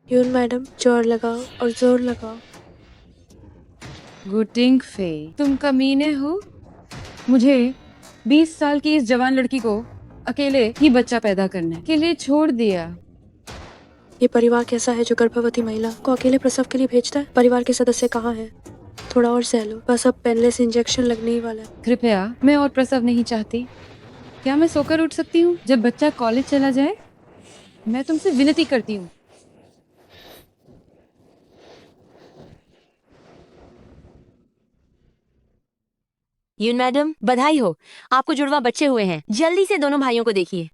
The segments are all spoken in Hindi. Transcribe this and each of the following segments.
यून मैडम, जोर लगाओ और जोर लगाओ। गुटिंग फे, तुम कमीने हो। मुझे 20 साल की इस जवान लड़की को अकेले ही बच्चा पैदा करने के लिए छोड़ दिया। ये परिवार कैसा है जो गर्भवती महिला को अकेले प्रसव के लिए भेजता है? परिवार के सदस्य कहाँ हैं? थोड़ा और सह लो, बस अब पेनलेस इंजेक्शन लगने ही वाला है। कृपया, मैं और प्रसव नहीं चाहती। क्या मैं सोकर उठ सकती हूँ जब बच्चा कॉलेज चला जाए? मैं तुमसे विनती करती हूँ। यून मैडम, बधाई हो, आपको जुड़वा बच्चे हुए हैं। जल्दी से दोनों भाइयों को देखिए।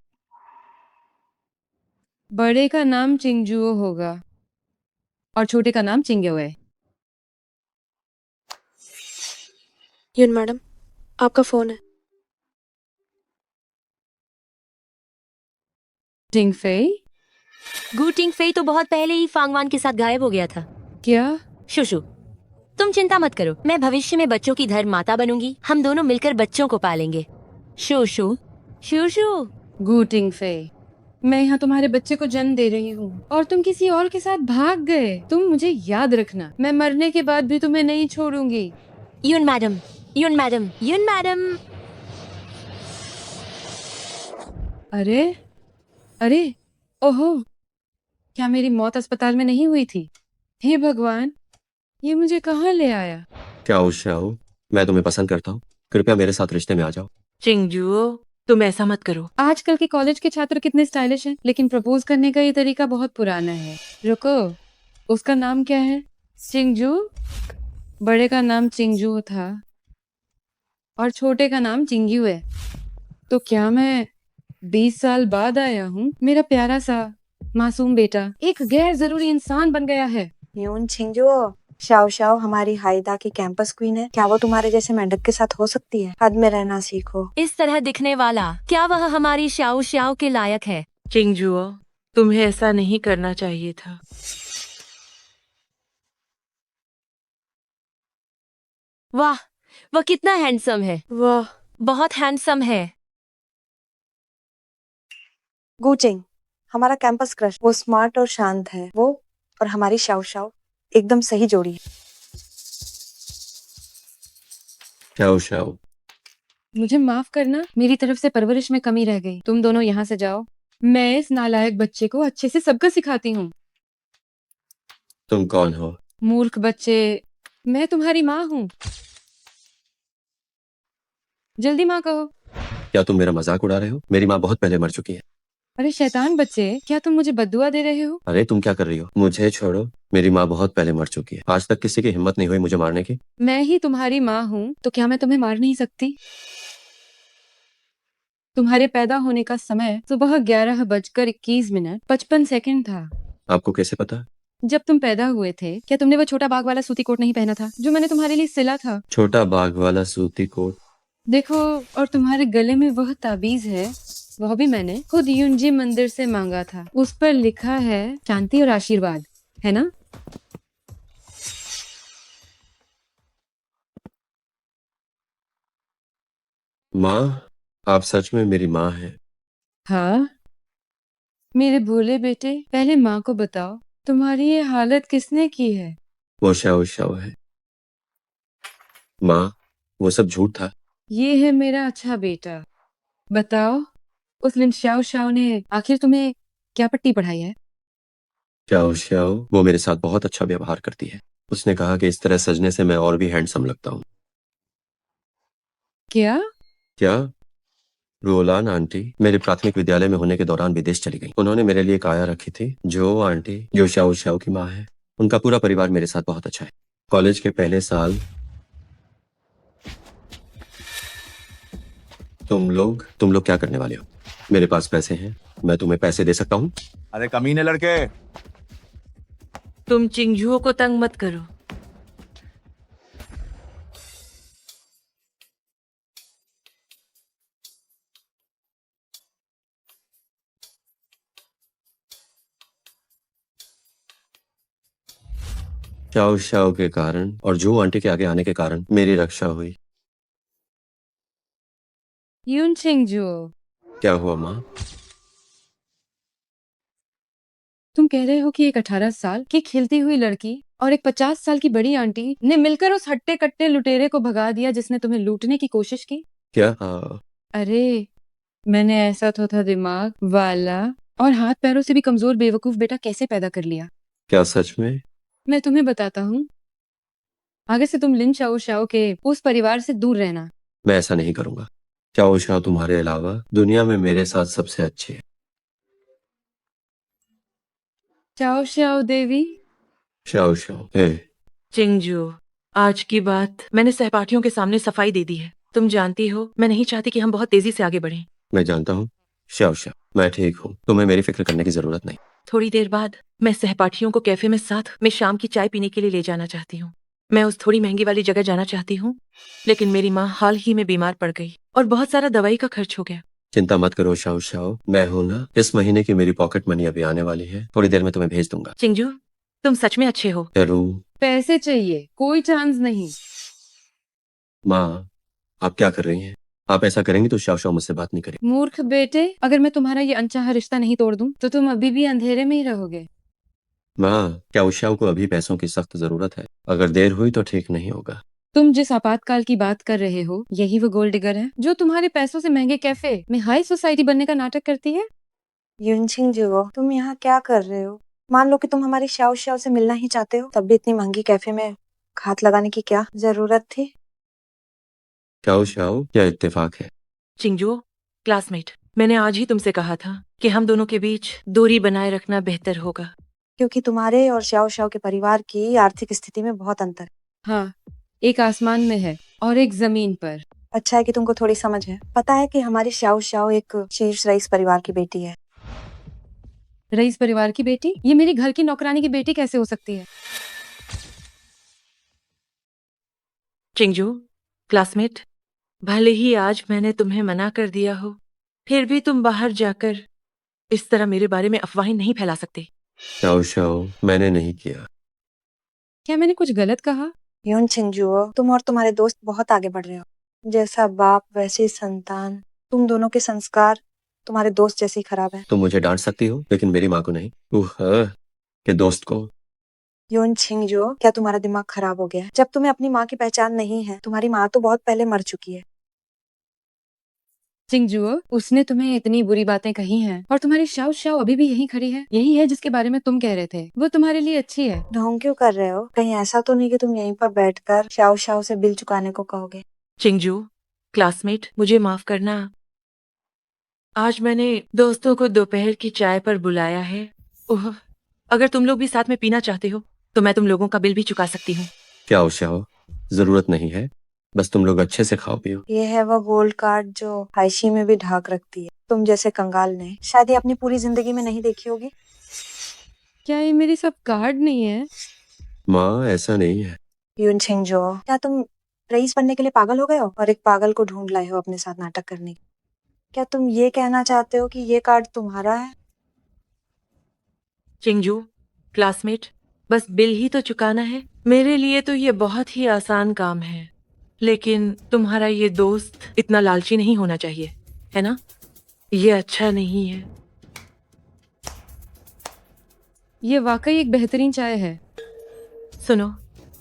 बड़े का नाम चिंगजुओ होगा और छोटे का नाम चिंग्योए। यून मैडम, आपका फोन है। टिंगफे, गुटिंग फे तो बहुत पहले ही फांगवान के साथ गायब हो गया था। क्या? शुशु, तुम चिंता मत करो, मैं भविष्य में बच्चों की धर्म माता बनूंगी। हम दोनों मिलकर बच्चों को पालेंगे। शुशु, शुशु। गुटिंग फे, मैं यहाँ तुम्हारे बच्चे को जन्म दे रही हूँ और तुम किसी और के साथ भाग गए। तुम मुझे याद रखना, मैं मरने के बाद भी तुम्हें नहीं छोड़ूंगी। यून मैडम, यून मैडम, यून मैडम। अरे अरे, ओहो, क्या मेरी मौत अस्पताल में नहीं हुई थी? हे भगवान, ये मुझे कहाँ ले आया? क्या शाओ, मैं तुम्हें पसंद करता हूँ। कृपया मेरे साथ रिश्ते में आ जाओ। चिंगजुओ, तुम ऐसा मत करो। आजकल के कॉलेज के छात्र कितने स्टाइलिश हैं, लेकिन प्रपोज करने का ये तरीका बहुत पुराना है। रुको, उसका नाम क्या है? चिंगजू? बड़े का नाम चिंगजू था और छोटे का नाम चिंग्यू है। तो क्या मैं 20 साल बाद आया हूँ? मेरा प्यारा सा मासूम बेटा एक गैर जरूरी इंसान बन गया है। यून छिंगजुओ, शाओ शाओ हमारी हाइदा की कैंपस क्वीन है। क्या वो तुम्हारे जैसे मेंढक के साथ हो सकती है? हद में रहना सीखो। इस तरह दिखने वाला, क्या वह हमारी श्याओ श्याओ के लायक है? चिंगजुओ, तुम्हें ऐसा नहीं करना चाहिए था। वाह, वह कितना हैंडसम है। वाह, बहुत हैंडसम है। गुचिंग, हमारा कैंपस क्रश। वो स्मार्ट और शांत है। वो और हमारी शाओ शाओ एकदम सही जोड़ी है। शाओ शाओ, मुझे माफ करना, मेरी तरफ से परवरिश में कमी रह गई। तुम दोनों यहाँ से जाओ, मैं इस नालायक बच्चे को अच्छे से सबक सिखाती हूँ। तुम कौन हो? मूर्ख बच्चे, मैं तुम्हारी माँ हूँ। जल्दी माँ कहो। क्या तुम मेरा मजाक उड़ा रहे हो? मेरी माँ बहुत पहले मर चुकी है। अरे शैतान बच्चे, क्या तुम मुझे बद्दुआ दे रहे हो? अरे तुम क्या कर रही हो? मुझे छोड़ो, मेरी माँ बहुत पहले मर चुकी है। आज तक किसी की हिम्मत नहीं हुई मुझे मारने की। मैं ही तुम्हारी माँ हूँ, तो क्या मैं तुम्हें मार नहीं सकती? तुम्हारे पैदा होने का समय सुबह 11:21:55 था। आपको कैसे पता? जब तुम पैदा हुए थे, क्या तुमने वो छोटा बाग वाला सूती कोट नहीं पहना था जो मैंने तुम्हारे लिए सिला था? छोटा बाग वाला सूती कोट? देखो, और तुम्हारे गले में वह ताबीज है, वह भी मैंने खुद यूनजी मंदिर से मांगा था। उस पर लिखा है शांति और आशीर्वाद, है ना? माँ, आप सच में मेरी माँ हैं। हाँ मेरे भोले बेटे, पहले माँ को बताओ, तुम्हारी ये हालत किसने की है? वो शाओ शाओ है। माँ, वो सब झूठ था। ये है मेरा अच्छा बेटा। बताओ, उस लिन श्याओ श्याओ ने आखिर तुम्हें क्या पट्टी पढ़ाई है? शाओ शाओ वो मेरे साथ बहुत अच्छा व्यवहार करती है। उसने कहा कि इस तरह सजने से मैं और भी हैंडसम लगता हूँ। क्या? क्या? रोलान आंटी मेरे प्राथमिक विद्यालय में होने के दौरान विदेश चली गई। उन्होंने मेरे लिए काया रखी थी। जो आंटी, जो शाओ शाओ की माँ है, उनका पूरा परिवार मेरे साथ बहुत अच्छा है। कॉलेज के पहले साल तुम लोग क्या करने वाले हो? मेरे पास पैसे हैं, मैं तुम्हें पैसे दे सकता हूँ। अरे कमीने लड़के, तुम चिंगजुओ को तंग मत करो। शाओ शाओ के कारण और जो आंटी के आगे आने के कारण मेरी रक्षा हुई। यून छिंगजू, क्या हुआ माँ? तुम कह रहे हो कि एक 18 साल की खिलती हुई लड़की और एक 50 साल की बड़ी आंटी ने मिलकर उस हट्टे कट्टे लुटेरे को भगा दिया जिसने तुम्हें लूटने की कोशिश की? क्या अरे, मैंने ऐसा तो था दिमाग वाला और हाथ पैरों से भी कमजोर बेवकूफ बेटा कैसे पैदा कर लिया? क्या सच में? मैं तुम्हें बताता हूँ। आगे से तुम लिन शाओ शाओ के उस परिवार से दूर रहना। मैं ऐसा नहीं करूंगा। चाओ शाओ तुम्हारे अलावा दुनिया में मेरे साथ सबसे अच्छे है। चाओ शाओ देवी। शाओ शाओ हे। चिंगजू, आज की बात मैंने सहपाठियों के सामने सफाई दे दी है। तुम जानती हो मैं नहीं चाहती कि हम बहुत तेजी से आगे बढ़ें। मैं जानता हूँ। शाओ शाओ, मैं ठीक हूँ, तुम्हें मेरी फिक्र करने की जरूरत नहीं। थोड़ी देर बाद मैं सहपाठियों को कैफे में साथ में शाम की चाय पीने के लिए ले जाना चाहती हूँ। मैं उस थोड़ी महंगी वाली जगह जाना चाहती हूँ, लेकिन मेरी माँ हाल ही में बीमार पड़ गई और बहुत सारा दवाई का खर्च हो गया। चिंता मत करो शाओ शाओ, मैं हूं ना। इस महीने की मेरी पॉकेट मनी अभी आने वाली है, थोड़ी देर में तुम्हें भेज दूंगा। चिंगजू, तुम सच में अच्छे हो। जरूर। पैसे चाहिए, कोई चांस नहीं। माँ, आप क्या कर रही हैं? आप ऐसा करेंगी तो शाओ शाओ मुझसे बात नहीं करेगी। मूर्ख बेटे, अगर मैं तुम्हारा ये अनचाहा रिश्ता नहीं तोड़ दूं तो तुम अभी भी अंधेरे में ही रहोगे। माँ, क्या उस शाओ को अभी पैसों की सख्त जरूरत है? अगर देर हुई तो ठीक नहीं होगा। तुम जिस आपातकाल की बात कर रहे हो यही वो गोल्ड डिगर है जो तुम्हारे पैसों से महंगे कैफे में हाई सोसाइटी बनने का नाटक करती है? युनछिंग जुओ, तुम यहाँ क्या कर रहे हो? मान लो कि तुम हमारी शाओ शाओ से मिलना ही चाहते हो, तब भी इतनी महंगी कैफे में हाथ लगाने की क्या जरूरत थी? शाओ शाओ, क्या इत्तेफाक है। चिंगजू, क्लासमेट, मैंने आज ही तुमसे कहा था कि हम दोनों के बीच दूरी बनाए रखना बेहतर होगा। क्योंकि तुम्हारे और शाओ शाओ के परिवार की आर्थिक स्थिति में बहुत अंतर है। हाँ, एक आसमान में है और एक जमीन पर। अच्छा है कि तुमको थोड़ी समझ है। पता है कि हमारी शाओ शाओ एक शीर्ष रईस परिवार की बेटी है। रईस परिवार की बेटी? ये मेरी घर की नौकरानी की बेटी कैसे हो सकती है? चिंगजू, क्लासमेट, भले ही आज मैंने तुम्हें मना कर दिया हो, फिर भी तुम बाहर जाकर इस तरह मेरे बारे में अफवाहें नहीं फैला सकते। शाओ शाओ, मैंने नहीं किया। क्या मैंने कुछ गलत कहा? युनछिंग जुओ, तुम और तुम्हारे दोस्त बहुत आगे बढ़ रहे हो। जैसा बाप वैसी संतान। तुम दोनों के संस्कार तुम्हारे दोस्त जैसे ही खराब है। तुम मुझे डांट सकती हो लेकिन मेरी माँ को नहीं। के दोस्त को। युनछिंग जुओ, क्या तुम्हारा दिमाग खराब हो गया है? जब तुम्हें अपनी माँ की पहचान नहीं है, तुम्हारी माँ तो बहुत पहले मर चुकी है। चिंगजुओ, उसने तुम्हें इतनी बुरी बातें कही हैं और तुम्हारी शाओ शाओ अभी भी यहीं खड़ी है। यही है जिसके बारे में तुम कह रहे थे, वो तुम्हारे लिए अच्छी है। ढोंग क्यों कर रहे हो? कहीं ऐसा तो नहीं कि तुम यहीं पर बैठकर शाओ शाओ से बिल चुकाने को कहोगे? चिंगजू, क्लासमेट, मुझे माफ करना। आज मैंने दोस्तों को दोपहर की चाय पर बुलाया है। ओह, अगर तुम लोग भी साथ में पीना चाहते हो तो मैं तुम लोगों का बिल भी चुका सकती हूँ। क्या हो शाओ, जरूरत नहीं है, बस तुम लोग अच्छे से खाओ पियो। ये है वो गोल्ड कार्ड जो हाइशी में भी ढाक रखती है। तुम जैसे कंगाल ने शायद ये अपनी पूरी जिंदगी में नहीं देखी होगी। क्या ये मेरी सब कार्ड नहीं है? माँ, ऐसा नहीं है। युनछिंग जो, क्या तुम रईस बनने के लिए पागल हो गए हो और एक पागल को ढूंढ लाए हो अपने साथ नाटक करने के? क्या तुम ये कहना चाहते हो कि ये कार्ड तुम्हारा है? चिंगजू, क्लासमेट, बस बिल ही तो चुकाना है। मेरे लिए तो ये बहुत ही आसान काम है, लेकिन तुम्हारा ये दोस्त इतना लालची नहीं होना चाहिए, है ना? ये अच्छा नहीं है। ये वाकई एक बेहतरीन चाय है। सुनो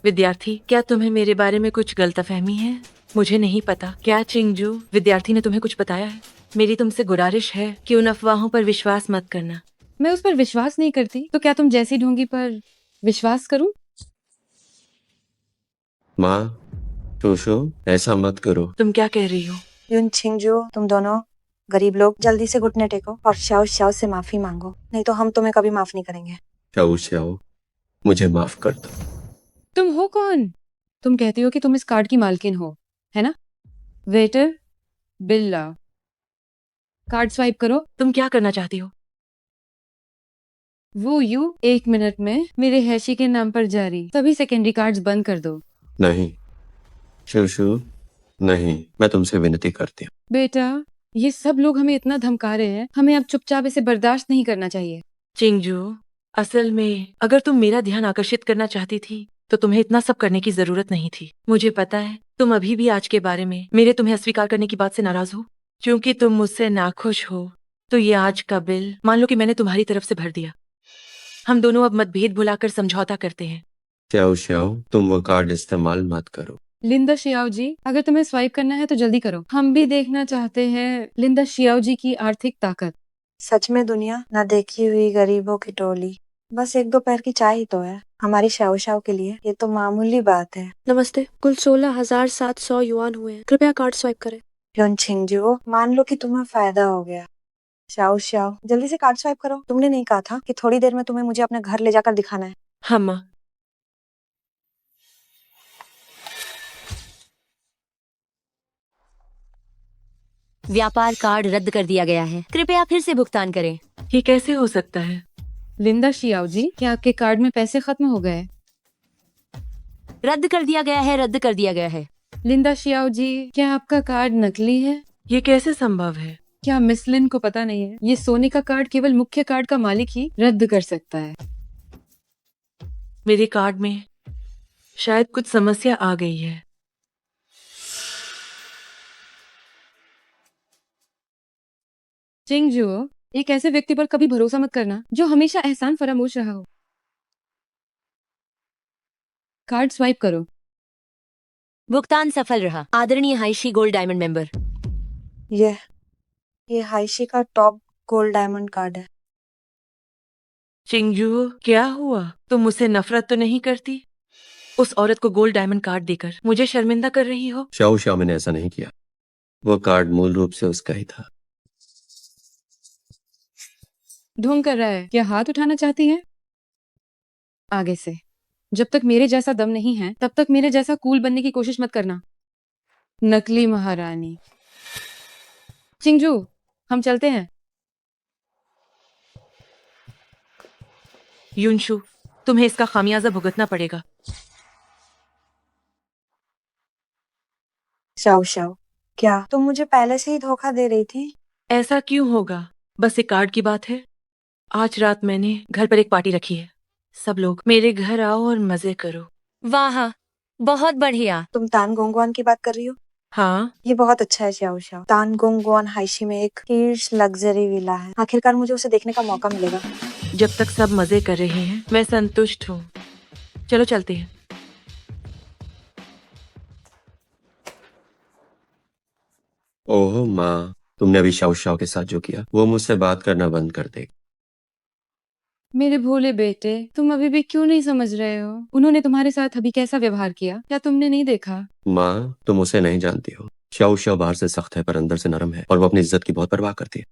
विद्यार्थी, क्या तुम्हें मेरे बारे में कुछ गलतफहमी है? मुझे नहीं पता। क्या चिंगजू विद्यार्थी ने तुम्हें कुछ बताया है? मेरी तुमसे गुजारिश है कि उन अफवाहों पर विश्वास मत करना। मैं उस पर विश्वास नहीं करती, तो क्या तुम जैसी ढोंगी पर विश्वास करूं? माँ, शोशो, ऐसा मत करो। तुम क्या कह रही हो? युनछिंग जो, तुम दोनों गरीब लोग जल्दी से घुटने टेको और शाओ शाओ से माफी मांगो, नहीं तो हम तुम्हें कभी माफ नहीं करेंगे। शाओ शाओ, मुझे माफ कर दो। तुम हो कौन? तुम कहती हो कि तुम इस कार्ड की मालकिन हो, है ना? वेटर, बिल लाओ। कार्ड स्वाइप करो। तुम क्या करना चाहती हो? वो यू 1 मिनट में मेरे हैशी के नाम पर जारी सभी सेकेंडरी कार्ड्स बंद कर दो। नहीं शोशो, नहीं, मैं तुमसे विनती करती हूँ। बेटा, ये सब लोग हमें इतना धमका रहे हैं, हमें अब चुपचाप इसे बर्दाश्त नहीं करना चाहिए। चिंगजू, असल में अगर तुम मेरा ध्यान आकर्षित करना चाहती थी तो तुम्हें इतना सब करने की जरूरत नहीं थी। मुझे पता है तुम अभी भी आज के बारे में मेरे तुम्हें अस्वीकार करने की बात से नाराज हो। क्योंकि तुम मुझसे नाखुश हो तो ये आज का बिल मान लो कि मैंने तुम्हारी तरफ से भर दिया। हम दोनों अब मतभेद भुलाकर समझौता करते हैं। श्याओ श्याओ, तुम वो कार्ड इस्तेमाल मत करो। लिंदा शियाओ जी, अगर तुम्हें स्वाइप करना है तो जल्दी करो। हम भी देखना चाहते हैं लिंदा शियाओ जी की आर्थिक ताकत। सच में दुनिया न देखी हुई गरीबों की टोली। बस एक दो पैर की चाय ही तो है हमारी शाओ शाओ के लिए, ये तो मामूली बात है। नमस्ते, कुल 16,700 युआन हुए हैं। कृपया कार्ड स्वाइप करें। योन छिंगजू, मान लो कि तुम्हें फायदा हो गया। शाओ शाओ, जल्दी से कार्ड स्वाइप करो। तुमने नहीं कहा था कि थोड़ी देर में तुम्हें मुझे अपने घर ले जाकर दिखाना है? हाँ माँ। व्यापार कार्ड रद्द कर दिया गया है, कृपया फिर से भुगतान करें। ये कैसे हो सकता है? लिंदा शियाओ जी, क्या आपके कार्ड में पैसे खत्म हो गए? रद्द कर दिया गया है, रद्द कर दिया गया है। लिंदा शियाओ जी, क्या आपका कार्ड नकली है? ये कैसे संभव है? क्या मिस लिन को पता नहीं है? ये सोने का कार्ड केवल मुख्य कार्ड का मालिक ही रद्द कर सकता है। मेरे कार्ड में शायद कुछ समस्या आ गई है। चिंगजुओ, एक ऐसे व्यक्ति पर कभी भरोसा मत करना जो हमेशा एहसान फरामोश रहा हो। कार्ड स्वाइप करो। भुगतान सफल रहा, आदरणीय हाइशी गोल्ड डायमंड मेंबर। ये हाइशी का टॉप गोल्ड डायमंड कार्ड है। चिंगजू, क्या हुआ? तुम मुझसे नफरत तो नहीं करती? उस औरत को गोल्ड डायमंड कार्ड देकर मुझे शर्मिंदा कर रही हो? श्याओ श्याओ, मैंने ऐसा नहीं किया। वो कार्ड मूल रूप से उसका ही था। ढोंग कर रहा है। क्या हाथ उठाना चाहती है? आगे से। जब तक मेरे जैसा दम नहीं है तब तक मेरे जैसा कूल बनने की कोशिश मत करना। नकली महारानी। चिंगजू, हम चलते हैं। युनशु, तुम्हें इसका खामियाजा भुगतना पड़ेगा। शाओ शाओ, क्या तुम मुझे पहले से ही धोखा दे रही थी? ऐसा क्यों होगा? बस एक कार्ड की बात है। आज रात मैंने घर पर एक पार्टी रखी है। सब लोग मेरे घर आओ और मजे करो। वाह, बहुत बढ़िया। तुम तान गोंगवान की बात कर रही हो? हाँ, ये बहुत अच्छा है शाओ शाओ। तान गोंगवान हाइशी में एक कीर्स लग्जरी विला है। आखिरकार मुझे उसे देखने का मौका मिलेगा। जब तक सब मजे कर रहे हैं मैं संतुष्ट हूँ। चलो चलते हैं। ओह माँ, तुमने अभी शाओ शाओ के साथ जो किया वो मुझसे बात करना बंद कर दे। मेरे भोले बेटे, तुम अभी भी क्यों नहीं समझ रहे हो? उन्होंने तुम्हारे साथ अभी कैसा व्यवहार किया, क्या तुमने नहीं देखा? माँ, तुम उसे नहीं जानती हो। श्याओ श्याओ बाहर से सख्त है पर अंदर से नरम है और वो अपनी इज्जत की बहुत परवाह करती है।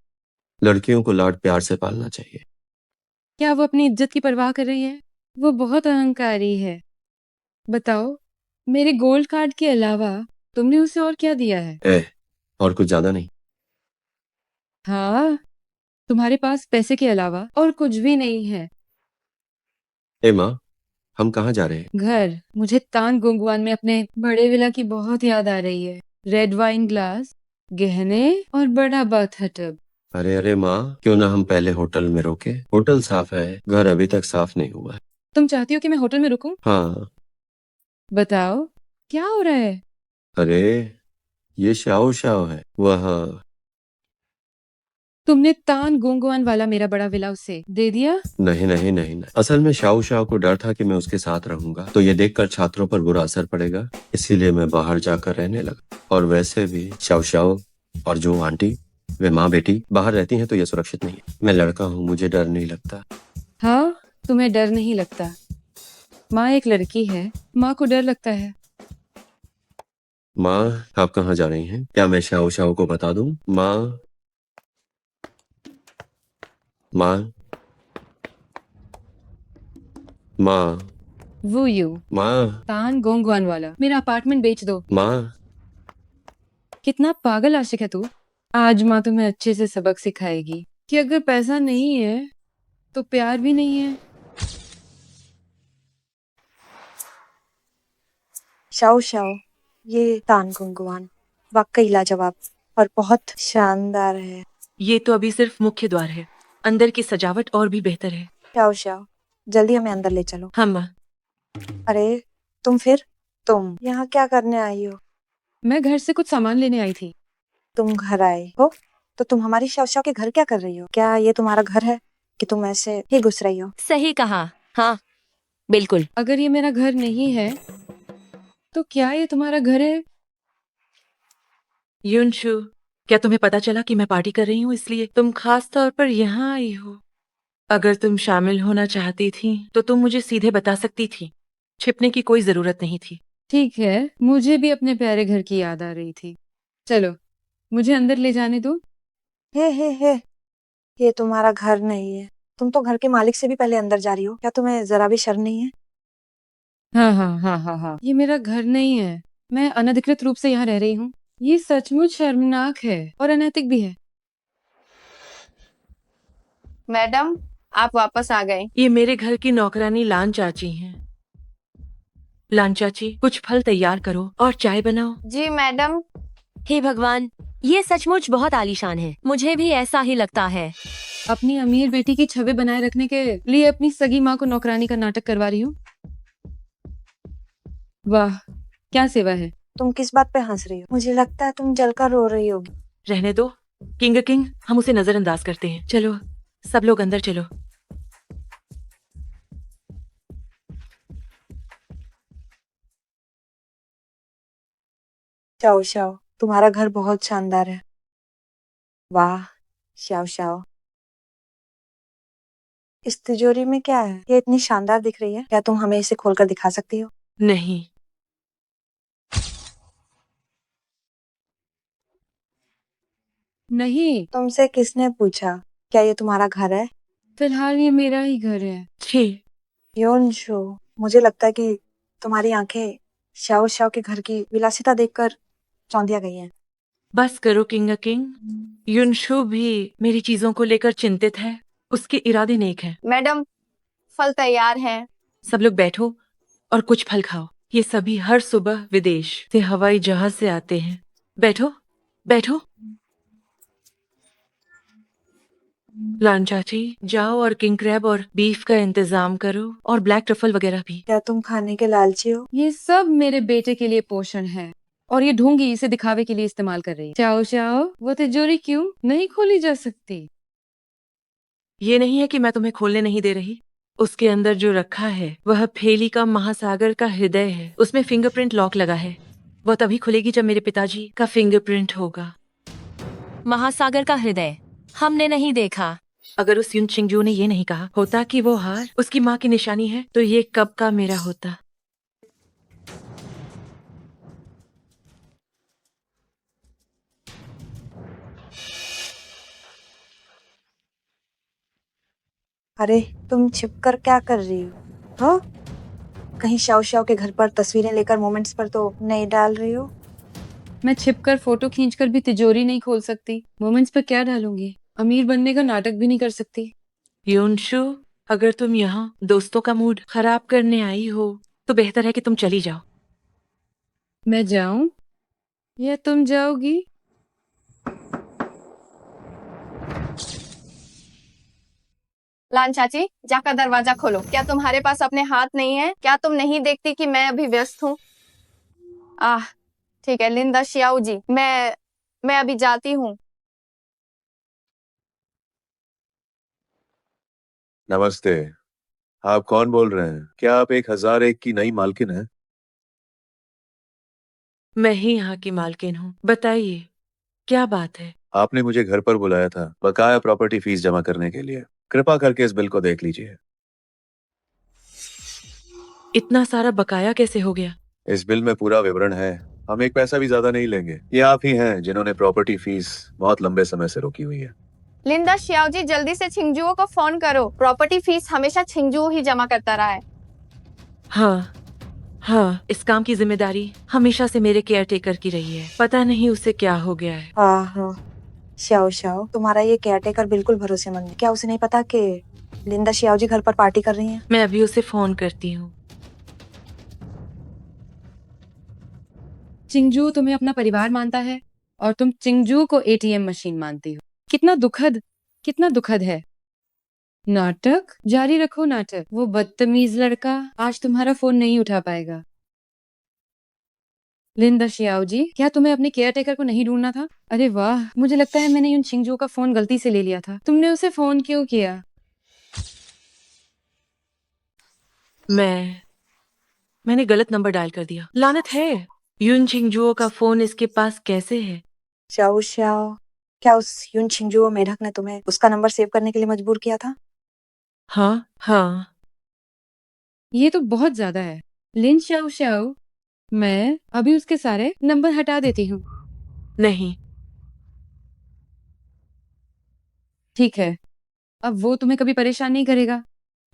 लड़कियों को लाड प्यार से पालना चाहिए। क्या वो अपनी इज्जत की परवाह कर रही है? वो बहुत अहंकारी है। बताओ, मेरे गोल्ड कार्ड के अलावा तुमने उसे और क्या दिया है? और कुछ ज्यादा नहीं। हाँ, तुम्हारे पास पैसे के अलावा और कुछ भी नहीं है। माँ, हम कहाँ जा रहे हैं? घर। मुझे तान गुंगवान में अपने बड़े विला की बहुत याद आ रही है। रेड वाइन ग्लास, गहने और बड़ा बाथटब। अरे अरे माँ, क्यों ना हम पहले होटल में रुके? होटल साफ है, घर अभी तक साफ नहीं हुआ है। तुम चाहती हो कि मैं होटल में रुकूं? हाँ। बताओ, क्या हो रहा है? अरे, ये शाओ शाओ है। वह तुमने तान गोंगवान वाला मेरा बड़ा विला उसे दे दिया? नहीं नहीं नहीं नहीं, असल में शाओ शाओ को डर था कि मैं उसके साथ रहूंगा तो ये देखकर छात्रों पर बुरा असर पड़ेगा, इसीलिए मैं बाहर जाकर रहने लगा। और वैसे भी शाओ शाओ और जो आंटी, वे माँ बेटी बाहर रहती हैं तो ये सुरक्षित नहीं है। मैं लड़का हूँ, मुझे डर नहीं लगता। हाँ, तुम्हें डर नहीं लगता। माँ एक लड़की है, माँ को डर लगता है। माँ, आप कहाँ जा रही हैं? क्या मैं शाओ शाओ को बता दूं? माँ, माँ, माँ, वो यू माँ, तान गोंगवान वाला मेरा अपार्टमेंट बेच दो। माँ। कितना पागल आशिक है तू। आज माँ तुम्हें अच्छे से सबक सिखाएगी कि अगर पैसा नहीं है तो प्यार भी नहीं है। शाओ शाओ, ये तान गुंगवान वाकई लाजवाब और बहुत शानदार है। ये तो अभी सिर्फ मुख्य द्वार है, अंदर की सजावट और भी बेहतर है। शाओ शाओ, जल्दी हमें अंदर ले चलो। हाँ माँ। अरे तुम यहाँ क्या करने आई हो? मैं घर से कुछ सामान लेने आई थी। तुम घर आए हो तो तुम हमारी शाओ शाओ के घर क्या कर रही हो? क्या ये तुम्हारा घर है? कि तुम ऐसे ही घुस रही हो। सही कहा। हाँ, बिल्कुल। अगर ये मेरा घर नहीं है तो क्या ये तुम्हारा घर है? युनशु, क्या तुम्हें पता चला कि मैं पार्टी कर रही हूँ, इसलिए तुम खास तौर पर यहाँ आई हो? अगर तुम शामिल होना चाहती थी तो तुम मुझे सीधे बता सकती थी। छिपने की कोई जरूरत नहीं थी। ठीक है, मुझे भी अपने प्यारे घर की याद आ रही थी। चलो, मुझे अंदर ले जाने दो। हे, ये तुम्हारा घर नहीं है। तुम तो घर के मालिक से भी पहले अंदर जा रही हो। क्या तुम्हें जरा भी शर्म नहीं है? हाँ हाँ हाँ हाँ हाँ, ये मेरा घर नहीं है। मैं अनधिकृत रूप से यहाँ रह रही हूँ। ये सचमुच शर्मनाक है और अनैतिक भी है। मैडम, आप वापस आ गए। ये मेरे घर की नौकरानी लान चाची हैं। लान चाची, कुछ फल तैयार करो और चाय बनाओ। जी मैडम। हे भगवान, ये सचमुच बहुत आलीशान है। मुझे भी ऐसा ही लगता है। अपनी अमीर बेटी की छवि बनाए रखने के लिए अपनी सगी माँ को नौकरानी का नाटक करवा रही हूँ। वाह, क्या सेवा है। तुम किस बात पे हंस रही हो? मुझे लगता है तुम जलकर रो रही होगी। रहने दो किंग, हम उसे नजरअंदाज करते हैं। चलो, सब लोग अंदर चलो। शाओ शाओ, तुम्हारा घर बहुत शानदार है। वाह, शाओ शाओ, इस तिजोरी में क्या है? ये इतनी शानदार दिख रही है। क्या तुम हमें इसे खोलकर दिखा सकती हो? नहीं। नहीं, तुमसे किसने पूछा? क्या ये तुम्हारा घर है? फिलहाल ये मेरा ही घर है। छी, योनशो, मुझे लगता है कि तुम्हारी आंखें शाओ शाओ के घर की विलासिता देखकर चौंधिया गई हैं। बस करो किंग। युनशु भी मेरी चीजों को लेकर चिंतित है। उसके इरादे नेक हैं। मैडम, फल तैयार हैं। सब लोग बैठो और कुछ फल खाओ। ये सभी हर सुबह विदेश से हवाई जहाज से आते हैं। बैठो बैठो। लान चाची, जाओ और किंग क्रैब और बीफ का इंतजाम करो और ब्लैक ट्रफल वगैरह भी। क्या तुम खाने के लालची हो? ये सब मेरे बेटे के लिए पोषण है और ये ढूंगी इसे दिखावे के लिए इस्तेमाल कर रही है। चाओ चाओ, वो तिजोरी क्यों नहीं खोली जा सकती? ये नहीं है कि मैं तुम्हें खोलने नहीं दे रही। उसके अंदर जो रखा है वह फेली का महासागर का हृदय है। उसमें फिंगरप्रिंट लॉक लगा है। वह तभी खुलेगी जब मेरे पिताजी का फिंगरप्रिंट होगा। महासागर का हृदय हमने नहीं देखा। अगर उस युन चिंगजू ने ये नहीं कहा होता कि वो हार उसकी माँ की निशानी है, तो ये कब का मेरा होता। अरे, तुम छिपकर क्या कर रही हो? हाँ? कहीं शाओ शाओ के घर पर तस्वीरें लेकर मोमेंट्स पर तो नहीं डाल रही हो? मैं छिपकर फोटो खींचकर भी तिजोरी नहीं खोल सकती। मोमेंट्स पर क्या डालूंगी? अमीर बनने का नाटक भी नहीं कर सकती। युनशु, अगर तुम यहाँ दोस्तों का मूड खराब करने आई हो तो बेहतर है कि तुम चली जाओ। मैं जाऊं या तुम जाओगी? लान चाची, जाकर दरवाजा खोलो। क्या तुम्हारे पास अपने हाथ नहीं है? क्या तुम नहीं देखती कि मैं अभी व्यस्त हूँ? आह, ठीक है लिंदा शियाओ जी, मैं अभी जाती हूँ। नमस्ते। आप कौन बोल रहे हैं? क्या आप 1001 की नई मालकिन हैं? मैं ही यहाँ की मालकिन हूँ। बताइए, क्या बात है? आपने मुझे घर पर बुलाया था बकाया प्रॉपर्टी फीस जमा करने के लिए। कृपा करके इस बिल को देख लीजिए। इतना सारा बकाया कैसे हो गया? इस बिल में पूरा विवरण है। हम एक पैसा भी ज्यादा नहीं लेंगे। ये आप ही हैं जिन्होंने प्रॉपर्टी फीस बहुत लंबे समय से रोकी हुई है। लिंदा शियाओ जी, जल्दी से छिंगजुओ को फोन करो। प्रॉपर्टी फीस हमेशा छिंगजुओ ही जमा करता रहा है। हाँ, इस काम की जिम्मेदारी हमेशा से मेरे केयर टेकर की रही है। पता नहीं उसे क्या हो गया है। हाँ, शाओ शाओ, तुम्हारा ये केयरटेकर बिल्कुल भरोसेमंद है। क्या उसे नहीं पता कि लिंदा शियाओ जी घर पर पार्टी कर रही हैं? मैं अभी उसे फोन करती हूँ। चिंगजू तुम्हें अपना परिवार मानता है और तुम चिंगजू को एटीएम मशीन मानती हो। कितना दुखद है। नाटक जारी रखो नाटक। वो बदतमीज लड़का आज तुम्हारा फोन नहीं उठा पाएगा। लिंदा शियाओ जी, क्या तुम्हें अपने केयर टेकर को नहीं ढूंढना था? अरे वाह, मुझे लगता है मैंने युन चिंगजू का फोन गलती से ले लिया था। तुमने उसे फोन क्यों किया? मैंने गलत नंबर डायल कर दिया। लानत है, यून छिंगजुओ का फोन इसके पास कैसे है? शाओ शाओ, क्या उस यून छिंगजुओ मेढक ने तुम्हें उसका नंबर सेव करने के लिए मजबूर किया था? हाँ हाँ। ये तो बहुत ज्यादा है। लिन शाओ शाओ, मैं अभी उसके सारे नंबर हटा देती हूँ। नहीं, ठीक है, अब वो तुम्हें कभी परेशान नहीं करेगा।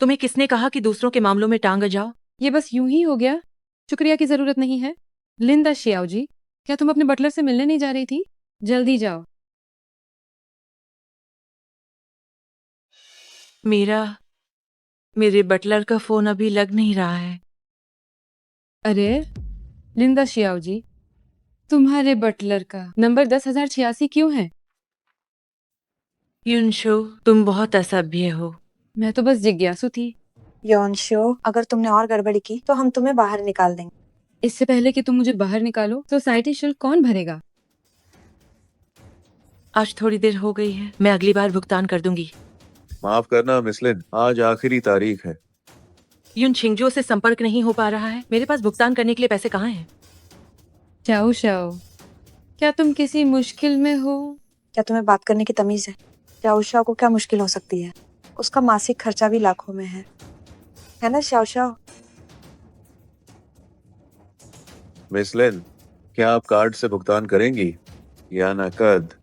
तुम्हें किसने कहा कि दूसरों के मामलों में टांग अजाओ? ये बस यूं ही हो गया, शुक्रिया की जरूरत नहीं है। लिंदा शियाओ जी, क्या तुम अपने बटलर से मिलने नहीं जा रही थी? जल्दी जाओ। मेरे बटलर का फोन अभी लग नहीं रहा है। अरे लिंदा शियाओ जी, तुम्हारे बटलर का नंबर 10,086 क्यों है? युनशो, तुम बहुत असभ्य हो। मैं तो बस जिज्ञासु थी। योनशो, अगर तुमने और गड़बड़ी की तो हम तुम्हें बाहर निकाल देंगे। इससे पहले कि तुम मुझे बाहर निकालो, सोसाइटी शुल्क कौन भरेगा? आज थोड़ी देर हो गई है, मैं अगली बार भुगतान कर दूंगी। माफ करना मिसलिन, आज आखिरी तारीख है। युन छिंगजुओ से संपर्क नहीं हो पा रहा है। मेरे पास भुगतान करने के लिए पैसे कहाँ हैं? शाओ शाओ, क्या तुम किसी मुश्किल में हो? क्या तुम्हें बात करने की तमीज है? शाओ शाओ को क्या मुश्किल हो सकती है? उसका मासिक खर्चा भी लाखों में है ना शाओ शाओ? मिसलिन, क्या आप कार्ड से भुगतान करेंगी या नकद?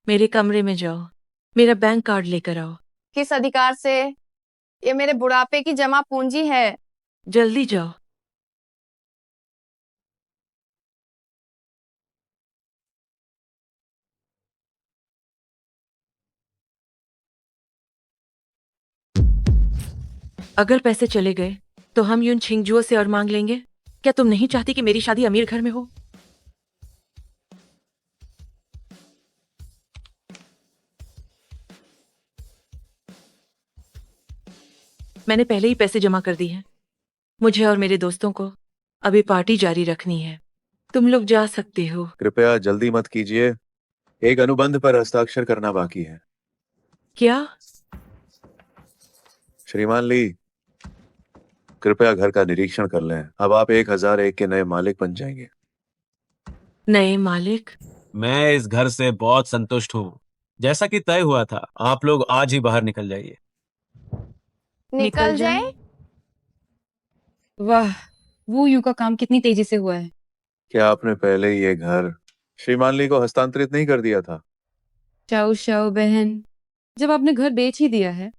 मेरे कमरे में जाओ, मेरा बैंक कार्ड लेकर आओ। किस अधिकार से? ये मेरे बुढ़ापे की जमा पूंजी है। जल्दी जाओ। अगर पैसे चले गए तो हम युन छिंगजुओ से और मांग लेंगे। क्या तुम नहीं चाहती कि मेरी शादी अमीर घर में हो? मैंने पहले ही पैसे जमा कर दिए हैं। मुझे और मेरे दोस्तों को अभी पार्टी जारी रखनी है। तुम लोग जा सकते हो। कृपया जल्दी मत कीजिए, एक अनुबंध पर हस्ताक्षर करना बाकी है। क्या? श्रीमान ली, कृपया घर का निरीक्षण कर लें। अब आप 1001 के नए मालिक बन जाएंगे। नए मालिक? मैं इस घर से बहुत संतुष्ट हूँ। जैसा कि तय हुआ था, आप लोग आज ही बाहर निकल जाइए। निकल जाए? वाह, वो यू का काम कितनी तेजी से हुआ है। क्या आपने पहले ही ये घर श्रीमान ली को हस्तांतरित नहीं कर दिया था? शाओ शाओ बहन, जब आपने घर बेच ही दिया है,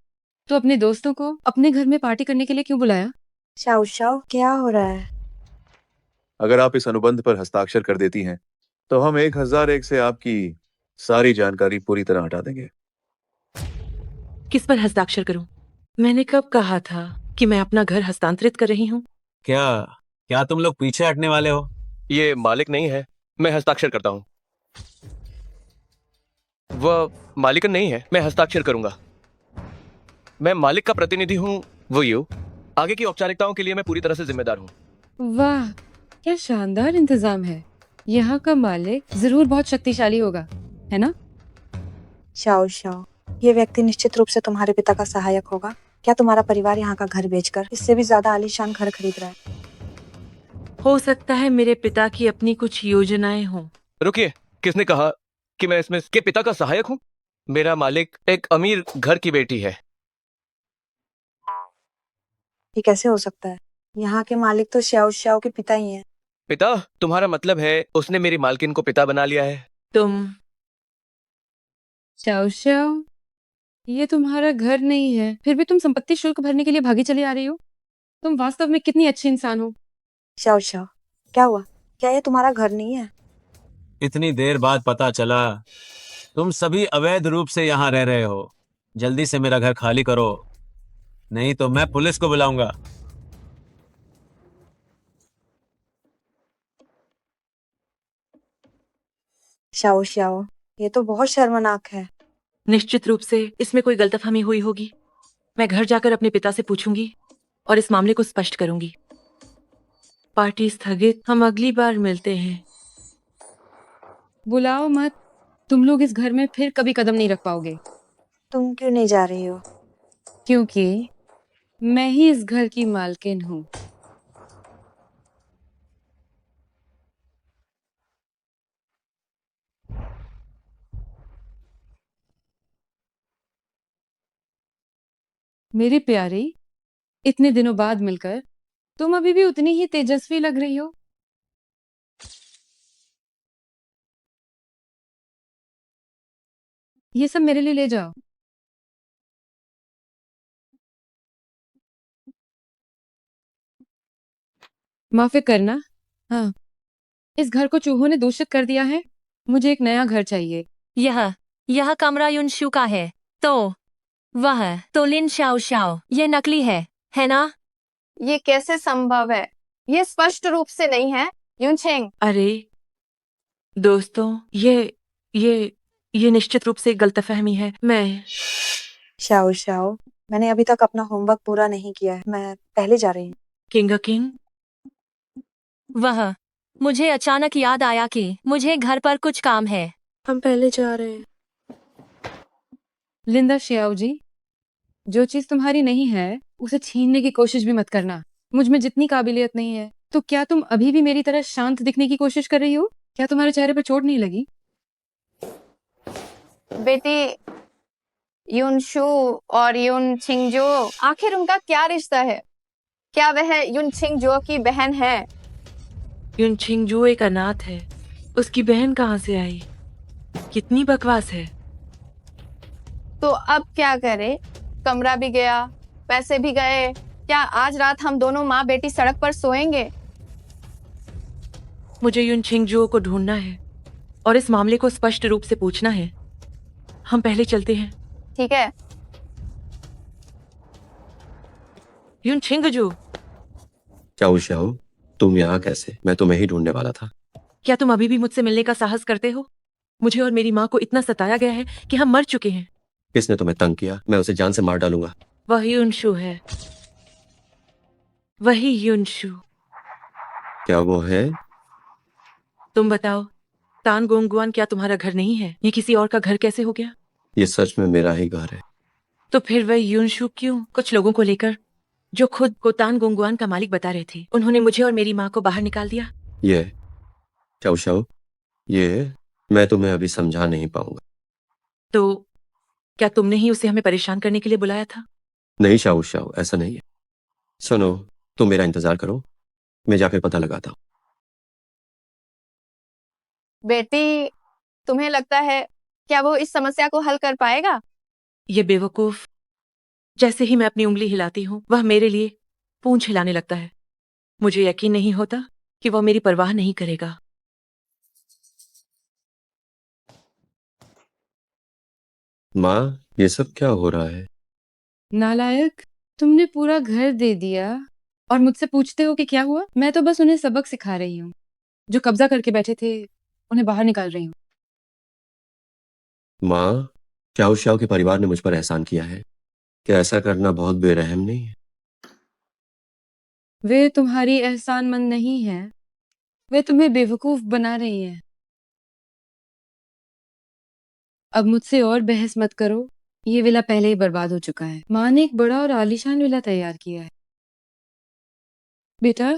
तो अपने दोस्तों को अपने घर में पार्टी करने के लिए क्यों बुलाया? शाओ शाओ, क्या हो रहा है? अगर आप इस अनुबंध पर हस्ताक्षर कर देती हैं तो हम 1001 से आपकी सारी जानकारी पूरी तरह हटा देंगे। किस पर हस्ताक्षर करूं? मैंने कब कहा था कि मैं अपना घर हस्तांतरित कर रही हूँ? क्या क्या तुम लोग पीछे हटने वाले हो? ये मालिक नहीं है, मैं हस्ताक्षर करता हूँ। वह मालिकन नहीं है, मैं हस्ताक्षर करूंगा। मैं मालिक का प्रतिनिधि हूँ, वो यू। आगे की औपचारिकताओं के लिए मैं पूरी तरह से जिम्मेदार हूँ। वाह, क्या शानदार इंतजाम है। यहाँ का मालिक जरूर बहुत शक्तिशाली होगा, है ना? शाओ शाओ, ये व्यक्ति निश्चित रूप से तुम्हारे पिता का सहायक होगा। क्या तुम्हारा परिवार यहाँ का घर बेचकर इससे भी ज्यादा आलीशान घर खरीद रहा है? हो सकता है मेरे पिता की अपनी कुछ योजनाएं हों। रुकिए, किसने कहा कि मैं इसमें के पिता का सहायक हूँ? मेरा मालिक एक अमीर घर की बेटी है। ये कैसे हो सकता है? यहाँ के मालिक तो शाओ शाओ के पिता ही हैं। पिता? तुम्हारा मतलब है उसने मेरी मालकिन को पिता बना लिया है? तुम शाओ शाओ, ये तुम्हारा घर नहीं है, फिर भी तुम संपत्ति शुल्क भरने के लिए भागी चली आ रही हो। तुम वास्तव में कितनी अच्छी इंसान हो। शाओ शाओ, क्या हुआ? क्या ये तुम्हारा घर नहीं है? इतनी देर बाद पता चला तुम सभी अवैध रूप से यहाँ रह रहे हो। जल्दी से मेरा घर खाली करो, नहीं तो मैं पुलिस को बुलाऊंगा। शाओ शाओ, ये तो बहुत शर्मनाक है। निश्चित रूप से इसमें कोई गलतफहमी हुई होगी। मैं घर जाकर अपने पिता से पूछूंगी और इस मामले को स्पष्ट करूंगी। पार्टी स्थगित, हम अगली बार मिलते हैं। बुलाओ मत, तुम लोग इस घर में फिर कभी कदम नहीं रख पाओगे। तुम क्यों नहीं जा रही हो? क्योंकि मैं ही इस घर की मालकिन हूँ। मेरी प्यारी, इतने दिनों बाद मिलकर तुम अभी भी उतनी ही तेजस्वी लग रही हो। ये सब मेरे लिए ले जाओ। माफी करना। हाँ, इस घर को चूहों ने दूषित कर दिया है। मुझे एक नया घर चाहिए। यह यह कमरा युनशु का है। तो वह तो लिन शाओ शाओ, ये नकली है ना? ये कैसे संभव है? ये स्पष्ट रूप से नहीं है। युनछेंग, अरे दोस्तों, ये निश्चित रूप से एक गलतफहमी है। मैं शाओ शाओ, मैंने अभी तक अपना होमवर्क पूरा नहीं किया है। मैं पहले जा रही हूँ। किंग वह मुझे अचानक याद आया कि मुझे घर पर कुछ काम है। हम पहले जा रहे हैं। लिंदा शियाओ जी, जो चीज तुम्हारी नहीं है उसे छीनने की कोशिश भी मत करना। मुझ में जितनी काबिलियत नहीं है, तो क्या तुम अभी भी मेरी तरह शांत दिखने की कोशिश कर रही हो? क्या तुम्हारे चेहरे पर चोट नहीं लगी? बेटी, युनशु और युन छिंगजो, आखिर उनका क्या रिश्ता है? क्या वह युन छिंगजो की बहन है? युनछिंग जो एक अनाथ है, उसकी बहन कहाँ से आई? कितनी बकवास है। तो अब क्या करे? कमरा भी गया, पैसे भी गए। क्या आज रात हम दोनों माँ बेटी सड़क पर सोएंगे? मुझे युनछिंग जो को ढूंढना है और इस मामले को स्पष्ट रूप से पूछना है। हम पहले चलते हैं। ठीक है। युनछिंग जो, शाओ शाओ, तुम यहाँ कैसे? मैं तुम्हें ही ढूंढने वाला था। क्या तुम अभी भी मुझसे मिलने का साहस करते हो? मुझे और मेरी माँ को इतना सताया गया है कि हम मर चुके हैं। किसने तुम्हें तंग किया? मैं उसे जान से मार डालूंगा। वही युनशु है, वही युनशु। क्या वो है? तुम बताओ, तान गोंगुआन क्या तुम्हारा घर नहीं है? ये किसी और का घर कैसे हो गया? ये सच में मेरा ही घर है। तो फिर वह युनशु क्यों कुछ लोगों को लेकर, जो खुद को तान गोंगुआन का मालिक बता रहे थे, उन्होंने मुझे और मेरी माँ को बाहर निकाल दिया? ये शाओ शाओ, ये मैं तुम्हें अभी समझा नहीं पाऊंगा। तो क्या तुमने ही उसे हमें परेशान करने के लिए बुलाया था? नहीं शाओ शाओ, ऐसा नहीं है। सुनो, तुम मेरा इंतजार करो, मैं जाकर पता लगाता हूँ। बेटी, तुम्हें लगता है क्या वो इस समस्या को हल कर पाएगा? ये बेवकूफ, जैसे ही मैं अपनी उंगली हिलाती हूँ वह मेरे लिए पूंछ हिलाने लगता है। मुझे यकीन नहीं होता कि वह मेरी परवाह नहीं करेगा। माँ, ये सब क्या हो रहा है? नालायक, तुमने पूरा घर दे दिया और मुझसे पूछते हो कि क्या हुआ? मैं तो बस उन्हें सबक सिखा रही हूँ। जो कब्जा करके बैठे थे उन्हें बाहर निकाल रही हूँ। माँ, शाओ शाओ के परिवार ने मुझ पर एहसान किया है। क्या ऐसा करना बहुत बेरहम नहीं है? वे तुम्हारी एहसानमंद नहीं है, वे तुम्हें बेवकूफ बना रही हैं। अब मुझसे और बहस मत करो। ये विला पहले ही बर्बाद हो चुका है। माँ ने एक बड़ा और आलीशान विला तैयार किया है। बेटा,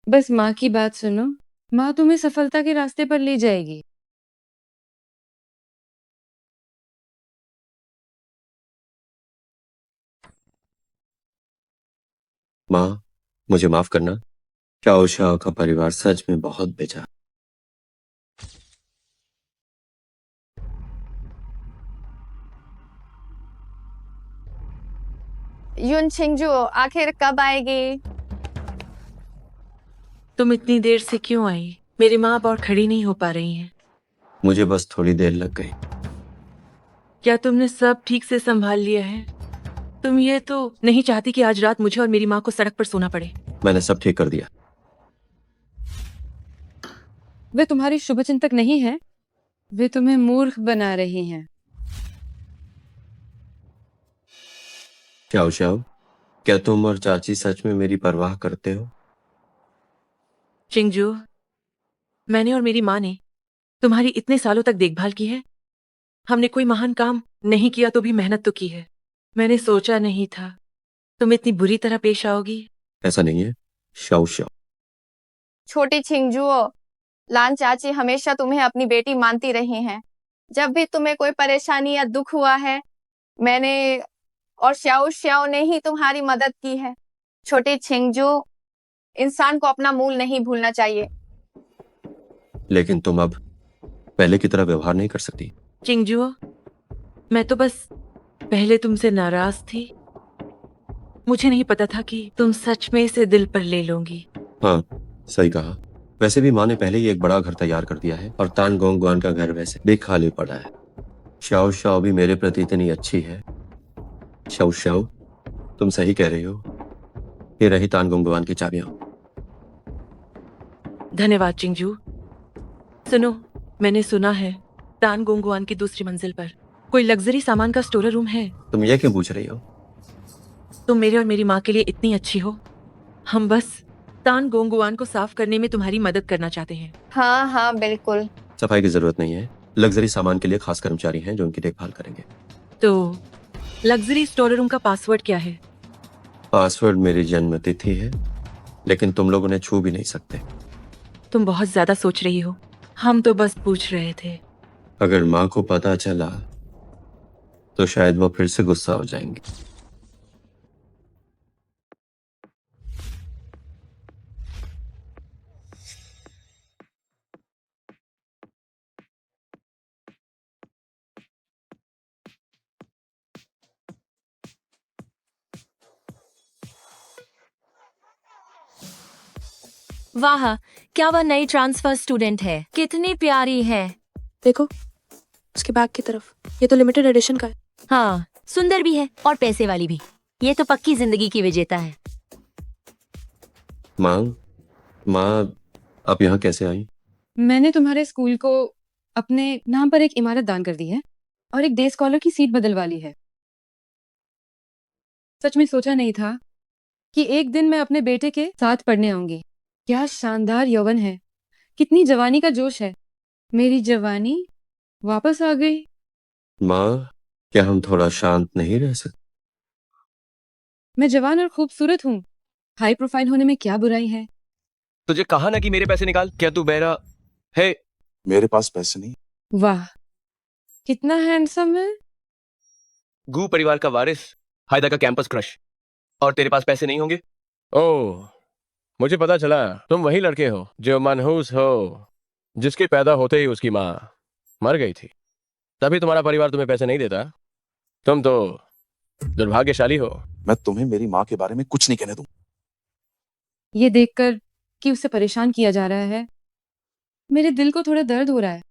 बस माँ की बात सुनो। माँ तुम्हें सफलता के रास्ते पर ले जाएगी। माँ, मुझे माफ करना। शाओ शाओ का परिवार सच में बहुत बेचा। युन छिंगजो आखिर कब आएगी? तुम इतनी देर से क्यों आई? मेरी माँ अब और खड़ी नहीं हो पा रही हैं। मुझे बस थोड़ी देर लग गई। क्या तुमने सब ठीक से संभाल लिया है? तुम ये तो नहीं चाहती कि आज रात मुझे और मेरी माँ को सड़क पर सोना पड़े? मैंने सब ठीक कर दिया। वे तुम्हारी शुभचिंतक नहीं है, वे तुम्हें मूर्ख बना रही हैं। शाओ शाओ, क्या तुम और चाची सच में मेरी परवाह करते हो? चिंगजू, मैंने और मेरी माँ ने तुम्हारी इतने सालों तक देखभाल की है, हमने कोई महान काम नहीं किया तो भी मेहनत तो की है। मैंने सोचा नहीं था तुम इतनी बुरी तरह पेश आओगी। ऐसा नहीं है शाओ शाओ। छोटी छिंगजुओ, लान चाची हमेशा तुम्हें अपनी बेटी मानती रही हैं। जब भी तुम्हें कोई परेशानी या दुख हुआ है, मैंने और श्याओ श्याओ ने ही तुम्हारी मदद की है। छोटी छिंगजू, इंसान को अपना मूल नहीं भूलना चाहिए। लेकिन तुम अब पहले की तरह व्यवहार नहीं कर सकती। चिंगजुओ, मैं तो बस पहले तुमसे नाराज थी। मुझे नहीं पता था कि तुम सच में इसे दिल पर ले लोगी। हाँ, सही कहा। वैसे भी माँ ने पहले ही एक बड़ा घर तैयार कर दिया है और तान गोंग गुआन का घर वैसे भी खाली पड़ा है। शाओ शाओ भी मेरे प्रति इतनी अच्छी है। शाओ शाओ, तुम सही कह रही हो। ये रही तान गोंग गुआन की चाबियां। धन्यवाद चिंगजू। सुनो, मैंने सुना है तान गोंगुआन की दूसरी मंजिल पर कोई लग्जरी सामान का स्टोर रूम है। तुम ये क्यों पूछ रही हो? तुम मेरे और मेरी माँ के लिए इतनी अच्छी हो। हम बस तान गोंगुआन को साफ करने में तुम्हारी मदद करना चाहते हैं। हाँ हाँ बिल्कुल। सफाई की जरूरत नहीं है। लग्जरी सामान के लिए खास कर्मचारी हैं जो उनकी देखभाल करेंगे। तो लग्जरी स्टोर रूम का पासवर्ड क्या है? पासवर्ड मेरी जन्म तिथि है, लेकिन तुम लोग उन्हें छू भी नहीं सकते। तुम बहुत ज्यादा सोच रही हो। हम तो बस पूछ रहे थे। अगर माँ को पता चला तो शायद वो फिर से गुस्सा हो जाएंगे। वाह, क्या वह नई ट्रांसफर स्टूडेंट है? कितनी प्यारी है। देखो उसके बैग की तरफ, ये तो लिमिटेड एडिशन का है। हाँ, सुंदर भी है और पैसे वाली भी। ये तो पक्की जिंदगी की विजेता है। माँ, आप यहाँ कैसे आई? मैंने तुम्हारे स्कूल को अपने नाम पर एक इमारत दान कर दी है और एक डे स्कॉलर की सीट बदलवा ली है। सच में सोचा नहीं था कि एक दिन मैं अपने बेटे के साथ पढ़ने आऊंगी। क्या शानदार यौवन है, कितनी जवानी का जोश है। मेरी जवानी वापस आ गई। माँ, क्या हम थोड़ा शांत नहीं रह सकते? मैं जवान और खूबसूरत हूँ। हाई प्रोफाइल होने में क्या बुराई है? तुझे कहा ना कि मेरे पैसे निकाल। क्या तू बहरा है? मेरे पास पैसे नहीं। वाह, कितना हैंडसम है। गू परिवार का वारिस, हायदा का कैंपस क्रश, और तेरे पास पैसे नहीं होंगे? ओह, मुझे पता चला तुम वही लड़के हो जो मनहूस हो, जिसके पैदा होते ही उसकी माँ मर गई थी। तभी तुम्हारा परिवार तुम्हें पैसे नहीं देता। तुम तो दुर्भाग्यशाली हो। मैं तुम्हें मेरी माँ के बारे में कुछ नहीं कहने दूं। ये देखकर कि उसे परेशान किया जा रहा है, मेरे दिल को थोड़ा दर्द हो रहा है।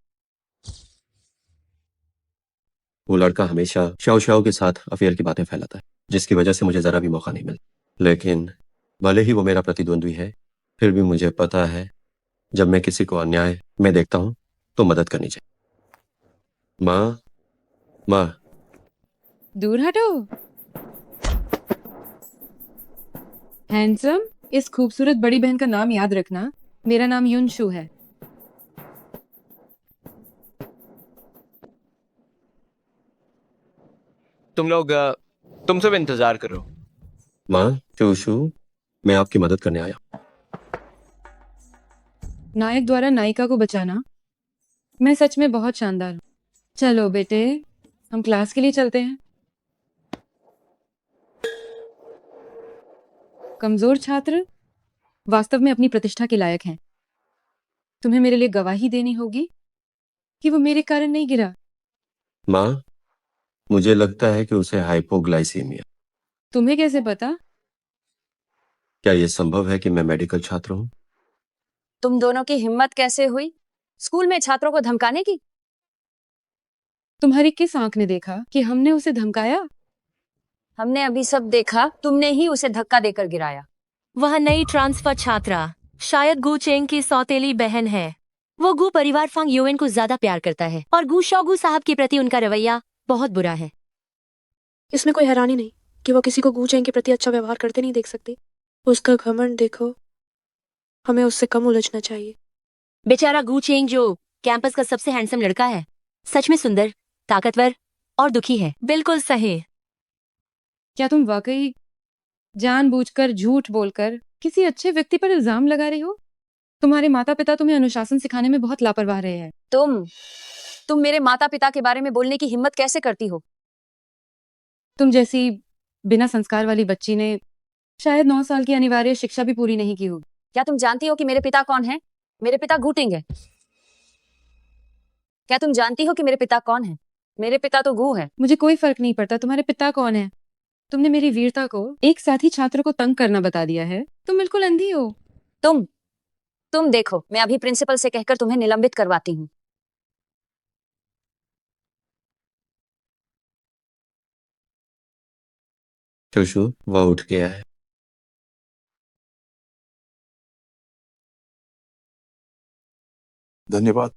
वो लड़का हमेशा शाओ शाओ के साथ अफेयर की बातें फैलाता है, जिसकी वजह से मुझे जरा भी मौका नहीं मिलता। लेकिन भले ही वो मेरा प्रतिद्वंद्वी है, फिर भी मुझे पता है जब मैं किसी को अन्याय में देखता हूं तो मदद करनी चाहिए। माँ, दूर हटो। हैंडसम, इस खूबसूरत बड़ी बहन का नाम याद रखना। मेरा नाम युनशु है। तुम लोग तुम सब इंतजार करो। माँ चूशू, मैं आपकी मदद करने आया। नायक द्वारा नायिका को बचाना, मैं सच में बहुत शानदार हूँ। चलो बेटे, हम क्लास के लिए चलते हैं। कमजोर छात्र वास्तव में अपनी प्रतिष्ठा के लायक हैं। तुम्हें मेरे लिए गवाही देनी होगी कि वो मेरे कारण नहीं गिरा। माँ, मुझे लगता है कि उसे हाइपोग्लाइसीमिया। तुम्हें कैसे पता? क्या यह संभव है कि मैं मेडिकल छात्र हूँ? तुम दोनों की हिम्मत कैसे हुई स्कूल में छात्रों को धमकाने की? तुम्हारी किस आंख ने देखा कि हमने उसे धमकाया? हमने अभी सब देखा, तुमने ही उसे धक्का देकर गिराया। वह नई ट्रांसफर छात्रा शायद गू चेंग की सौतेली बहन है। वो गू परिवार फांग यूएन को ज्यादा प्यार करता है और गू शोगू साहब के प्रति उनका रवैया बहुत बुरा है। इसमें कोई हैरानी नहीं कि वो किसी को गू चेंग के प्रति अच्छा व्यवहार करते नहीं देख सकती। उसका घमंड देखो, हमें उससे कम उलझना चाहिए। बेचारा गू चेंग जो कैंपस का सबसे हैंडसम लड़का है, सच में सुंदर ताकतवर और दुखी है। बिल्कुल सही। क्या तुम वाकई जानबूझकर झूठ बोलकर किसी अच्छे व्यक्ति पर इल्जाम लगा रही हो? तुम्हारे माता पिता तुम्हें अनुशासन सिखाने में बहुत लापरवाह रहे हैं। तुम मेरे माता पिता के बारे में बोलने की हिम्मत कैसे करती हो? तुम जैसी बिना संस्कार वाली बच्ची ने शायद 9 साल की अनिवार्य शिक्षा भी पूरी नहीं की होगी। क्या तुम जानती हो कि मेरे पिता कौन है? मेरे पिता घूटिंग है। क्या तुम जानती हो कि मेरे पिता कौन है? मेरे पिता तो गू है। मुझे कोई फर्क नहीं पड़ता तुम्हारे पिता कौन है। तुमने मेरी वीरता को एक साथी छात्र को तंग करना बता दिया है। तुम बिल्कुल अंधी हो। तुम देखो, मैं अभी प्रिंसिपल से कहकर तुम्हें निलंबित करवाती हूँ। शोशु, वह उठ गया है। धन्यवाद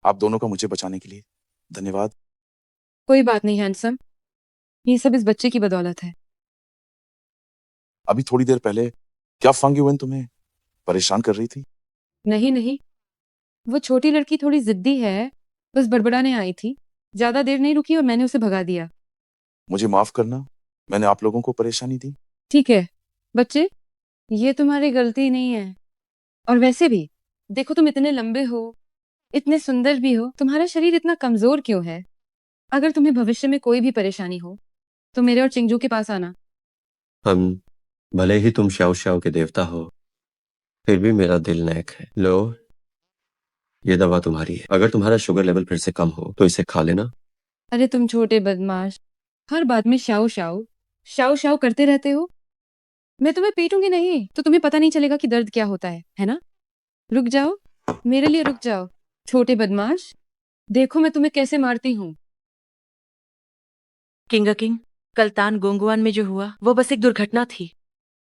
आप दोनों का मुझे बचाने के लिए। धन्यवाद। कोई बात नहीं हैंडसम, ये सब इस बच्चे की बदौलत है। अभी थोड़ी देर पहले क्या फंग युएन तुम्हें परेशान कर रही थी? नहीं, वो छोटी लड़की थोड़ी जिद्दी है, बस बड़बड़ाने आई थी। ज्यादा देर नहीं रुकी और मैंने उसे भगा दिया। मुझे माफ करना, मैंने आप लोगों को परेशानी दी। ठीक है बच्चे, ये तुम्हारी गलती नहीं है। और वैसे भी देखो, तुम इतने लंबे हो, इतने सुंदर भी हो, तुम्हारा शरीर इतना कमजोर क्यों है? अगर तुम्हें भविष्य में कोई भी परेशानी हो तो मेरे और चिंगजू के पास आना। हम भले ही तुम शाओ शाओ के देवता हो, फिर भी मेरा दिल नेक है। लो, ये दवा तुम्हारी है। अगर तुम्हारा शुगर लेवल फिर से कम हो तो इसे खा लेना। अरे तुम छोटे बदमाश, हर बात में शाओ शाओ शाओ शाओ करते रहते हो। मैं तुम्हें पीटूंगी नहीं तो तुम्हें पता नहीं चलेगा कि दर्द क्या होता है ना? रुक जाओ, मेरे लिए रुक जाओ। छोटे बदमाश, देखो मैं तुम्हें कैसे मारती हूँ। किंग, कल तान गोंगुआन में जो हुआ वो बस एक दुर्घटना थी।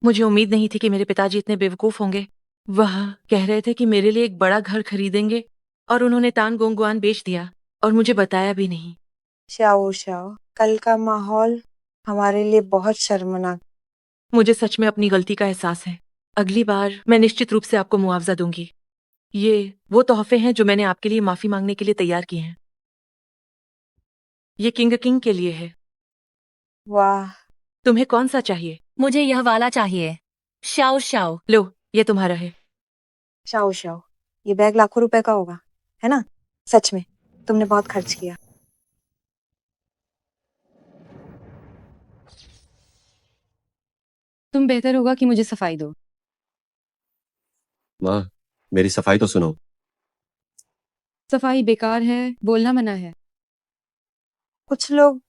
मुझे उम्मीद नहीं थी कि मेरे पिताजी इतने बेवकूफ होंगे। वह कह रहे थे कि मेरे लिए एक बड़ा घर खरीदेंगे और उन्होंने तान गोंगुआन बेच दिया और मुझे बताया भी नहीं। शाओ शाओ, कल का माहौल हमारे लिए बहुत शर्मनाक। मुझे सच में अपनी गलती का एहसास है। अगली बार मैं निश्चित रूप से आपको मुआवजा दूंगी। ये वो तोहफे हैं जो मैंने आपके लिए माफी मांगने के लिए तैयार किए हैं। ये किंग के लिए है। वाह, तुम्हें कौन सा चाहिए? मुझे यह वाला चाहिए। Shao Shao. लो, ये तुम्हारा है। शाओ शाओ, ये बैग लाखों रुपए का होगा, है ना? सच में तुमने बहुत खर्च किया। तुम बेहतर होगा कि मुझे सफाई दो। माँ, मेरी सफाई तो सुनो। सफाई बेकार है, बोलना मना है। कुछ लोग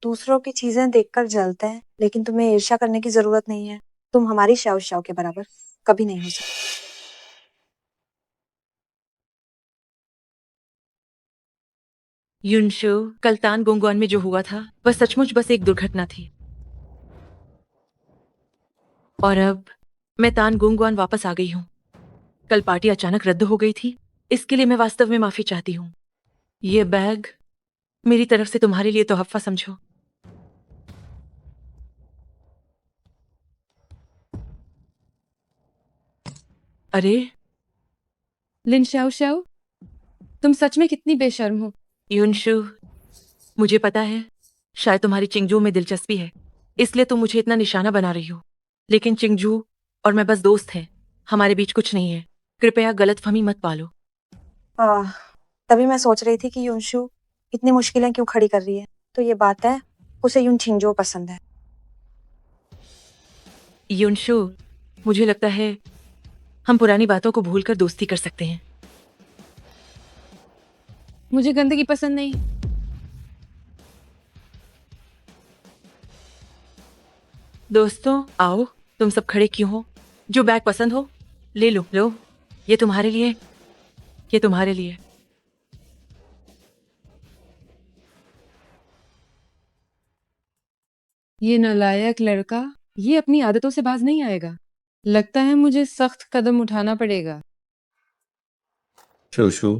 दूसरों की चीजें देखकर जलते हैं, लेकिन तुम्हें ईर्ष्या करने की जरूरत नहीं है। तुम हमारी शाओ शाओ के बराबर कभी नहीं हो सकते। युनशु, कल तान गोंगुआन में जो हुआ था वह सचमुच बस एक दुर्घटना थी। और अब मैं तान गोंगुआन वापस आ गई हूँ। कल पार्टी अचानक रद्द हो गई थी, इसके लिए मैं वास्तव में माफी चाहती हूँ। ये बैग मेरी तरफ से तुम्हारे लिए तोहफा समझो। अरे लिन शाओ शाओ, तुम सच में कितनी बेशर्म हो। युनशु, मुझे पता है शायद तुम्हारी चिंगजू में दिलचस्पी है, इसलिए तुम मुझे इतना निशाना बना रही हो। लेकिन चिंगजू और मैं बस दोस्त हैं, हमारे बीच कुछ नहीं है। कृपया गलतफहमी मत पालो। तभी मैं सोच रही थी कि युनशु इतनी मुश्किलें क्यों खड़ी कर रही है। तो ये बात है, उसे युन छिंजो पसंद है। युनशु, मुझे लगता है हम पुरानी बातों को भूलकर दोस्ती कर सकते हैं। मुझे गंदगी पसंद नहीं। दोस्तों आओ, तुम सब खड़े क्यों हो? जो बैग पसंद हो ले लो। लो, ये तुम्हारे लिए, ये तुम्हारे लिए। ये नालायक लड़का, ये अपनी आदतों से बाज नहीं आएगा। लगता है मुझे सख्त कदम उठाना पड़ेगा। शोशु,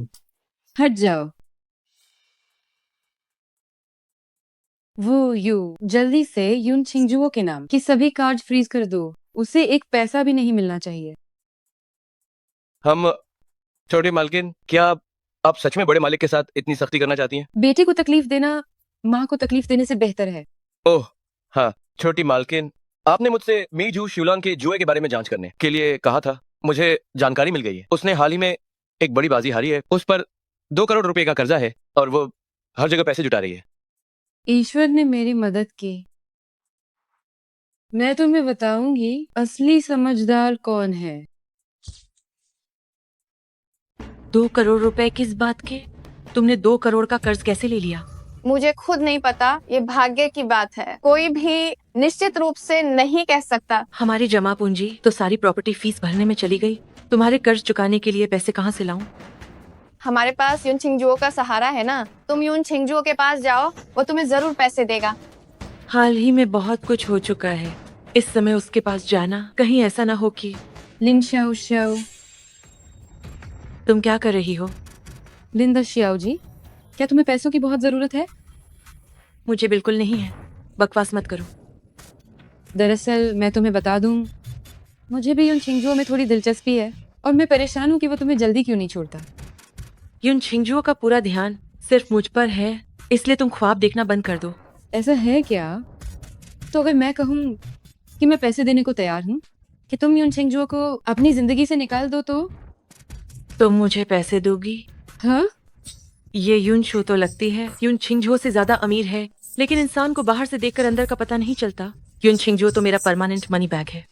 हट जाओ। वो जल्दी से युन छिंगजुओ के नाम की सभी कार्ड फ्रीज कर दो। उसे एक पैसा भी नहीं मिलना चाहिए। हम छोटी मालकिन, क्या आप सच में बड़े मालिक के साथ इतनी सख्ती करना चाहती हैं? बेटे को तकलीफ देना माँ को तकलीफ देने से बेहतर है। ओह हाँ, छोटी मालकिन, आपने मुझसे मी जू शिवलान के जुए के बारे में जांच करने के लिए कहा था। मुझे जानकारी मिल गई है, उसने हाल ही में एक बड़ी बाजी हारी है। उस पर 2 करोड़ रुपए का कर्जा है और वो हर जगह पैसे जुटा रही है। ईश्वर ने मेरी मदद की। मैं तुम्हें बताऊंगी असली समझदार कौन है। 2 करोड़ रुपए किस बात के? तुमने 2 करोड़ का कर्ज कैसे ले लिया? मुझे खुद नहीं पता, ये भाग्य की बात है। कोई भी निश्चित रूप से नहीं कह सकता। हमारी जमा पूंजी तो सारी प्रॉपर्टी फीस भरने में चली गई। तुम्हारे कर्ज चुकाने के लिए पैसे कहाँ से लाऊं? हमारे पास यून छिंगजुओ का सहारा है ना। तुम यून छिंगजुओ के पास जाओ, वो तुम्हें जरूर पैसे देगा। हाल ही में बहुत कुछ हो चुका है, इस समय उसके पास जाना कहीं ऐसा ना हो कि। लिन शाओ शाओ। तुम क्या कर रही हो? लिंदा शियाओ जी, क्या तुम्हें पैसों की बहुत जरूरत है? मुझे बिल्कुल नहीं है, बकवास मत करो। दरअसल मैं तुम्हें बता दूं, मुझे भी यून छिंगजुओ में थोड़ी दिलचस्पी है और मैं परेशान हूँ कि वो तुम्हें जल्दी क्यों नहीं छोड़ता। यून छिंगजुओ का पूरा ध्यान सिर्फ मुझ पर है, इसलिए तुम ख्वाब देखना बंद कर दो। ऐसा है क्या? तो अगर मैं कहूँ कि मैं पैसे देने को तैयार हूँ कि तुम यून छिंगजुओ को अपनी जिंदगी से निकाल दो तो? तुम मुझे पैसे दोगी? हाँ? ये यून शो तो लगती है यून छिंगजुओ से ज्यादा अमीर है, लेकिन इंसान को बाहर से देखकर अंदर का पता नहीं चलता। यून छिंगजुओ तो मेरा परमानेंट मनी बैग है,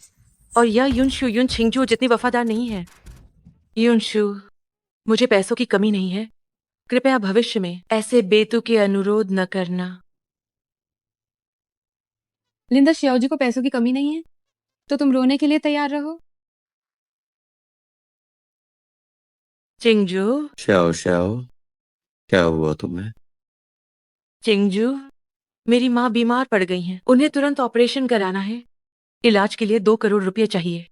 और यह यून शू यून छिंगजुओ जितनी वफादार नहीं है। यून शू, मुझे पैसों की कमी नहीं है, कृपया भविष्य में ऐसे बेतुके अनुरोध न करना। लिंदा शियाओ जी को पैसों की कमी नहीं है, तो तुम रोने के लिए तैयार रहो। चिंगजू, शाओ शाओ, क्या हुआ तुम्हें? चिंगजू, मेरी माँ बीमार पड़ गई हैं, उन्हें तुरंत ऑपरेशन कराना है। इलाज के लिए 2 करोड़ रुपए चाहिए।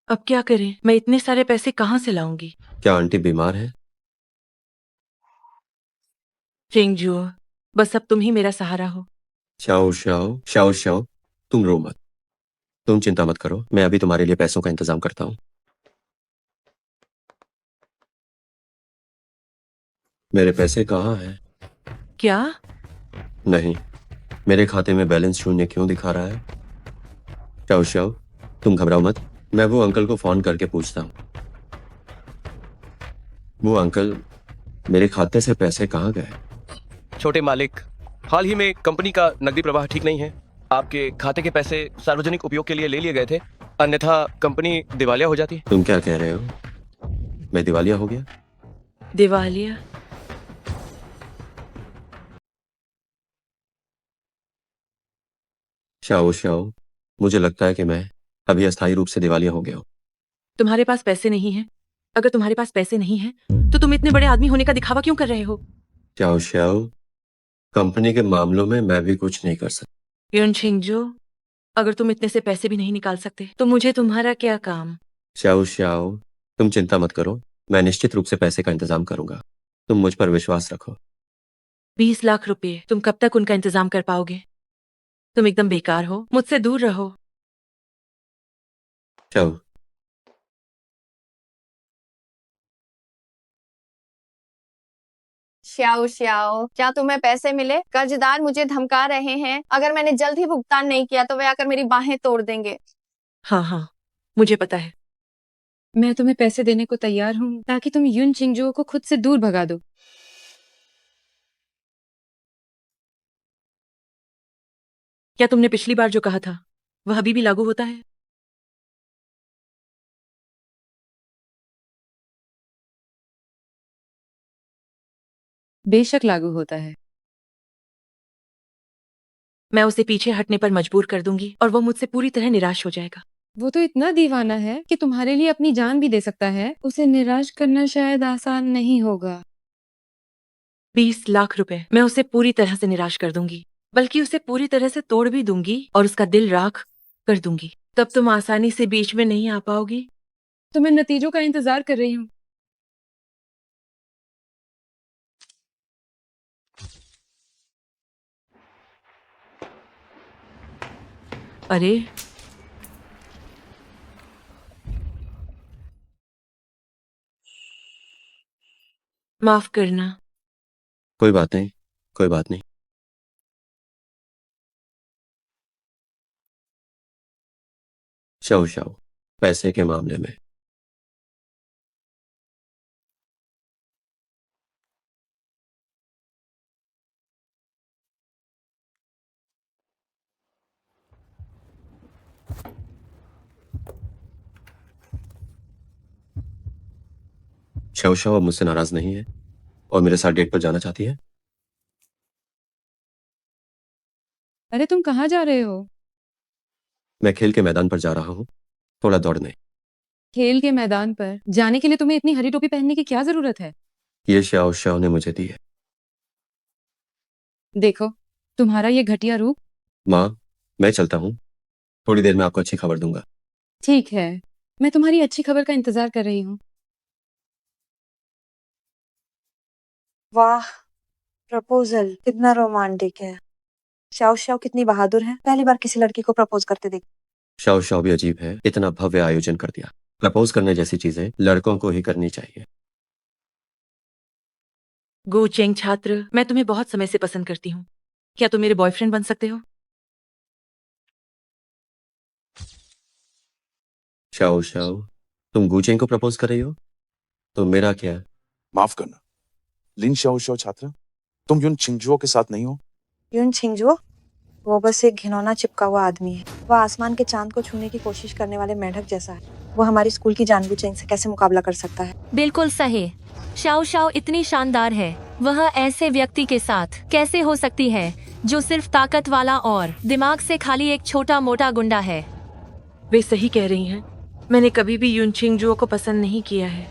अब क्या करें? मैं इतने सारे पैसे कहाँ से लाऊंगी? क्या आंटी बीमार है? चिंगजू, बस अब तुम ही मेरा सहारा हो। शाओ शाओ शाओ शाओ, तुम रो मत, तुम चिंता मत करो, मैं अभी तुम्हारे लिए पैसों का इंतजाम करता हूँ। मेरे पैसे कहाँ हैं? क्या? नहीं, मेरे खाते में बैलेंस शून्य क्यों दिखा रहा है? शाओ शाओ, तुम घबराओ मत, मैं वो अंकल को फोन करके पूछता हूँ। वो अंकल, मेरे खाते से पैसे कहाँ गए? छोटे मालिक, हाल ही में कंपनी का नकदी प्रवाह ठीक नहीं है। आपके खाते के पैसे सार्वजनिक उपयोग के लिए ले लिए गए थे, अन्यथा कंपनी दिवालिया हो जाती। तुम क्या कह रहे हो? मैं दिवालिया हो गया? दिवालिया? शाओ शाओ, मुझे लगता है कि मैं अभी अस्थायी रूप से दिवालिया हो गया हूँ। तुम्हारे पास पैसे नहीं हैं? अगर तुम्हारे पास पैसे नहीं हैं, तो तुम इतने बड़े आदमी होने का दिखावा क्यों कर रहे हो? शाओ शाओ, कंपनी के मामलों में मैं भी कुछ नहीं कर सकता। यून छिंगजू, अगर तुम इतने से पैसे भी नहीं निकाल सकते, तो मुझे तुम्हारा क्या काम? शाओ शाओ, तुम चिंता मत करो, मैं निश्चित रूप से पैसे का इंतजाम करूंगा, तुम मुझ पर विश्वास रखो। 20 लाख रुपए, तुम कब तक उनका इंतजाम कर पाओगे? तुम एकदम बेकार हो, मुझसे दूर रहो। शाओ, श्याओ श्याओ, क्या तुम्हें पैसे मिले? कर्जदार मुझे धमका रहे हैं, अगर मैंने जल्द ही भुगतान नहीं किया तो वे आकर मेरी बाहें तोड़ देंगे। हाँ हाँ, मुझे पता है। मैं तुम्हें पैसे देने को तैयार हूँ ताकि तुम यून छिंगजुओ को खुद से दूर भगा दो। क्या तुमने पिछली बार जो कहा था वह अभी भी लागू होता है? बेशक लागू होता है। मैं उसे पीछे हटने पर मजबूर कर दूंगी और वो मुझसे पूरी तरह निराश हो जाएगा। वो तो इतना दीवाना है कि तुम्हारे लिए अपनी जान भी दे सकता है। उसे निराश करना शायद आसान नहीं होगा। 20 लाख रुपए, मैं उसे पूरी तरह से निराश कर दूंगी, बल्कि उसे पूरी तरह से तोड़ भी दूंगी और उसका दिल राख कर दूंगी। तब तुम आसानी से बीच में नहीं आ पाओगी। तो मैं नतीजों का इंतजार कर रही हूँ। अरे, माफ करना। कोई बात नहीं, कोई बात नहीं। शाओ शाओ, पैसे के मामले में शाओ शाओ अब मुझसे नाराज नहीं है और मेरे साथ डेट पर जाना चाहती है। अरे तुम कहाँ जा रहे हो? मैं खेल के मैदान पर जा रहा हूँ, थोड़ा दौड़ने। खेल के मैदान पर जाने के लिए तुम्हें इतनी हरी टोपी पहनने की क्या जरूरत है? ये शाओ शाओ ने मुझे दी है। देखो, तुम्हारा ये घटिया रूप। माँ, मैं चलता हूँ, थोड़ी देर में आपको अच्छी खबर दूंगा। ठीक है, मैं तुम्हारी अच्छी खबर का इंतजार कर रही हूँ। वाह, प्रपोजल कितना रोमांटिक है। शाओ शाओ कितनी बहादुर है, पहली बार किसी लड़की को प्रपोज करते देख। शाओ शाओ भी अजीब है, इतना भव्य आयोजन कर दिया। प्रपोज करने जैसी चीजें लड़कों को ही करनी चाहिए। गो चेंग छात्र, मैं तुम्हें बहुत समय से पसंद करती हूँ। क्या तुम मेरे बॉयफ्रेंड बन सकते हो? शाओ शाओ, तुम गूचेंग को प्रपोज कर रही हो, तो मेरा क्या? माफ करना लिन शाओ शाओ छात्र, तुम युन छिंगजुओ के साथ नहीं हो। यून छिंगजुओ, वो बस एक घिनौना चिपका हुआ आदमी है। वह आसमान के चांद को छूने की कोशिश करने वाले मेढक जैसा है। वो हमारी स्कूल की जानबू चेंग से कैसे मुकाबला कर सकता है? बिल्कुल सही। शाओ शाओ इतनी शानदार है, वह ऐसे व्यक्ति के साथ कैसे हो सकती है जो सिर्फ ताकत वाला और दिमाग से खाली एक छोटा मोटा गुंडा है। वे सही कह रही हैं। मैंने कभी भी यून छिंगजुओ को पसंद नहीं किया है।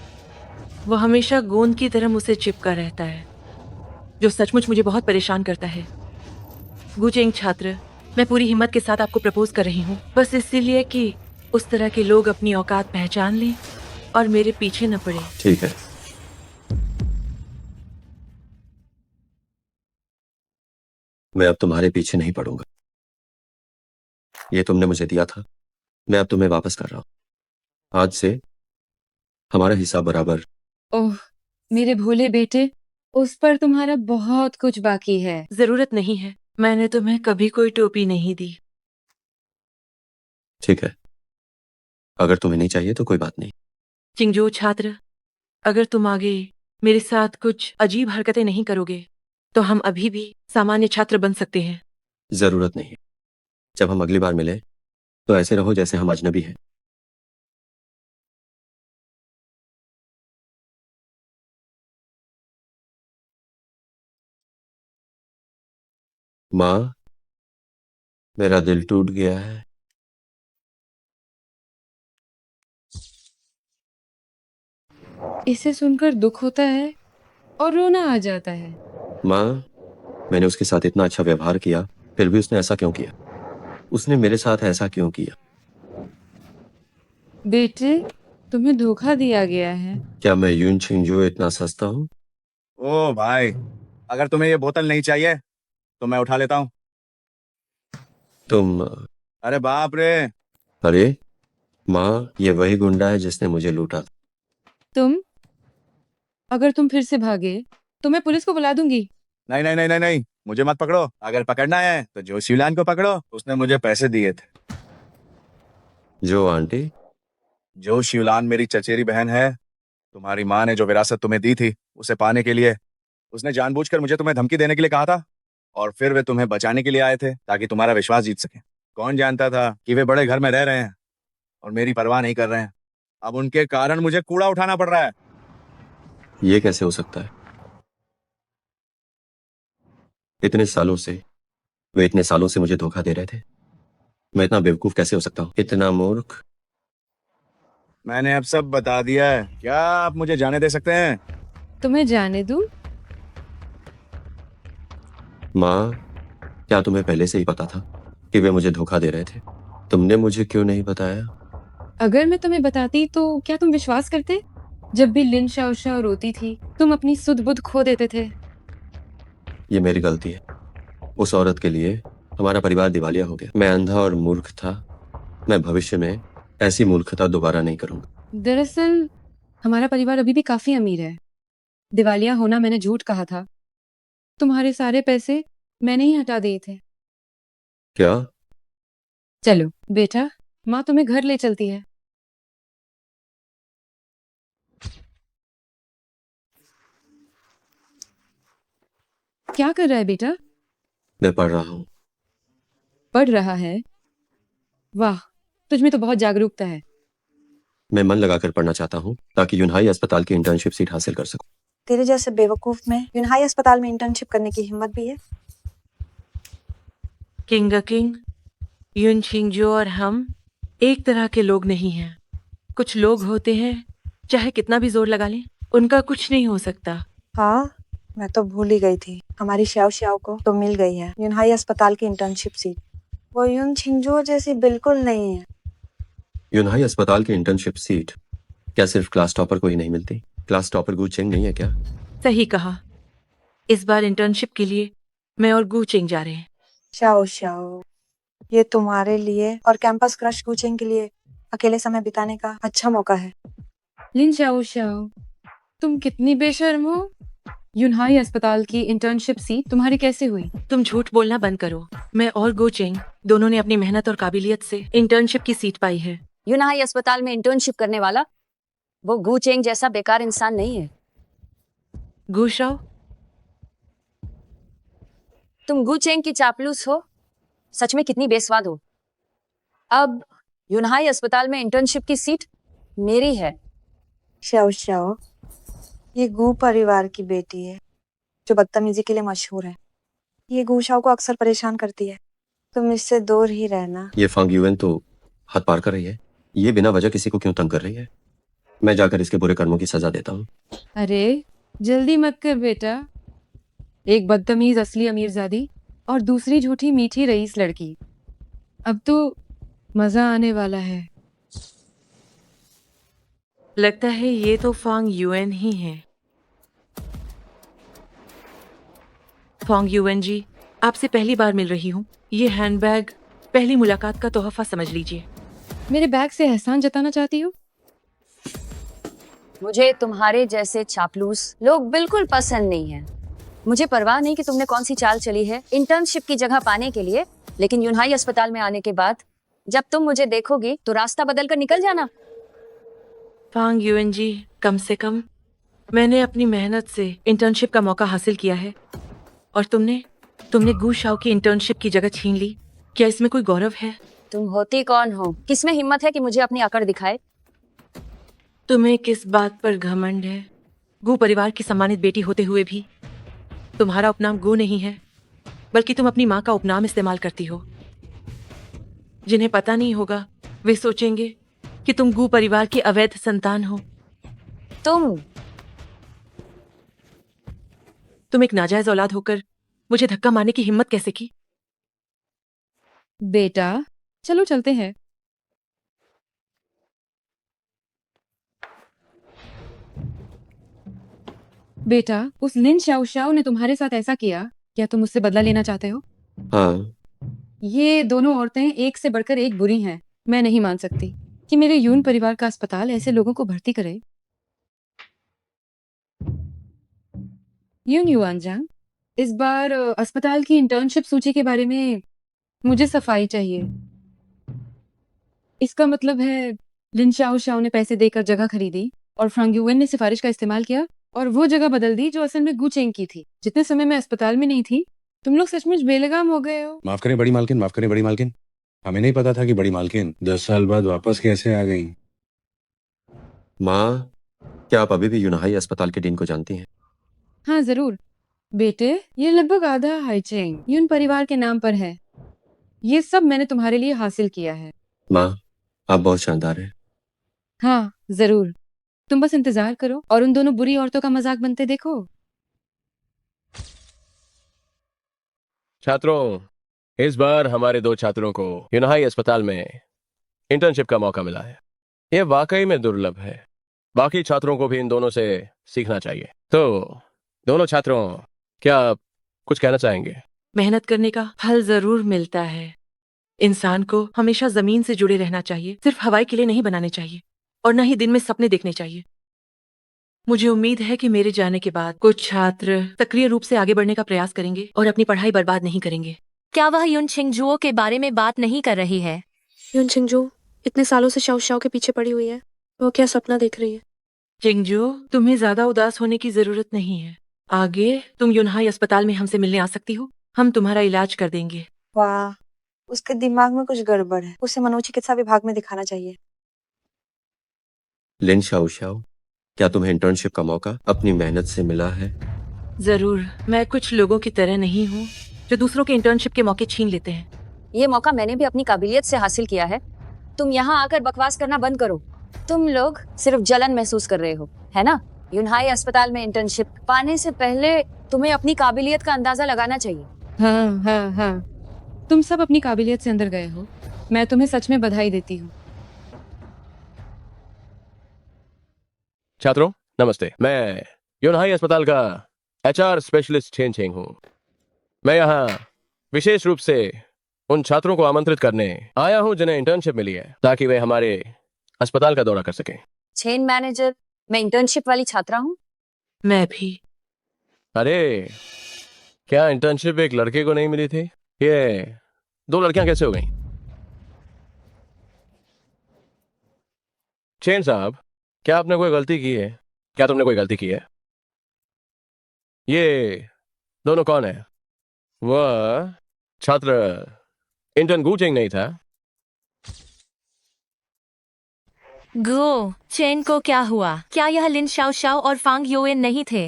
वो हमेशा गोंद की तरह मुझसे चिपका रहता है, जो सचमुच मुझे बहुत परेशान करता है। गुचेंग छात्र, मैं पूरी हिम्मत के साथ आपको प्रपोज कर रही हूँ, बस इसीलिए कि उस तरह के लोग अपनी औकात पहचान लें और मेरे पीछे न पड़े। ठीक है। मैं अब तुम्हारे पीछे नहीं पड़ूंगा। ये तुमने मुझे दिया था, मैं अब तुम्हें वापस कर रहा हूं। आज से हमारा हिसाब बराबर। ओह, मेरे भोले बेटे, उस पर तुम्हारा बहुत कुछ बाकी है। जरूरत नहीं है, मैंने तुम्हें कभी कोई टोपी नहीं दी। ठीक है, अगर तुम्हें नहीं चाहिए तो कोई बात नहीं। चिंगजो छात्र, अगर तुम आगे मेरे साथ कुछ अजीब हरकतें नहीं करोगे तो हम अभी भी सामान्य छात्र बन सकते हैं। जरूरत नहीं है। जब हम अगली बार मिले तो ऐसे रहो जैसे हम अजनबी हैं। माँ, मेरा दिल टूट गया है। इसे सुनकर दुख होता है और रोना आ जाता है। माँ, मैंने उसके साथ इतना अच्छा व्यवहार किया, फिर भी उसने ऐसा क्यों किया? उसने मेरे साथ ऐसा क्यों किया? बेटे, तुम्हें धोखा दिया गया है। क्या मैं यून छिंगजू इतना सस्ता हूँ? ओ भाई, अगर तुम्हें ये बोतल नहीं चाहिए तो मैं उठा लेता हूँ। तुम? अरे बाप रे! अरे माँ, ये वही गुंडा है जिसने मुझे लूटा। तुम? अगर तुम फिर से भागे तो मैं पुलिस को बुला दूंगी। नहीं नहीं नहीं नहीं नहीं, मुझे मत पकड़ो। अगर पकड़ना है तो जो शिवलान को पकड़ो, उसने मुझे पैसे दिए थे। जो आंटी? जो शिवलान मेरी चचेरी बहन है। तुम्हारी माँ ने जो विरासत तुम्हें दी थी, उसे पाने के लिए उसने जानबूझकर मुझे तुम्हें धमकी देने के लिए कहा था, और फिर वे तुम्हें बचाने के लिए आए थे ताकि तुम्हारा विश्वास जीत सके। कौन जानता था कि वे बड़े घर में रह रहे हैं और मेरी परवाह नहीं कर रहे हैं। अब उनके कारण मुझे कूड़ा उठाना पड़ रहा है। ये कैसे हो सकता है? इतने सालों से मुझे धोखा दे रहे थे। मैं इतना बेवकूफ कैसे हो सकता हूँ, इतना मूर्ख? मैंने अब सब बता दिया है, क्या आप मुझे जाने दे सकते हैं? तुम्हें जाने दूं? माँ, क्या तुम्हें पहले से ही पता था कि वे मुझे धोखा दे रहे थे? तुमने मुझे क्यों नहीं बताया? अगर मैं तुम्हें बताती तो क्या तुम विश्वास करते? जब भी लिन शाओ शाओ रोती थी, तुम अपनी सुध बुध खो देते थे। ये मेरी गलती है। उस औरत के लिए हमारा परिवार दिवालिया हो गया। मैं अंधा और मूर्ख था। मैं भविष्य में ऐसी मूर्खता दोबारा नहीं करूंगा। दरअसल हमारा परिवार अभी भी काफी अमीर है। दिवालिया होना मैंने झूठ कहा था। तुम्हारे सारे पैसे मैंने ही हटा दिए थे। क्या? चलो बेटा, माँ तुम्हें घर ले चलती है। क्या कर रहा है बेटा? मैं पढ़ रहा हूँ। पढ़ रहा है? वाह, तुझमें तो बहुत जागरूकता है। मैं मन लगाकर पढ़ना चाहता हूँ ताकि यूनहाई अस्पताल की इंटर्नशिप सीट हासिल कर सकूं। तेरे जैसे बेवकूफ में यूनहाई अस्पताल में इंटर्नशिप करने की हिम्मत भी है? किंग युन छिंगजो और हम एक तरह के लोग नहीं हैं। कुछ लोग होते हैं, चाहे कितना भी जोर लगा लें, उनका कुछ नहीं हो सकता। हाँ, मैं तो भूल ही गई थी। हमारी श्याओ श्याओ को तो मिल गई है यूनहाई अस्पताल की इंटर्नशिप सीट। वो यून छिंगजो जैसी बिल्कुल नहीं है। यूनहाई अस्पताल की इंटर्नशिप सीट क्या सिर्फ क्लास टॉपर को ही नहीं मिलती? क्लास टॉपर गू चेंग नहीं है क्या? सही कहा। इस बार इंटर्नशिप के लिए मैं और गू चिंग जा रहे हैं। श्याओ श्याओ, ये तुम्हारे लिए और कैंपस क्रश कोचिंग के लिए अकेले समय बिताने का अच्छा मौका है। लिन शाओ शाओ, तुम कितनी बेशर्म हो। यूनहाई अस्पताल की इंटर्नशिप सीट तुम्हारी कैसे हुई? तुम झूठ बोलना बंद करो। मैं और गो चिंग दोनों ने अपनी मेहनत और काबिलियत से इंटर्नशिप की सीट पाई है। यूनहाई अस्पताल में इंटर्नशिप करने वाला वो गू चेंग जैसा बेकार इंसान नहीं है। गू शाओ, तुम गू चेंग की चापलूस हो। सच में कितनी बेस्वाद हो। अब यूनहाई अस्पताल में इंटर्नशिप की सीट मेरी है। श्याओ श्याओ, ये गू परिवार की बेटी है जो बदतमीजी के लिए मशहूर है। ये गू शाओ को अक्सर परेशान करती है। तुम इससे दूर ही रहना। ये फांग यूएन तो हद पार कर रही है। ये बिना वजह किसी को क्यों तंग कर रही है? मैं जाकर इसके बुरे कर्मों की सजा देता हूँ। अरे जल्दी मत कर बेटा। एक बदतमीज असली अमीरजादी और दूसरी झूठी मीठी रईस लड़की। अब तो मजा आने वाला है। लगता है ये तो फांग यूएन ही है। फांग यूएन जी, आपसे पहली बार मिल रही हूँ। ये हैंडबैग पहली मुलाकात का तोहफा समझ लीजिए। मेरे बैग से एहसान जताना चाहती हो? मुझे तुम्हारे जैसे चापलूस लोग बिल्कुल पसंद नहीं है। मुझे परवाह नहीं कि तुमने कौन सी चाल चली है इंटर्नशिप की जगह पाने के लिए, लेकिन यूनहाई अस्पताल में आने के बाद जब तुम मुझे देखोगी तो रास्ता बदल कर निकल जाना। फांग यूएन जी, कम से कम मैंने अपनी मेहनत से इंटर्नशिप का मौका हासिल किया है और तुमने गू शाओ की इंटर्नशिप की जगह छीन ली। क्या इसमें कोई गौरव है? तुम होती कौन हो? किसमें हिम्मत है कि मुझे अपनी अकड़ दिखाए? तुम्हें किस बात पर घमंड है? गू परिवार की सम्मानित बेटी होते हुए भी तुम्हारा उपनाम गू नहीं है, बल्कि तुम अपनी माँ का उपनाम इस्तेमाल करती हो। जिन्हें पता नहीं होगा वे सोचेंगे कि तुम गू परिवार की अवैध संतान हो। तुम एक नाजायज औलाद होकर मुझे धक्का मारने की हिम्मत कैसे की? बेटा चलो चलते हैं। बेटा, उस लिन शाओ शाओ ने तुम्हारे साथ ऐसा किया, क्या तुम उससे बदला लेना चाहते हो? हाँ, ये दोनों औरतें एक से बढ़कर एक बुरी हैं। मैं नहीं मान सकती कि मेरे यून परिवार का अस्पताल ऐसे लोगों को भर्ती करे। यून युआनजांग, इस बार अस्पताल की इंटर्नशिप सूची के बारे में मुझे सफाई चाहिए। इसका मतलब है लिन शाओ शाओ ने पैसे देकर जगह खरीदी और फ्रांग यूएन ने सिफारिश का इस्तेमाल किया और वो जगह बदल दी जो असल में गू चेंग की थी। जितने समय मैं अस्पताल में नहीं थी, तुम लोग सचमुच बेलगाम हो गए हो। माफ करें बड़ी मालकिन, माफ करें बड़ी मालकिन। हमें नहीं पता था कि बड़ी मालकिन 10 साल बाद वापस कैसे आ गई। माँ, क्या आप अभी भी यूनहाई अस्पताल के डीन को जानती हैं? हाँ जरूर बेटे, ये लगभग आधा हाईचेंग यून परिवार के नाम पर है। ये सब मैंने तुम्हारे लिए हासिल किया है। माँ, आप बहुत शानदार हैं। हाँ जरूर, तुम बस इंतजार करो और उन दोनों बुरी औरतों का मजाक बनते देखो। छात्रों, इस बार हमारे 2 छात्रों को यूनहाई अस्पताल में इंटर्नशिप का मौका मिला है। यह वाकई में दुर्लभ है। बाकी छात्रों को भी इन दोनों से सीखना चाहिए। तो दोनों छात्रों, क्या आप कुछ कहना चाहेंगे? मेहनत करने का फल जरूर मिलता है। इंसान को हमेशा जमीन से जुड़े रहना चाहिए। सिर्फ हवाई किले नहीं बनाने चाहिए और न ही दिन में सपने देखने चाहिए। मुझे उम्मीद है कि मेरे जाने के बाद कुछ छात्र सक्रिय रूप से आगे बढ़ने का प्रयास करेंगे और अपनी पढ़ाई बर्बाद नहीं करेंगे। क्या वह युन छिंगजुओ के बारे में बात नहीं कर रही है? युन छिंगजू इतने सालों से शाओ शाओ के पीछे पड़ी हुई है, वो क्या सपना देख रही है? चिंगजू, तुम्हें ज्यादा उदास होने की जरूरत नहीं है। आगे तुम यूनहाई अस्पताल में हमसे मिलने आ सकती हो, हम तुम्हारा इलाज कर देंगे। वाह, उसके दिमाग में कुछ गड़बड़ है, उसे मनोचिकित्सा विभाग में दिखाना चाहिए। लिन शाओ शाओ, क्या तुम्हें इंटर्नशिप का मौका अपनी मेहनत से मिला है? जरूर। मैं कुछ लोगों की तरह नहीं हूँ जो दूसरों के इंटर्नशिप के मौके छीन लेते हैं। ये मौका मैंने भी अपनी काबिलियत से हासिल किया है। तुम यहाँ आकर बकवास करना बंद करो। तुम लोग सिर्फ जलन महसूस कर रहे हो, है ना? यूनहाई अस्पताल में इंटर्नशिप पाने से पहले तुम्हें अपनी काबिलियत का अंदाजा लगाना चाहिए। हाँ हाँ हाँ, तुम सब अपनी काबिलियत से अंदर गए हो। मैं तुम्हें सच में बधाई देती हूँ। छात्रों नमस्ते, मैं यूनहाई अस्पताल का एचआर स्पेशलिस्ट चेन चेंग हूँ। मैं यहाँ विशेष रूप से उन छात्रों को आमंत्रित करने आया हूँ जिन्हें इंटर्नशिप मिली है, ताकि वे हमारे अस्पताल का दौरा कर सकें। चेन मैनेजर, मैं इंटर्नशिप वाली छात्रा हूँ। मैं भी। अरे, क्या इंटर्नशिप एक लड़के को नहीं मिली थी? ये दो लड़कियां कैसे हो गईं? चेन साहब, क्या आपने कोई गलती की है? क्या तुमने कोई गलती की है? ये दोनों कौन है? वह छात्र इंटर्न गू चेंग नहीं था? गो चेन को क्या हुआ? क्या यह लिन शाओ शाओ और फांग योएन नहीं थे?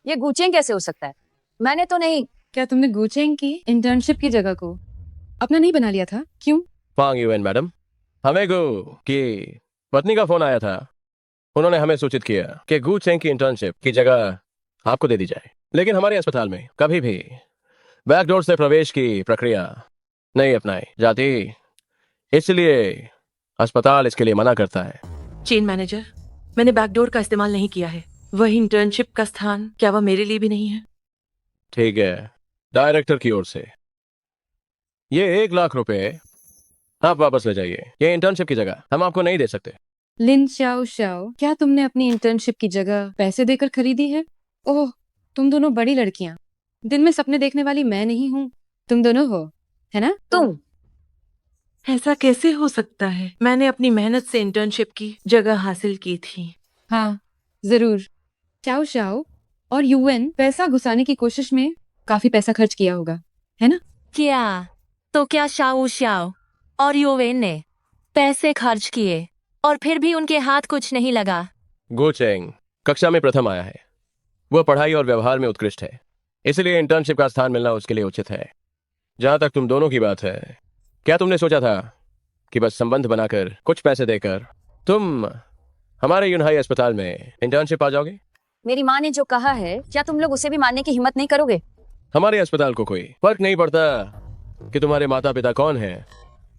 ये गुचेंग कैसे हो सकता है? मैंने तो नहीं। क्या तुमने गुचेंग की इंटर्नशिप की जगह को अपना नहीं बना लिया था? क्यों? फांग यूएन मैडम, हमें गू की पत्नी का फोन आया था। उन्होंने हमें सूचित किया कि गू चेंग की इंटर्नशिप की जगह आपको दे दी जाए, लेकिन हमारे अस्पताल में कभी भी बैकडोर से प्रवेश की प्रक्रिया नहीं अपनाई जाती, इसलिए अस्पताल इसके लिए मना करता है। चेन मैनेजर, मैंने बैकडोर का इस्तेमाल नहीं किया है। वह इंटर्नशिप का स्थान क्या वह मेरे लिए भी नहीं है? ठीक है, डायरेक्टर की ओर से ये 1 लाख रुपए आप वापस ले जाइए। ये इंटर्नशिप की जगह हम आपको नहीं दे सकते। लिन शाओ शाओ, क्या तुमने अपनी इंटर्नशिप की जगह पैसे देकर खरीदी है? ओह, तुम दोनों बड़ी लड़कियां। दिन में सपने देखने वाली मैं नहीं हूँ, तुम दोनों हो, है ना? तुम ऐसा कैसे हो सकता है? मैंने अपनी मेहनत से इंटर्नशिप की जगह हासिल की थी। हाँ जरूर। शाओ शाओ और यूएन पैसा घुसाने की कोशिश में काफी पैसा खर्च किया होगा, है ना? क्या तो क्या शाओ शाओ और योवेन ने पैसे खर्च किए और फिर भी उनके हाथ कुछ नहीं लगा? गो चेंग कक्षा में प्रथम आया है। वह पढ़ाई और व्यवहार में उत्कृष्ट है, इसलिए इंटर्नशिप का स्थान मिलना उसके लिए उचित है। जहां तक तुम दोनों की बात है, क्या तुमने सोचा था कि बस संबंध बनाकर कुछ पैसे देकर तुम हमारे यूनहाई अस्पताल में इंटर्नशिप आ जाओगे? मेरी माँ ने जो कहा है, क्या तुम लोग उसे भी मानने की हिम्मत नहीं करोगे? हमारे अस्पताल को कोई फर्क नहीं पड़ता कि तुम्हारे माता पिता कौन हैं।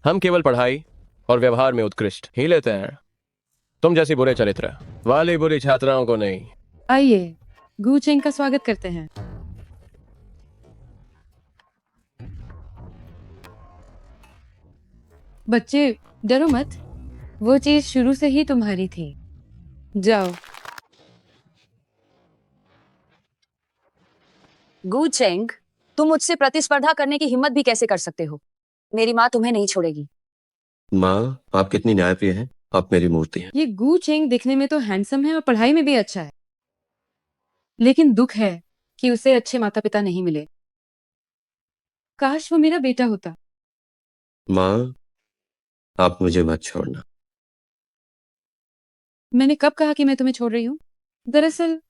हम केवल पढ़ाई और व्यवहार में उत्कृष्ट ही लेते हैं, तुम जैसी बुरे चरित्र वाली बुरी छात्राओं को नहीं। आइए गू चेंग का स्वागत करते हैं। बच्चे डरो मत, वो चीज शुरू से ही तुम्हारी थी। जाओ। गू चेंग, तुम मुझसे प्रतिस्पर्धा करने की हिम्मत भी कैसे कर सकते हो? मेरी माँ तुम्हें नहीं छोड़ेगी। माँ, आप कितनी न्यायप्रिय हैं। आप मेरी मूर्ति हैं। ये गू चेंग दिखने में तो हैंडसम है और पढ़ाई में भी अच्छा है, लेकिन दुख है कि उसे अच्छे माता पिता नहीं मिले। काश वो मेरा बेटा होता। माँ, आप मुझे मत छोड़ना। मैंने कब कहा कि मैं तुम्हें छोड़ रही हूँ? दरअसल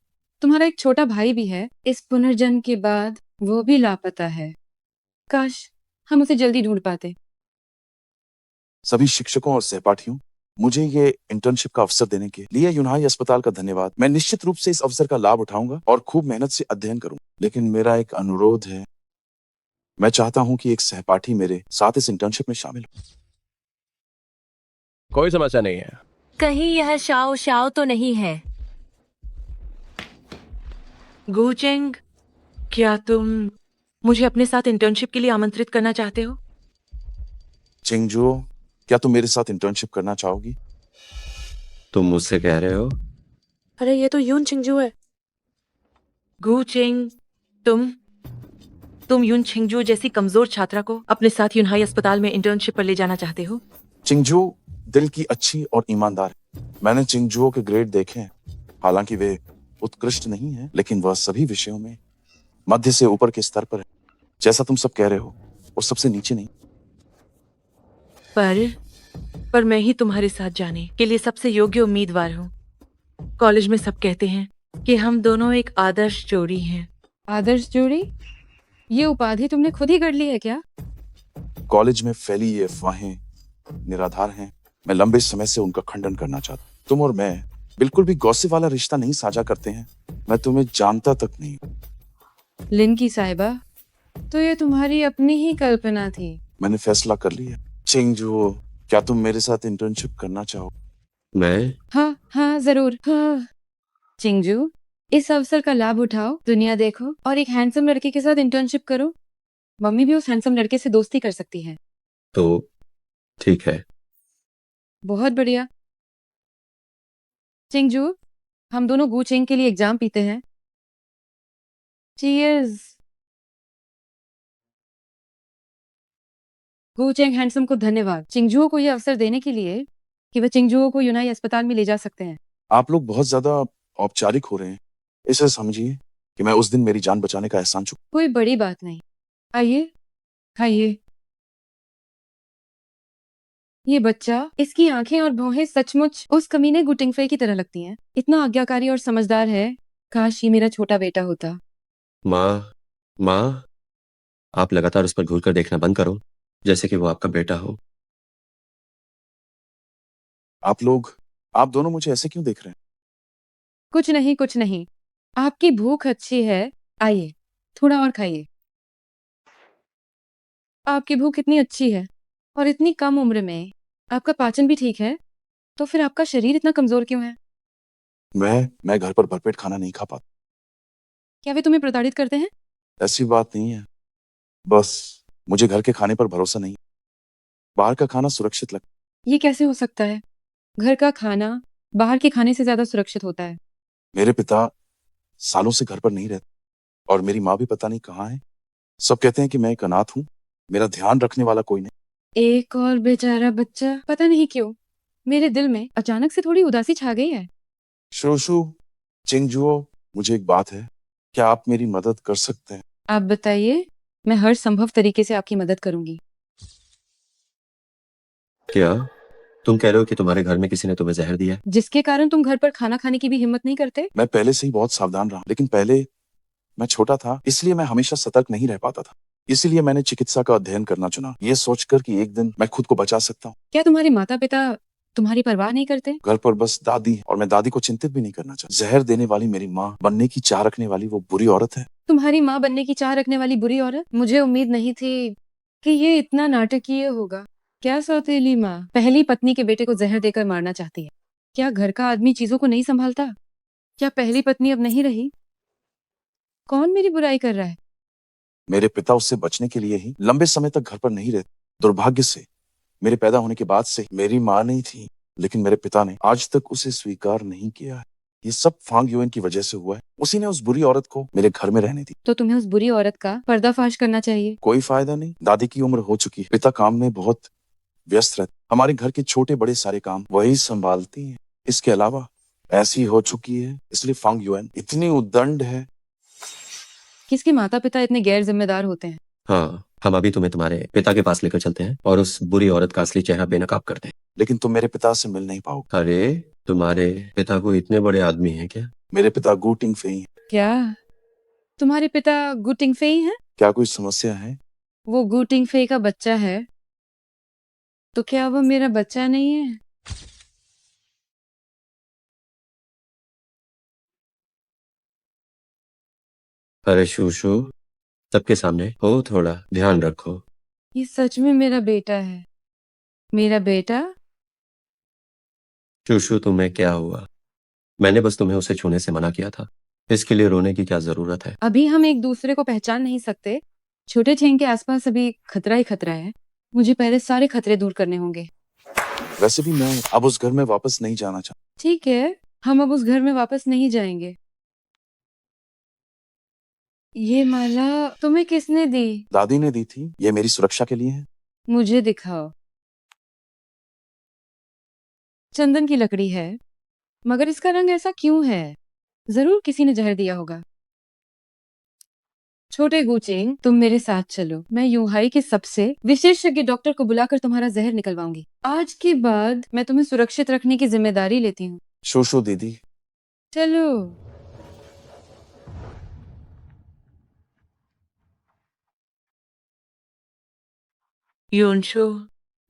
तुम्हारा एक छोटा भाई भी है। इस पुनर्जन्म के बाद वो भी लापता है। काश हम उसे जल्दी ढूंढ पाते। सभी शिक्षकों और सहपाठियों, मुझे ये इंटर्नशिप का अवसर देने के लिए यूनहाई अस्पताल का धन्यवाद। मैं निश्चित रूप से इस अवसर का लाभ उठाऊंगा और खूब मेहनत से अध्ययन करूंगा। लेकिन मेरा एक अनुरोध है, मैं चाहता हूं कि एक सहपाठी मेरे साथ इस इंटर्नशिप में शामिल हो। कोई समस्या नहीं है। कहीं यह शाओ शाओ तो नहीं है? गुचेंग, क्या तुम मुझे अपने साथ इंटर्नशिप के लिए आमंत्रित करना चाहते हो? चिंगजू, क्या तुम मेरे साथ इंटर्नशिप करना चाहोगी? तुम मुझसे कह रहे हो अरे ये तो यून चिंगजू है। गु चेंग, तुम यून छिंगजू जैसी कमजोर छात्रा को अपने साथ यूनहाई अस्पताल में इंटर्नशिप पर ले जाना चाहते हो? चिंगजू दिल की अच्छी और ईमानदार है। मैंने चिंगजुओ के ग्रेड देखे हैं। हालांकि वे उत्कृष्ट नहीं है, लेकिन वह सभी विषयों में मध्य से ऊपर के स्तर पर है। जैसा तुम सब कह रहे हो, वो सबसे नीचे नहीं। पर मैं ही तुम्हारे साथ जाने के लिए सबसे योग्य उम्मीदवार हूँ। कॉलेज में सब कहते हैं कि हम दोनों एक आदर्श जोड़ी हैं। आदर्श जोड़ी? ये उपाधि तुमने खुद ही कर ली है क्या? कॉलेज में फैली ये अफवाहें निराधार हैं। मैं लंबे समय से उनका खंडन करना चाहता हूँ। तुम और मैं बिल्कुल भी गॉसिप वाला रिश्ता नहीं साझा करते हैं। मैं तुम्हें जानता तक नहीं। लिन की साहिबा, तो ये तुम्हारी अपनी ही कल्पना थी। मैंने फैसला कर लिया। चिंगजू, क्या तुम मेरे साथ इंटर्नशिप करना चाहो? मैं हाँ हाँ जरूर। हाँ। चिंगजू, इस अवसर का लाभ उठाओ, दुनिया देखो और एक हैंडसम लड़के के साथ इंटर्नशिप करो। मम्मी भी उस हैंडसम लड़के से दोस्ती कर सकती है। तो ठीक है। बहुत बढ़िया। चिंगजू, हम दोनों गू चेंग के लिए एग्जाम पीते हैं। चीयर्स। गू चेंग हैंडसम को धन्यवाद चिंगजुओ को यह अवसर देने के लिए कि वह चिंगजुओ को यूनाई अस्पताल में ले जा सकते हैं। आप लोग बहुत ज्यादा औपचारिक हो रहे हैं। इसे समझिए कि मैं उस दिन मेरी जान बचाने का एहसान चुका। कोई बड़ी बात नहीं। आइए खाइए। ये बच्चा, इसकी आंखें और भौहें सचमुच उस कमीने गुटिंगफे की तरह लगती हैं। इतना आज्ञाकारी और समझदार है। काश ये मेरा छोटा बेटा होता। माँ, आप लगातार उस पर घूर कर देखना बंद करो, जैसे कि वो आपका बेटा हो। आप दोनों मुझे ऐसे क्यों देख रहे हैं? कुछ नहीं कुछ नहीं। आपकी भूख अच्छी है, आइए थोड़ा और खाइए। आपकी भूख इतनी अच्छी है और इतनी कम उम्र में आपका पाचन भी ठीक है, तो फिर आपका शरीर इतना कमजोर क्यों है? मैं घर पर भरपेट खाना नहीं खा पाता। क्या वे तुम्हें प्रताड़ित करते हैं? ऐसी बात नहीं है, बस मुझे घर के खाने पर भरोसा नहीं। बाहर का खाना सुरक्षित लगता। ये कैसे हो सकता है? घर का खाना बाहर के खाने से ज्यादा सुरक्षित होता है। मेरे पिता सालों से घर पर नहीं रहते और मेरी माँ भी पता नहीं कहाँ है। सब कहते हैं कि मैं एक अनाथ हूँ, मेरा ध्यान रखने वाला कोई नहीं। एक और बेचारा बच्चा। पता नहीं क्यों मेरे दिल में अचानक से थोड़ी उदासी छा गई है। शोशु, चिंगजुओ, मुझे एक बात है, क्या आप मेरी मदद कर सकते हैं? आप बताइए, मैं हर संभव तरीके से आपकी मदद करूंगी। क्या तुम कह रहे हो कि तुम्हारे घर में किसी ने तुम्हें जहर दिया है? जिसके कारण तुम घर पर खाना खाने की भी हिम्मत नहीं करते? मैं पहले से ही बहुत सावधान रहा, लेकिन पहले मैं छोटा था, इसलिए मैं हमेशा सतर्क नहीं रह पाता था। इसीलिए मैंने चिकित्सा का अध्ययन करना चुना, ये सोचकर कि एक दिन मैं खुद को बचा सकता हूँ। क्या तुम्हारे माता पिता तुम्हारी परवाह नहीं करते? घर पर बस दादी है और मैं दादी को चिंतित भी नहीं करना चाहता। जहर देने वाली मेरी माँ बनने की चाह रखने वाली वो बुरी औरत है। तुम्हारी माँ बनने की चाह रखने वाली बुरी औरत? मुझे उम्मीद नहीं थी कि ये इतना नाटकीय होगा। क्या सौतेली माँ पहली पत्नी के बेटे को जहर देकर मारना चाहती है? क्या घर का आदमी चीजों को नहीं संभालता? क्या पहली पत्नी अब नहीं रही? कौन मेरी बुराई कर रहा है? मेरे पिता उससे बचने के लिए ही लंबे समय तक घर पर नहीं रहते। दुर्भाग्य से मेरे पैदा होने के बाद से मेरी माँ नहीं थी, लेकिन मेरे पिता ने आज तक उसे स्वीकार नहीं किया है। ये सब फांग युएन की वजह से हुआ है। उसी ने उस बुरी औरत को मेरे घर में रहने दी। तो तुम्हें उस बुरी औरत का पर्दाफाश करना चाहिए। कोई फायदा नहीं, दादी की उम्र हो चुकी है, पिता काम में बहुत व्यस्त रहते। हमारे घर के छोटे बड़े सारे काम वही संभालती हैं। इसके अलावा ऐसी हो चुकी है, इसलिए फांग युएन इतनी उद्दंड है। किसके माता पिता इतने गैर जिम्मेदार होते हैं? हाँ, हम अभी तुम्हें तुम्हारे पिता के पास लेकर चलते हैं और उस बुरी औरत का असली चेहरा बेनकाब करते हैं। लेकिन तुम मेरे पिता से मिल नहीं पाओगे। अरे, तुम्हारे पिता को इतने बड़े आदमी हैं क्या? मेरे पिता गु टिंगफेई हैं। क्या तुम्हारे पिता गु टिंगफेई हैं? क्या कोई समस्या है? वो गु टिंगफेई का बच्चा है, तो क्या वो मेरा बच्चा नहीं है? अरे शूशु, सबके सामने हो, थोड़ा ध्यान रखो। ये सच में मेरा बेटा है। मेरा बेटा? शूशु, तुम्हें क्या हुआ? मैंने बस तुम्हें उसे छूने से मना किया था। इसके लिए रोने की क्या जरूरत है? अभी हम एक दूसरे को पहचान नहीं सकते। छोटे छेंग के आसपास अभी खतरा ही खतरा है। मुझे पहले सारे खतरे दूर करने होंगे। वैसे भी मैं अब उस घर में वापस नहीं जाना चाहता। ठीक है, हम अब उस घर में वापस नहीं जाएंगे। ये माला तुम्हें किसने दी? दादी ने दी थी, ये मेरी सुरक्षा के लिए है। मुझे दिखाओ। चंदन की लकड़ी है, मगर इसका रंग ऐसा क्यों है? जरूर किसी ने जहर दिया होगा। छोटे गुचेंग, तुम मेरे साथ चलो। मैं यूहाई के सबसे विशेषज्ञ डॉक्टर को बुलाकर तुम्हारा जहर निकलवाऊंगी। आज के बाद मैं तुम्हें सुरक्षित रखने की जिम्मेदारी लेती हूँ। शोशो दीदी। चलो। यूनशो,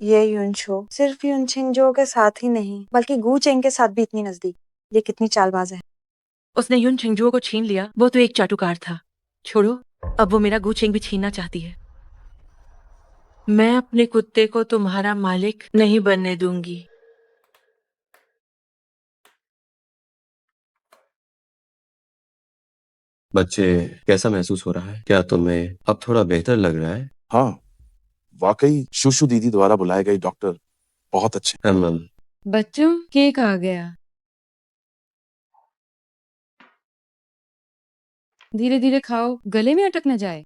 ये यूनशो सिर्फ यूनछिंगजो के साथ ही नहीं बल्कि गू चेंग के साथ भी इतनी नजदीक। ये कितनी चालबाज है। उसने यून छिंगजुओ को छीन लिया। वो तो एक चाटुकार था। छोड़ो, अब वो मेरा गुचेंग भी छीनना चाहती है। मैं अपने कुत्ते को तुम्हारा मालिक नहीं बनने दूंगी। बच्चे, कैसा महसूस हो रहा है? क्या तुम्हें अब थोड़ा बेहतर लग रहा है? हाँ, वाकई शूशु दीदी द्वारा बुलाए गए डॉक्टर बहुत अच्छे। बच्चों, केक आ गया। धीरे धीरे खाओ, गले में अटक न जाए।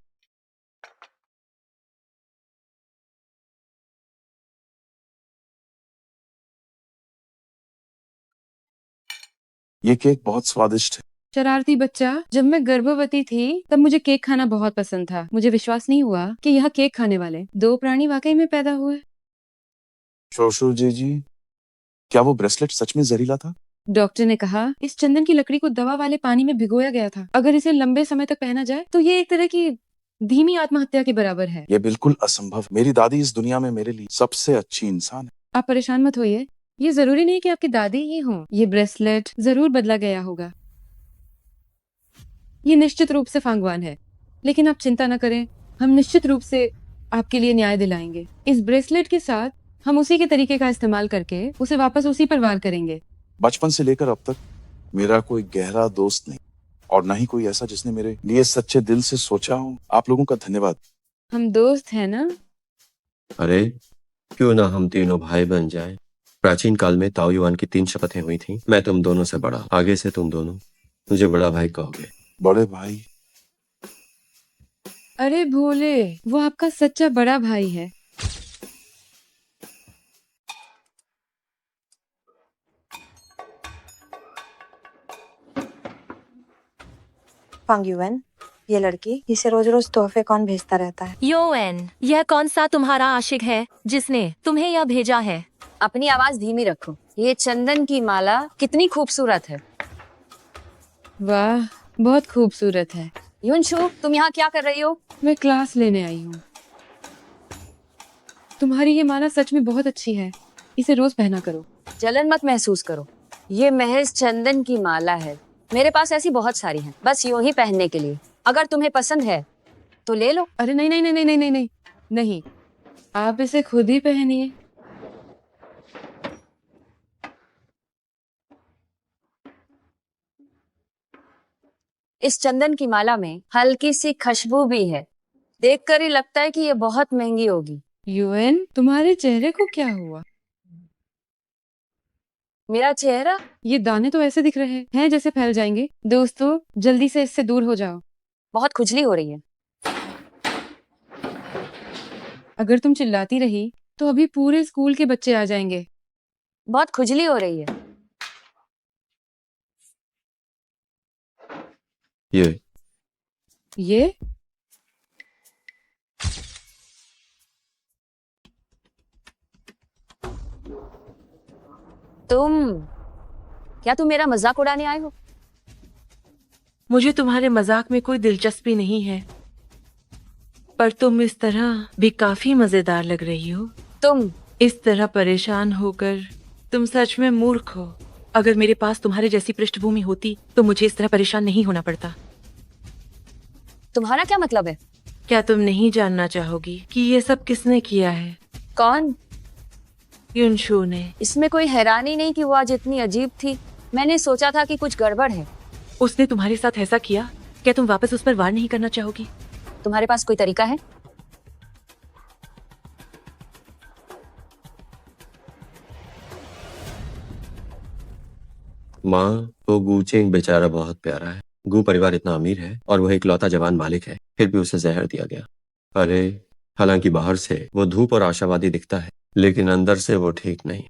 ये केक बहुत स्वादिष्ट है। शरारती बच्चा, जब मैं गर्भवती थी तब मुझे केक खाना बहुत पसंद था। मुझे विश्वास नहीं हुआ कि यह केक खाने वाले दो प्राणी वाकई में पैदा हुए। शोशु जी, क्या वो ब्रेसलेट सच में जहरीला था? डॉक्टर ने कहा इस चंदन की लकड़ी को दवा वाले पानी में भिगोया गया था। अगर इसे लंबे समय तक पहना जाए तो ये एक तरह की धीमी आत्महत्या के बराबर है। ये बिल्कुल असंभव। मेरी दादी इस दुनिया में मेरे लिए सबसे अच्छी इंसान है। आप परेशान मत होइए, ये जरूरी नहीं कि आपकी दादी ही हो। ये ब्रेसलेट जरूर बदला गया होगा। ये निश्चित रूप से फांगवान है, लेकिन आप चिंता न करें, हम निश्चित रूप से आपके लिए न्याय दिलाएंगे। इस ब्रेसलेट के साथ हम उसी के तरीके का इस्तेमाल करके उसे वापस उसी पर वार करेंगे। बचपन से लेकर अब तक मेरा कोई गहरा दोस्त नहीं, और न ही कोई ऐसा जिसने मेरे लिए सच्चे दिल से सोचा हो। आप लोगों का धन्यवाद। हम दोस्त हैं ना? अरे, क्यों ना हम तीनों भाई बन जाए। प्राचीन काल में ताओ युआन की 3 शपथें हुई थीं। मैं तुम दोनों से बड़ा, आगे से तुम दोनों मुझे बड़ा भाई कहोगे। बड़े भाई? अरे भोले, वो आपका सच्चा बड़ा भाई है। फांग युएन, ये लड़की, इसे रोज रोज तोहफे कौन भेजता रहता है? योएन, यह कौन सा तुम्हारा आशिक है जिसने तुम्हें यह भेजा है? अपनी आवाज धीमी रखो। ये चंदन की माला कितनी खूबसूरत है। वाह, बहुत खूबसूरत है। युनशु, तुम यहाँ क्या कर रही हो? मैं क्लास लेने आई हूँ। तुम्हारी ये माला सच में बहुत अच्छी है, इसे रोज पहना करो। जलन मत महसूस करो, ये महज चंदन की माला है। मेरे पास ऐसी बहुत सारी हैं, बस यूं ही पहनने के लिए। अगर तुम्हें पसंद है तो ले लो। अरे नहीं नहीं नहीं नहीं नहीं नहीं नहीं, आप इसे खुद ही पहनिए। इस चंदन की माला में हल्की सी खुशबू भी है। देखकर ही लगता है कि ये बहुत महंगी होगी। यूएन, तुम्हारे चेहरे को क्या हुआ? मेरा चेहरा? ये दाने तो ऐसे दिख रहे हैं जैसे फैल जाएंगे। दोस्तों, जल्दी से इससे दूर हो जाओ। बहुत खुजली हो रही है। अगर तुम चिल्लाती रही तो अभी पूरे स्कूल के बच्चे आ जाएंगे। बहुत खुजली हो रही है। ये क्या तुम मेरा मजाक उड़ाने आए हो? मुझे तुम्हारे मजाक में कोई दिलचस्पी नहीं है, पर तुम इस तरह भी काफी मजेदार लग रही हो। तुम इस तरह परेशान होकर तुम सच में मूर्ख हो। अगर मेरे पास तुम्हारे जैसी पृष्ठभूमि होती तो मुझे इस तरह परेशान नहीं होना पड़ता। तुम्हारा क्या मतलब है? क्या तुम नहीं जानना चाहोगी कि ये सब किसने किया है? कौन? युनशु ने। इसमें कोई हैरानी नहीं कि वो आज इतनी अजीब थी। मैंने सोचा था कि कुछ गड़बड़ है। उसने तुम्हारे साथ ऐसा किया, क्या तुम वापस उस पर वार नहीं करना चाहोगी? तुम्हारे पास कोई तरीका है? माँ, वो गूचेंग बेचारा बहुत प्यारा है। गू परिवार इतना अमीर है और वह इकलौता जवान मालिक है, फिर भी उसे जहर दिया गया। अरे, हालांकि बाहर से वो धूप और आशावादी दिखता है, लेकिन अंदर से वो ठीक नहीं।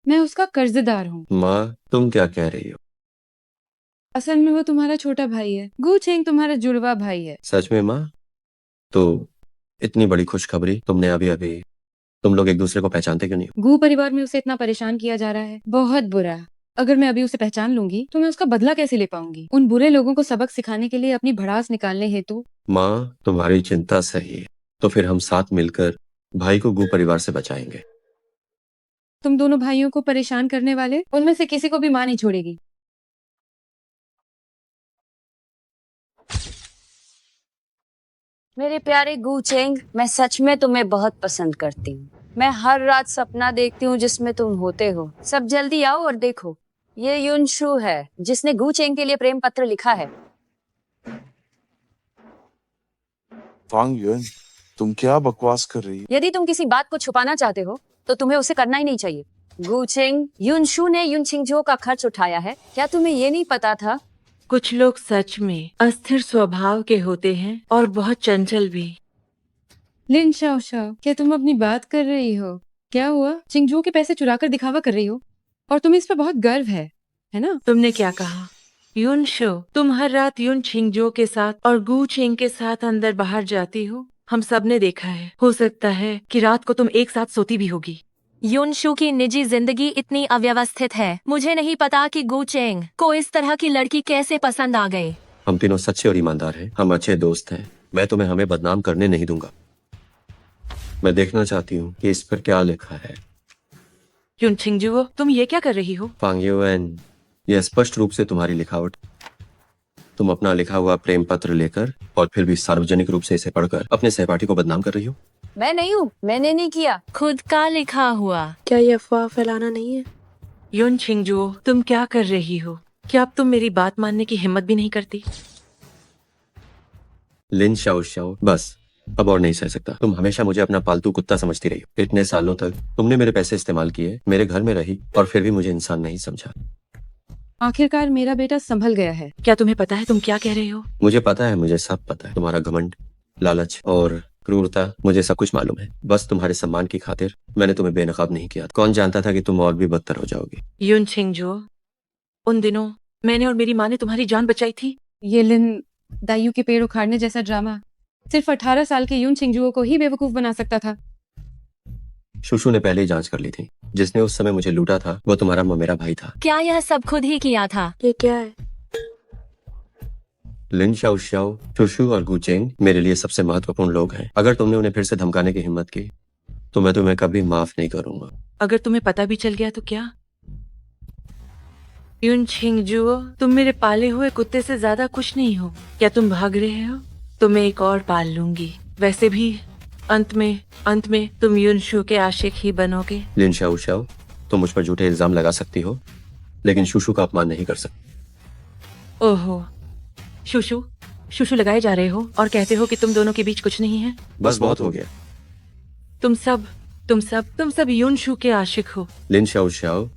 मैं उसका कर्जदार हूँ। माँ, तुम क्या कह रही हो? असल में वो तुम्हारा छोटा भाई है। गू चेंग तुम्हारा जुड़वा भाई है। सच में माँ? तो इतनी बड़ी खुशखबरी तुमने अभी अभी। तुम लोग एक दूसरे को पहचानते क्यों नहीं हो? गू परिवार में उसे इतना परेशान किया जा रहा है, बहुत बुरा। अगर मैं अभी उसे पहचान लूंगी तो मैं उसका बदला कैसे ले पाऊंगी? उन बुरे लोगों को सबक सिखाने के लिए अपनी भड़ास निकालने हेतु। माँ, तुम्हारी चिंता सही है, तो फिर हम साथ मिलकर भाई को गू परिवार से बचाएंगे। तुम दोनों भाइयों को परेशान करने वाले उनमें से किसी को भी माँ नहीं छोड़ेगी। मेरे प्यारे गू चेंग, मैं सच में तुम्हें बहुत पसंद करती हूँ। मैं हर रात सपना देखती हूँ जिसमें तुम होते हो। सब जल्दी आओ और देखो, ये युनशु है जिसने गू चेंग के लिए प्रेम पत्र लिखा है। फांग युएन, तुम क्या बकवास कर रही हो? यदि तुम किसी बात को छुपाना चाहते हो तो तुम्हें उसे करना ही नहीं चाहिए। गू चेंग, युनशु ने युन छिंगजो का खर्च उठाया है। क्या तुम्हें ये नहीं पता था? कुछ लोग सच में अस्थिर स्वभाव के होते हैं और बहुत चंचल भी। लिन शाओ शाओ, क्या तुम अपनी बात कर रही हो? क्या हुआ? चिंगजू के पैसे चुरा कर दिखावा कर रही हो और तुम्हें इस पर बहुत गर्व है ना? तुमने क्या कहा? युन शो, तुम हर रात युन छिंगजो के साथ और गू चिंग के साथ अंदर बाहर जाती हो। हम सब ने देखा है। हो सकता है कि रात को तुम एक साथ सोती भी होगी। युनशु की निजी जिंदगी इतनी अव्यवस्थित है, मुझे नहीं पता कि गू चेंग को इस तरह की लड़की कैसे पसंद आ गई। हम तीनों सच्चे और ईमानदार हैं, हम अच्छे दोस्त हैं। मैं तुम्हें हमें बदनाम करने नहीं दूंगा। मैं देखना चाहती हूँ कि इस पर क्या लिखा है। युन छिंगजो, तुम ये क्या कर रही हो? फांग युएन, यह स्पष्ट रूप से तुम्हारी लिखावट। तुम अपना लिखा हुआ प्रेम पत्र लेकर और फिर भी सार्वजनिक रूप से इसे पढ़कर अपने सहपाठी को बदनाम कर रही हो। मैं नहीं हूँ, मैंने नहीं किया। खुद का लिखा हुआ। क्या ये अफवाह फैलाना नहीं है? युन छिंगजो, तुम क्या कर रही हो? क्या अब तुम मेरी बात मानने की हिम्मत भी नहीं करती? लिन शाओ शाओ, बस अब और नहीं सह सकता। तुम हमेशा मुझे अपना पालतू कुत्ता समझती रही हो। इतने सालों तक तुमने मेरे पैसे इस्तेमाल किए, मेरे घर में रही और फिर भी मुझे इंसान नहीं समझा। आखिरकार मेरा बेटा संभल गया है। क्या तुम्हें पता है तुम क्या कह रहे हो? मुझे पता है, मुझे सब पता है। तुम्हारा घमंड, लालच और क्रूरता, मुझे सब कुछ मालूम है। बस तुम्हारे सम्मान की खातिर मैंने तुम्हें बेनकाब नहीं किया। कौन जानता था कि तुम और भी बदतर हो जाओगी। युन छिंगजो, उन दिनों मैंने और मेरी माँ ने तुम्हारी जान बचाई थी। ये लिन दाइयों के पेड़ उखाड़ने जैसा ड्रामा सिर्फ 18 साल के युन छिंगजुओ को ही बेवकूफ बना सकता था। शुशु ने पहले ही जांच कर ली थी। जिसने उस समय मुझे लूटा था वो तुम्हारा ममेरा भाई था। क्या यह सब खुद ही किया था? ये क्या है? लिन शाओ शाओ, शुशु और गुचेंग मेरे लिए सबसे महत्वपूर्ण लोग हैं। अगर तुमने उन्हें फिर से धमकाने की हिम्मत की तो मैं तुम्हें कभी माफ नहीं करूंगा। अगर तुम्हें पता भी चल गया तो क्या? युन छिंगजुओ, तुम मेरे पाले हुए कुत्ते से ज्यादा कुछ नहीं हो। क्या तुम भाग रहे हो? तो मैं एक और पाल लूंगी। वैसे भी अंत में तुम युनशु के आशिक ही बनोगे। लिन शाओ शाओ, तुम मुझ पर झूठे इल्जाम लगा सकती हो लेकिन शुशु का अपमान नहीं कर सकती। ओहो, शुशु लगाए जा रहे हो और कहते हो कि तुम दोनों के बीच कुछ नहीं है। बस बहुत हो गया। तुम सब युनशु के आशिक हो। लिन शाओ शाओ,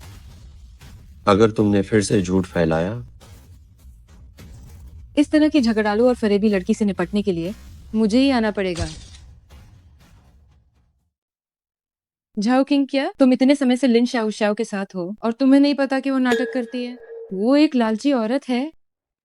अगर तुमने फिर से झूठ फैलाया। इस तरह की झगड़ालू और फरेबी लड़की से निपटने के लिए मुझे ही आना पड़ेगा। झाओ किंग, क्या तुम इतने समय से लिन शाओ शाओ के साथ हो और तुम्हें नहीं पता कि वो नाटक करती है? वो एक लालची औरत है।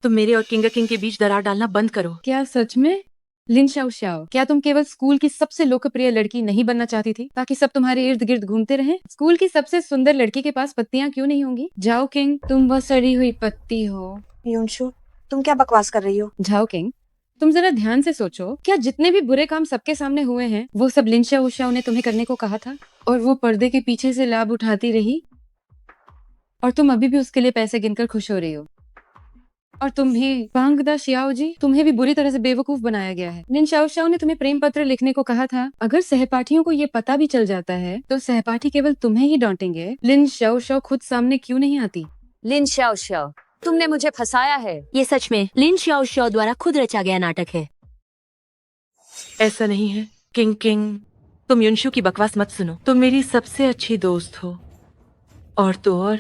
तुम मेरे और किंग के बीच दरार डालना बंद करो। क्या सच में? लिन शाओ शाओ, क्या तुम केवल स्कूल की सबसे लोकप्रिय लड़की नहीं बनना चाहती थी ताकि सब तुम्हारे इर्द गिर्द घूमते रहें? स्कूल की सबसे सुंदर लड़की के पास पत्तियां क्यों नहीं होंगी? झाओ किंग, तुम वो सड़ी हुई पत्ती हो। युनशु, तुम क्या बकवास कर रही हो? झाओ किंग, तुम जरा ध्यान से सोचो, क्या जितने भी बुरे काम सबके सामने हुए हैं वो सब लिन शाओ शाओ ने तुम्हें करने को कहा था और वो पर्दे के पीछे से लाभ उठाती रही और तुम अभी भी उसके लिए पैसे गिनकर खुश हो रही हो? और तुम भी पांग दा शियाओ जी, तुम्हें भी बुरी तरह से बेवकूफ बनाया गया है। लिन शाओ शाओ ने तुम्हें प्रेम पत्र लिखने को कहा था। अगर सहपाठियों को ये पता भी चल जाता है तो सहपाठी केवल तुम्हें ही डांटेंगे। लिन शाओ शाओ खुद सामने क्यों नहीं आती? लिन शाओ शाओ, तुमने मुझे फंसाया है। ये सच में लिन शाओ शाओ द्वारा खुद रचा गया नाटक है। ऐसा नहीं है। किंग, तुम युनशु की बकवास मत सुनो। तुम मेरी सबसे अच्छी दोस्त हो और तो और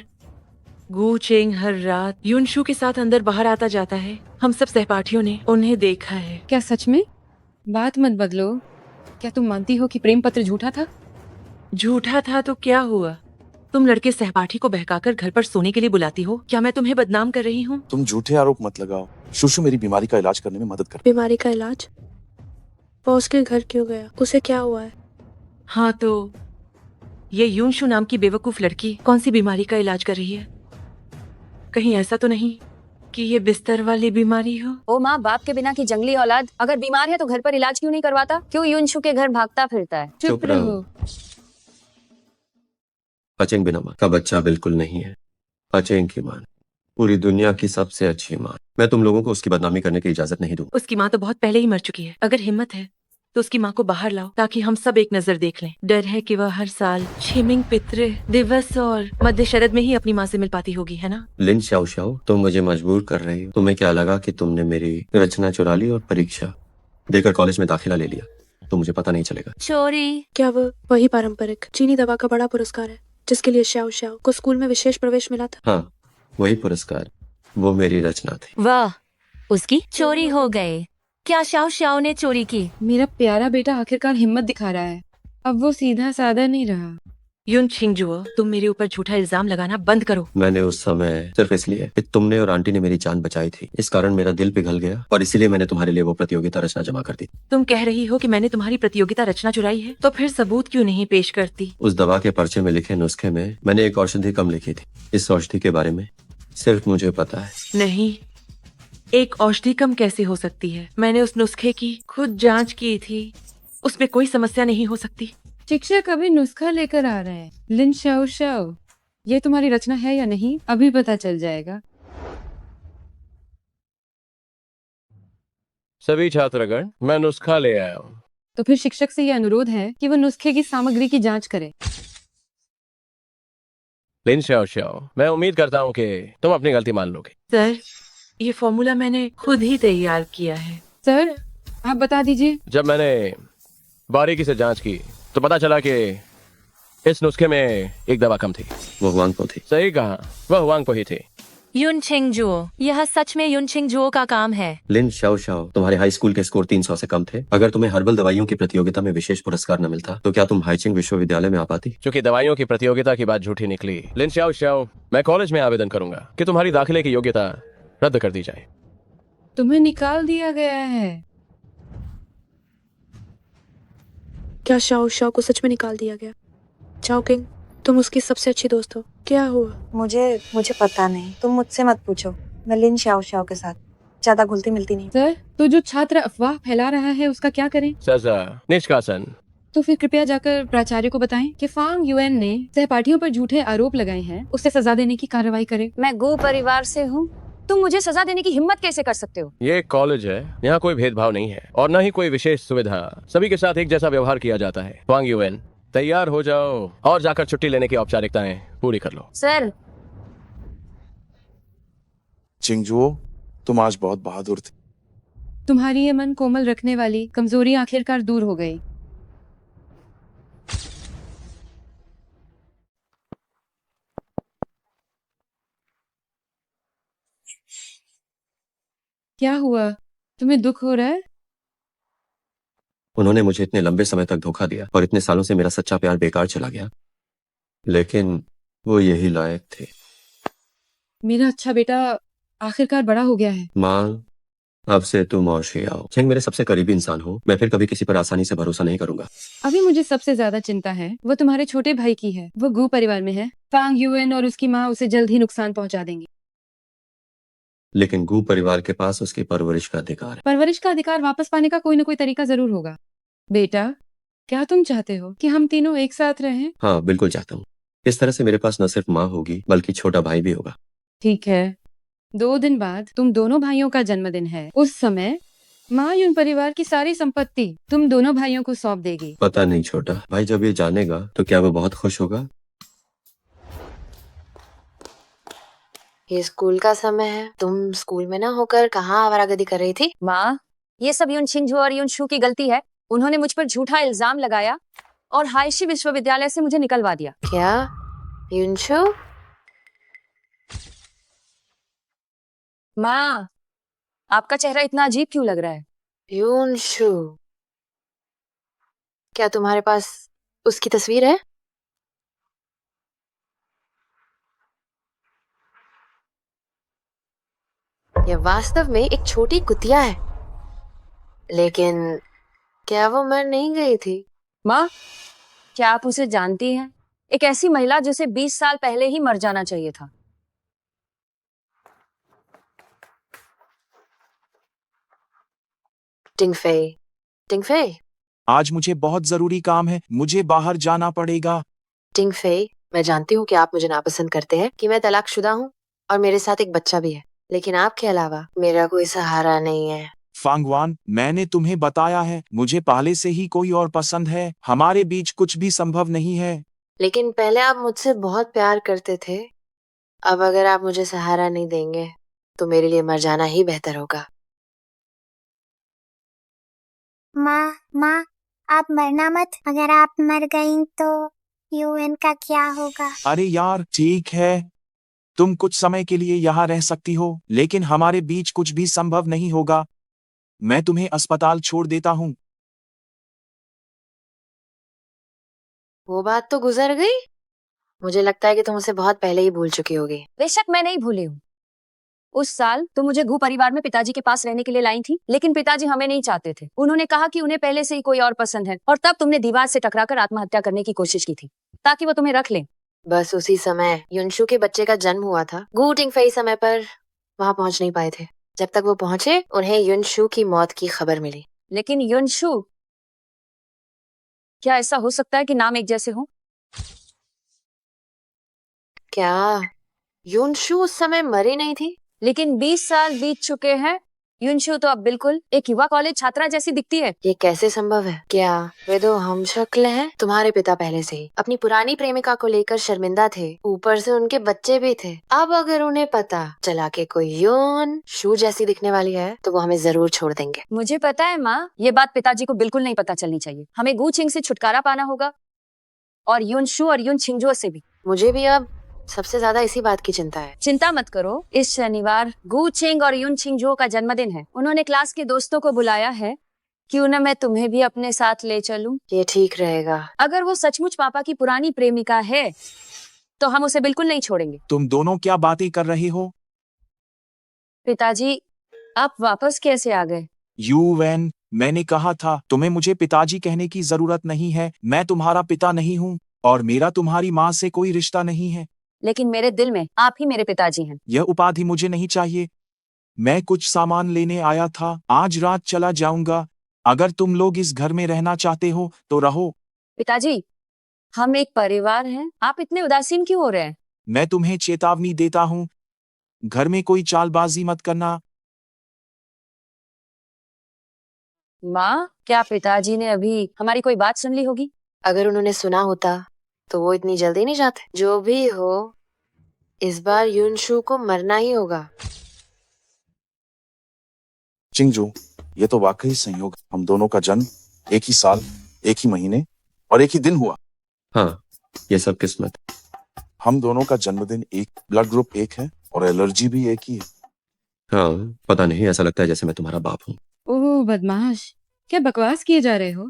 गू चेंग हर रात युनशु के साथ अंदर बाहर आता जाता है। हम सब सहपाठियों ने उन्हें देखा है। क्या सच में? बात मत बदलो। क्या तुम मानती हो कि प्रेम पत्र झूठा था? झूठा था तो क्या हुआ? तुम लड़के सहपाठी को बहकाकर घर पर सोने के लिए बुलाती हो। क्या मैं तुम्हें बदनाम कर रही हूँ? तुम झूठे आरोप मत लगाओ। शुशु मेरी बीमारी का इलाज करने में मदद कर। बीमारी का इलाज? वो उसके घर क्यों गया? उसे क्या हुआ है? हाँ तो ये युनशु नाम की बेवकूफ लड़की कौन सी बीमारी का इलाज कर रही है? कहीं ऐसा तो नहीं कि ये बिस्तर वाली बीमारी हो? ओ माँ, बाप के बिना की जंगली औलाद, अगर बीमार है तो घर पर इलाज क्यों नहीं करवाता? क्यों युनशु के घर भागता फिरता है? चुप रहो। अचेंग बिना माँ का बच्चा बिल्कुल नहीं है। अचेंग की माँ पूरी दुनिया की सबसे अच्छी माँ। मैं तुम लोगों को उसकी बदनामी करने की इजाजत नहीं दूँ। उसकी माँ तो बहुत पहले ही मर चुकी है। अगर हिम्मत है तो उसकी माँ को बाहर लाओ ताकि हम सब एक नजर देख लें। डर है कि वह हर साल छिमिंग पितृ दिवस और मध्य शरद में ही अपनी माँ से मिल पाती होगी, है ना? लिन शाओ शाओ, तुम मुझे मजबूर कर रही हो। तुम्हें क्या लगा कि तुमने मेरी रचना चुरा ली और परीक्षा देकर कॉलेज में दाखिला ले लिया तो मुझे पता नहीं चलेगा? चोरी। क्या वो वही पारंपरिक चीनी दवा का बड़ा पुरस्कार है जिसके लिए श्याओ श्याओ को स्कूल में विशेष प्रवेश मिला था? हाँ, वही पुरस्कार। वो मेरी रचना थी। वाह, उसकी चोरी हो गए। क्या शाओ शाओ ने चोरी की? मेरा प्यारा बेटा आखिरकार हिम्मत दिखा रहा है। अब वो सीधा साधा नहीं रहा। युन छिंगजुओ, तुम मेरे ऊपर झूठा इल्जाम लगाना बंद करो। मैंने उस समय सिर्फ इसलिए कि तुमने और आंटी ने मेरी जान बचाई थी, इस कारण मेरा दिल पिघल गया और इसीलिए मैंने तुम्हारे लिए वो प्रतियोगिता रचना जमा कर दी। तुम कह रही हो कि मैंने तुम्हारी प्रतियोगिता रचना चुराई है, तो फिर सबूत क्यों नहीं पेश करती? उस दवा के पर्चे में लिखे नुस्खे में मैंने एक औषधि कम लिखी थी। इस औषधि के बारे में सिर्फ मुझे पता है। नहीं, एक औषधि कम कैसे हो सकती है? मैंने उस नुस्खे की खुद जांच की थी, उसमें कोई समस्या नहीं हो सकती। शिक्षक अभी नुस्खा लेकर आ रहे हैं। लिन शाओ शाओ, ये तुम्हारी रचना है या नहीं अभी पता चल जाएगा। सभी छात्रगण, मैं नुस्खा ले आया हूँ। तो फिर शिक्षक से ये अनुरोध है कि वो नुस्खे की सामग्री की जांच करे। लिन शाओ शाओ, मैं उम्मीद करता हूँ कि तुम अपनी गलती मान लोगे। सर, ये फॉर्मूला मैंने खुद ही तैयार किया है। सर, आप बता दीजिए। जब मैंने बारीकी से जांच की तो पता चला कि इस नुस्खे में एक दवा कम थी। वो हुआंगपो थी। सही कहा, वह हुआंगपो ही थी। युन छिंगजुओ, यह सच में युन छिंगजुओ का काम है। लिन शाओ शाओ, तुम्हारे हाई स्कूल के स्कोर 300 से कम थे। अगर तुम्हें हर्बल दवाइयों की प्रतियोगिता में विशेष पुरस्कार न मिलता तो क्या तुम हाइचिंग विश्वविद्यालय में आ पाती? चूंकि दवाइयों की प्रतियोगिता की बात झूठी निकली, लिन शाओ शाओ, मैं कॉलेज में आवेदन करूंगा कि तुम्हारी दाखिले की योग्यता रद्द कर दी जाए। तुम्हें निकाल दिया गया है। क्या शाओ शाओ को सच में निकाल दिया गया? चाओ किंग, तुम उसकी सबसे अच्छी दोस्त हो, क्या हुआ? मुझे पता नहीं, तुम मुझसे मत पूछो। मैं लिन शाओ शाओ के साथ ज्यादा घुलती मिलती नहीं। सर, तो जो छात्र अफवाह फैला रहा है उसका क्या करें? सजा, निष्कासन। तो फिर कृपया जाकर प्राचार्य को बताएं कि फांग यूएन ने सहपाठियों पर झूठे आरोप लगाए हैं, उसे सजा देने की कार्रवाई करें। मैं गो परिवार से हूँ, तुम मुझे सजा देने की हिम्मत कैसे कर सकते हो? ये एक कॉलेज है, यहाँ कोई भेदभाव नहीं है और न ही कोई विशेष सुविधा। सभी के साथ एक जैसा व्यवहार किया जाता है। वांग यूएन, तैयार हो जाओ और जाकर छुट्टी लेने की औपचारिकताएं पूरी कर लो। सर, चिंगजुओ, तुम आज बहुत बहादुर थी। तुम्हारी ये मन कोमल रखने वाली कमजोरी आखिरकार दूर हो गई। क्या हुआ? तुम्हें दुख हो रहा है? उन्होंने मुझे इतने लंबे समय तक धोखा दिया और इतने सालों से मेरा सच्चा प्यार बेकार चला गया, लेकिन वो यही लायक थे। मेरा अच्छा बेटा आखिरकार बड़ा हो गया है। माँ, अब से तुम और शियाओ चेंग मेरे सबसे करीबी इंसान हो। मैं फिर कभी किसी पर आसानी से भरोसा नहीं करूंगा। अभी मुझे सबसे ज्यादा चिंता है वो तुम्हारे छोटे भाई की है। वो गू परिवार में है। फांग यूएन और उसकी माँ उसे जल्द ही नुकसान पहुंचा देंगी। लेकिन गू परिवार के पास उसकी परवरिश का अधिकार है। परवरिश का अधिकार वापस पाने का कोई न कोई तरीका जरूर होगा। बेटा, क्या तुम चाहते हो कि हम तीनों एक साथ रहें? हाँ, बिल्कुल चाहता हूँ। इस तरह से मेरे पास न सिर्फ माँ होगी बल्कि छोटा भाई भी होगा। ठीक है, 2 दिन बाद तुम दोनों भाइयों का जन्मदिन है। उस समय माँ यून परिवार की सारी संपत्ति तुम दोनों भाइयों को सौंप देगी। पता नहीं छोटा भाई जब ये जानेगा तो क्या वो बहुत खुश होगा? ये स्कूल का समय है, तुम स्कूल में ना होकर कहाँ आवारागर्दी कर रही थी? माँ, ये सब युन छिंगजू और युन शू की गलती है। उन्होंने मुझ पर झूठा इल्जाम लगाया और हाइशी विश्वविद्यालय से मुझे निकलवा दिया। क्या युनशु? माँ, आपका चेहरा इतना अजीब क्यों लग रहा है? यूनशु, क्या तुम्हारे पास उसकी तस्वीर है? यह वास्तव में एक छोटी कुतिया है, लेकिन क्या वो मर नहीं गई थी? माँ, क्या आप उसे जानती हैं? एक ऐसी महिला जिसे 20 साल पहले ही मर जाना चाहिए था। टिंगफे, टिंगफे, आज मुझे बहुत जरूरी काम है, मुझे बाहर जाना पड़ेगा। टिंगफे, मैं जानती हूँ कि आप मुझे नापसंद करते हैं, कि मैं तलाकशुदा हूँ और मेरे साथ एक बच्चा भी है, लेकिन आपके अलावा मेरा कोई सहारा नहीं है। फांगवान, मैंने तुम्हें बताया है, मुझे पहले से ही कोई और पसंद है, हमारे बीच कुछ भी संभव नहीं है। लेकिन पहले आप मुझसे बहुत प्यार करते थे। अब अगर आप मुझे सहारा नहीं देंगे तो मेरे लिए मर जाना ही बेहतर होगा। माँ, आप मरना मत। अगर आप मर गईं तो यूएन का क्या होगा? अरे यार, ठीक है, तुम कुछ समय के लिए यहाँ रह सकती हो, लेकिन हमारे बीच कुछ भी संभव नहीं होगा। मैं तुम्हें अस्पताल छोड़ देता हूँ। वो बात तो गुजर गई। मुझे लगता है कि तुम उसे बहुत पहले ही भूल चुकी होगी। बेशक मैं नहीं भूली हूँ। उस साल तुम मुझे घू परिवार में पिताजी के पास रहने के लिए लाई थी, लेकिन पिताजी हमें नहीं चाहते थे। उन्होंने कहा कि उन्हें पहले से ही कोई और पसंद है, और तब तुमने दीवार से टकराकर आत्महत्या करने की कोशिश की थी ताकि वो तुम्हें रख लें। बस उसी समय युनशु के बच्चे का जन्म हुआ था। गू टिंगफेई समय पर वहाँ पहुँच नहीं पाए थे। जब तक वो पहुँचे उन्हें युनशु की मौत की खबर मिली। लेकिन युनशु, क्या ऐसा हो सकता है कि नाम एक जैसे हो? क्या युनशु उस समय मरी नहीं थी? लेकिन 20 साल बीत चुके हैं। युनशु तो अब बिल्कुल एक युवा कॉलेज छात्रा जैसी दिखती है। ये कैसे संभव है? क्या वे दो हमशक्ल हैं? तुम्हारे पिता पहले से ही अपनी पुरानी प्रेमिका को लेकर शर्मिंदा थे, ऊपर से उनके बच्चे भी थे। अब अगर उन्हें पता चला कि कोई यून शू जैसी दिखने वाली है तो वो हमें जरूर छोड़ देंगे। मुझे पता है माँ, ये बात पिताजी को बिल्कुल नहीं पता चलनी चाहिए। हमें गू छिंग से छुटकारा पाना होगा, और युनशु और युन छिंगजो से भी। मुझे भी अब सबसे ज्यादा इसी बात की चिंता है। चिंता मत करो, इस शनिवार गू छिंग और युन छिंगजो का जन्मदिन है। उन्होंने क्लास के दोस्तों को बुलाया है। क्यों न मैं तुम्हें भी अपने साथ ले चलूं? ये ठीक रहेगा। अगर वो सचमुच पापा की पुरानी प्रेमिका है तो हम उसे बिल्कुल नहीं छोड़ेंगे। तुम दोनों क्या बातें कर रहे हो? पिताजी, आप वापस कैसे आ गए? यूएन, मैंने कहा था तुम्हें मुझे पिताजी कहने की जरूरत नहीं है। मैं तुम्हारा पिता नहीं हूँ, और मेरा तुम्हारी माँ से कोई रिश्ता नहीं है। लेकिन मेरे दिल में आप ही मेरे पिताजी हैं। यह उपाधि मुझे नहीं चाहिए। मैं कुछ सामान लेने आया था, आज रात चला जाऊंगा। अगर तुम लोग इस घर में रहना चाहते हो तो रहो। पिताजी, हम एक परिवार हैं, आप इतने उदासीन क्यों हो रहे हैं? मैं तुम्हें चेतावनी देता हूँ, घर में कोई चालबाजी मत करना। माँ, क्या पिताजी ने अभी हमारी कोई बात सुन ली होगी? अगर उन्होंने सुना होता तो वो इतनी जल्दी नहीं जाते। जो भी हो, इस बार युनशु को मरना ही होगा। चिंगजू, ये तो वाकई संयोग है। हम दोनों का जन्म एक ही साल, एक ही महीने और एक ही दिन हुआ। हाँ, ये सब किस्मत। हम दोनों का जन्मदिन एक, ब्लड ग्रुप एक है, और एलर्जी भी एक ही है। हाँ, पता नहीं, ऐसा लगता है जैसे मैं तुम्हारा बाप हूँ। ओह बदमाश, क्या बकवास किए जा रहे हो?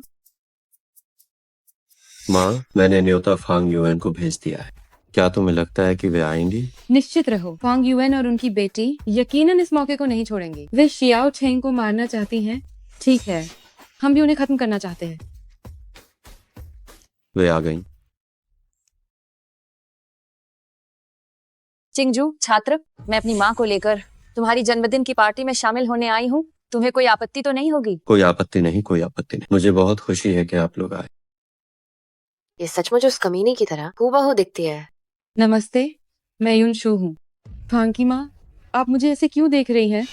माँ, मैंने न्योता फांग यूएन को भेज दिया है। क्या तुम्हें लगता है कि वे आएंगी? निश्चित रहो, फांग यूएन और उनकी बेटी यकीनन इस मौके को नहीं छोड़ेंगी। वे शियाओ छेंग को मारना चाहती हैं। ठीक है, हम भी उन्हें खत्म करना चाहते हैं। वे आ गईं। चिंगजू छात्र, मैं अपनी माँ को लेकर तुम्हारी जन्मदिन की पार्टी में शामिल होने आई हूँ। तुम्हें कोई आपत्ति तो नहीं होगी? कोई आपत्ति नहीं, कोई आपत्ति नहीं। मुझे बहुत खुशी है कि आप लोग आए। ये सचमुच उस कमीने की तरह हूबहू दिखती है। नमस्ते, मैं युनशु हूँ। फांग की माँ, आप मुझे ऐसे क्यों देख रही हैं?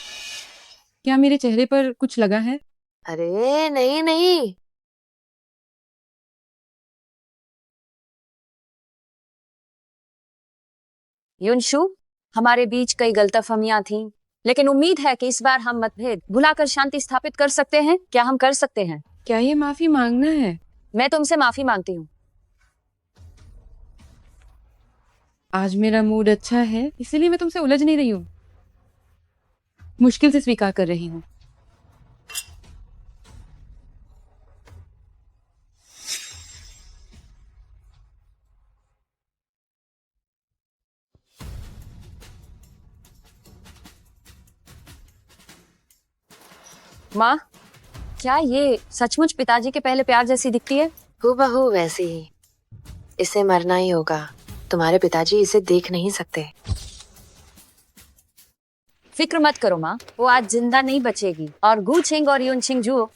क्या मेरे चेहरे पर कुछ लगा है? अरे नहीं नहीं, युनशु, हमारे बीच कई गलतफहमियां थीं, लेकिन उम्मीद है कि इस बार हम मतभेद भुलाकर शांति स्थापित कर सकते हैं। क्या हम कर सकते हैं? क्या ये माफी मांगना है? मैं तुमसे माफी मांगती हूँ। आज मेरा मूड अच्छा है, इसीलिए मैं तुमसे उलझ नहीं रही हूँ। मुश्किल से स्वीकार कर रही हूँ। माँ, क्या ये सचमुच पिताजी के पहले प्यार जैसी दिखती है? हूबहू वैसी ही। इसे मरना ही होगा। तुम्हारे पिताजी इसे देख नहीं सकते। फिक्र मत करो माँ, वो आज जिंदा नहीं बचेगी और गू छिंग और यून छिंग जू,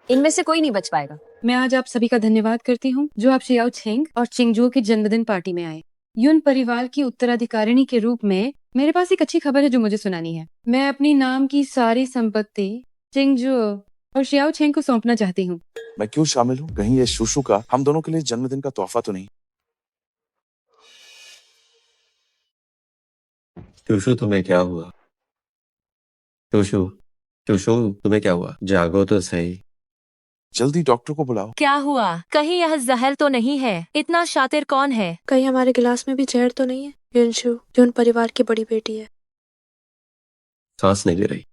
इनमें से कोई नहीं बच पाएगा। मैं आज आप सभी का धन्यवाद करती हूँ जो आप शियाओ छेंग और चिंगजू की जन्मदिन पार्टी में आए। युन परिवार की उत्तराधिकारिणी के रूप में मेरे पास एक अच्छी खबर है जो मुझे सुनानी है। मैं अपनी नाम की सारी संपत्ति चिंगजू और शियाओ छेंग को सौंपना चाहती हूँ। मैं क्यों शामिल हूँ? कहीं ये शुशु का हम दोनों के लिए जन्मदिन का तोहफा तो नहीं? शुशु तुम्हें क्या हुआ? शुशु, शुशु तुम्हें क्या हुआ? जागो तो सही। जल्दी डॉक्टर को बुलाओ। क्या हुआ? कहीं यह जहर तो नहीं है? इतना शातिर कौन है? कहीं हमारे गिलास में भी जहर तो नहीं है? युनशु युन परिवार की बड़ी बेटी है। सांस नहीं ले रही,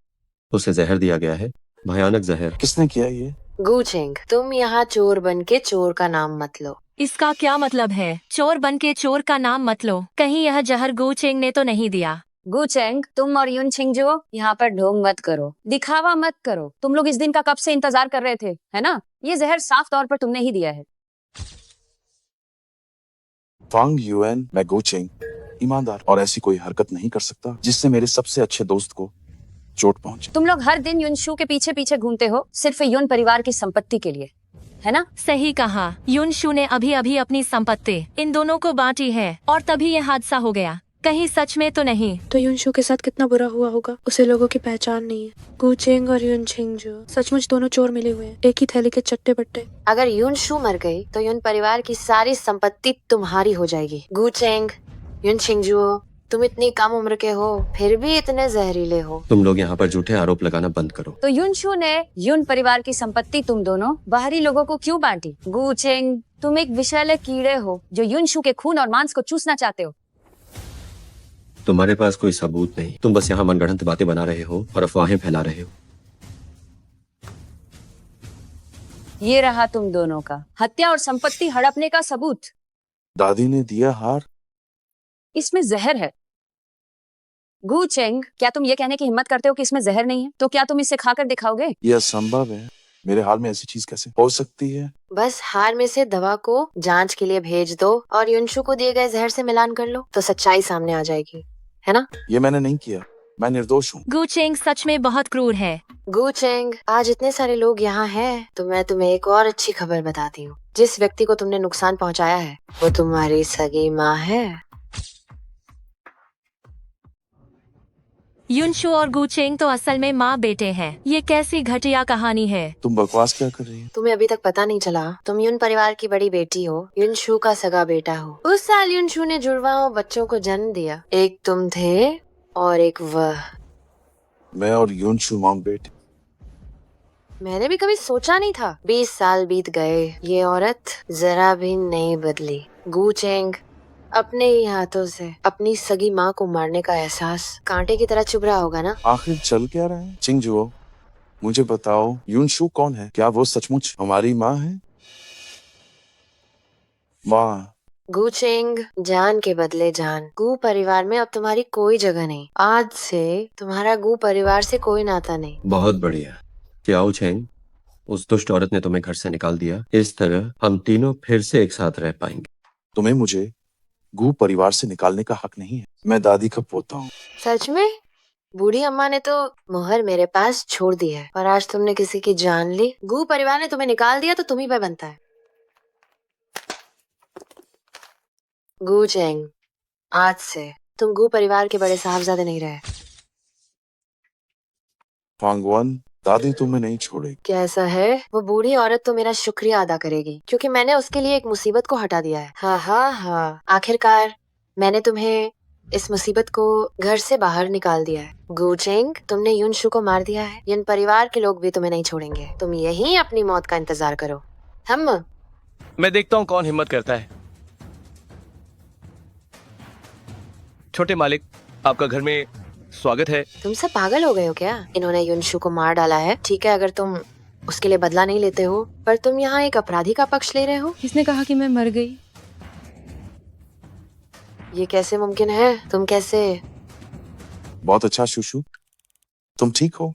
उसे जहर दिया गया है, भयानक जहर। किसने किया ये? गू छिंग, तुम यहाँ चोर बन के चोर का नाम मत लो। इसका क्या मतलब है? चोर बन के चोर का नाम मत लो। कहीं यह जहर गू चेंग ने तो नहीं दिया? गू चेंग, तुम और यून छिंग जो यहाँ पर ढोंग मत करो, दिखावा मत करो। तुम लोग इस दिन का कब से इंतजार कर रहे थे, है ना? ये जहर साफ तौर पर तुमने ही दिया है। फांग युएन, मैं गू छिंग ईमानदार और ऐसी कोई हरकत नहीं कर सकता जिससे मेरे सबसे अच्छे दोस्त को चोट पहुंचे। तुम लोग हर दिन युनशु के पीछे पीछे घूमते हो सिर्फ युन परिवार की संपत्ति के लिए, है ना? सही कहा। युनशु ने अभी अभी अपनी संपत्ति इन दोनों को बांटी है और तभी यह हादसा हो गया। कहीं सच में तो नहीं? तो युनशु के साथ कितना बुरा हुआ होगा। उसे लोगों की पहचान नहीं है। गू चेंग और युन छिंग जो सचमुच दोनों चोर मिले हुए हैं, एक ही थैली के चट्टे बट्टे। अगर युन शू मर गई तो युन परिवार की सारी संपत्ति तुम्हारी हो जाएगी। गू चेंग, युन छिंगजू, तुम इतनी कम उम्र के हो फिर भी इतने जहरीले हो। तुम लोग यहाँ पर झूठे आरोप लगाना बंद करो। तो युनशु ने युन परिवार की संपत्ति तुम दोनों बाहरी लोगों को क्यों बांटी? गू चेंग, तुम एक विषैले कीड़े हो जो युनशु के खून और मांस को चूसना चाहते हो। तुम्हारे पास कोई सबूत नहीं, तुम बस यहाँ मनगढ़ंत बातें बना रहे हो और अफवाहें फैला रहे हो। ये रहा तुम दोनों का हत्या और संपत्ति हड़पने का सबूत। दादी ने दिया हार। इसमें जहर है। गू चेंग, क्या तुम ये कहने की हिम्मत करते हो कि इसमें जहर नहीं है? तो क्या तुम इसे खाकर दिखाओगे? यह असंभव है। मेरे हाल में ऐसी चीज कैसे हो सकती है? बस हार में से दवा को जांच के लिए भेज दो और युनशु को दिए गए जहर से मिलान कर लो तो सच्चाई सामने आ जाएगी, है ना? ये मैंने नहीं किया, मैं निर्दोष हूँ। गू चेंग सच में बहुत क्रूर है। गू चेंग, आज इतने सारे लोग यहाँ हैं तो मैं तुम्हें एक और अच्छी खबर बताती हूँ। जिस व्यक्ति को तुमने नुकसान पहुँचाया है वो तुम्हारी सगी माँ है। युनशु और गू चेंग तो असल में माँ बेटे हैं। ये कैसी घटिया कहानी है? तुम बकवास क्या कर रही हो? तुम्हें अभी तक पता नहीं चला? तुम युन परिवार की बड़ी बेटी हो, युनशु का सगा बेटा हो। उस साल युनशु ने जुड़वाओं बच्चों को जन्म दिया। एक तुम थे और एक वह। मैं और युनशु मॉम बेटे। मैंने भी कभी सोचा नहीं था। 20 साल बीत गए, ये औरत जरा भी नहीं बदली। गू चेंग, अपने ही हाथों से अपनी सगी माँ को मारने का एहसास कांटे की तरह चुभ रहा होगा ना? आखिर चल क्या रहा है? चिंगजुओ, मुझे बताओ युनशु कौन है? क्या वो सचमुच हमारी माँ है? माँ। गू चेंग, जान के बदले जान। गू परिवार में अब तुम्हारी कोई जगह नहीं। आज से तुम्हारा गू परिवार से कोई नाता नहीं। बहुत बढ़िया। चियाओ छेंग, उस दुष्ट औरत ने तुम्हें घर से निकाल दिया। इस तरह हम तीनों फिर से एक साथ रह पाएंगे। तुम्हें मुझे गू परिवार से निकालने का हक नहीं है। मैं दादी का पोता हूँ। सच में? बूढ़ी अम्मा ने तो मुहर मेरे पास छोड़ दी है और आज तुमने किसी की जान ली। गू परिवार ने तुम्हें निकाल दिया तो तुम ही पे बनता है। गू चेंग, आज से तुम गू परिवार के बड़े साहबजादे नहीं रहे। फांगवन, दादी तुम्हें नहीं छोड़ेगी। कैसा है? वो बूढ़ी औरत तो मेरा शुक्रिया अदा करेगी क्योंकि मैंने उसके लिए एक मुसीबत को हटा दिया है। हाँ हाँ हाँ, आखिरकार मैंने तुम्हें इस मुसीबत को घर से बाहर निकाल दिया है। गू चेंग, तुमने युनशु को मार दिया है। युन परिवार के लोग भी तुम्हें नहीं छोड़ेंगे। तुम यहीं अपनी मौत का इंतजार करो। हम मैं देखता हूँ कौन हिम्मत करता है। छोटे मालिक, आपका घर में स्वागत है। तुम सब पागल हो गए हो क्या? इन्होंने युनशु को मार डाला है। ठीक है अगर तुम उसके लिए बदला नहीं लेते हो, पर तुम यहाँ एक अपराधी का पक्ष ले रहे हो। किसने कहा कि मैं मर गई? ये कैसे मुमकिन है? तुम कैसे? बहुत अच्छा शुशु, तुम ठीक हो?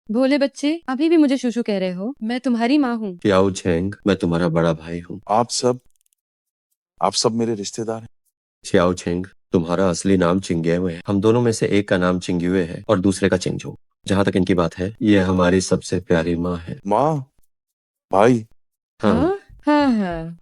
भोले बच्चे, अभी भी मुझे शूशू कह रहे हो? मैं तुम्हारी माँ हूँ। याओ चेंग, मैं तुम्हारा बड़ा भाई हूँ। आप सब मेरे रिश्तेदार हैं। छियाओ चेंग, तुम्हारा असली नाम चिंगेवे है। हम दोनों में से एक का नाम चिंगुए है और दूसरे का चिंगजू। जहाँ तक इनकी बात है, ये हमारी सबसे प्यारी माँ है। माँ, भाई। हाँ, हाँ।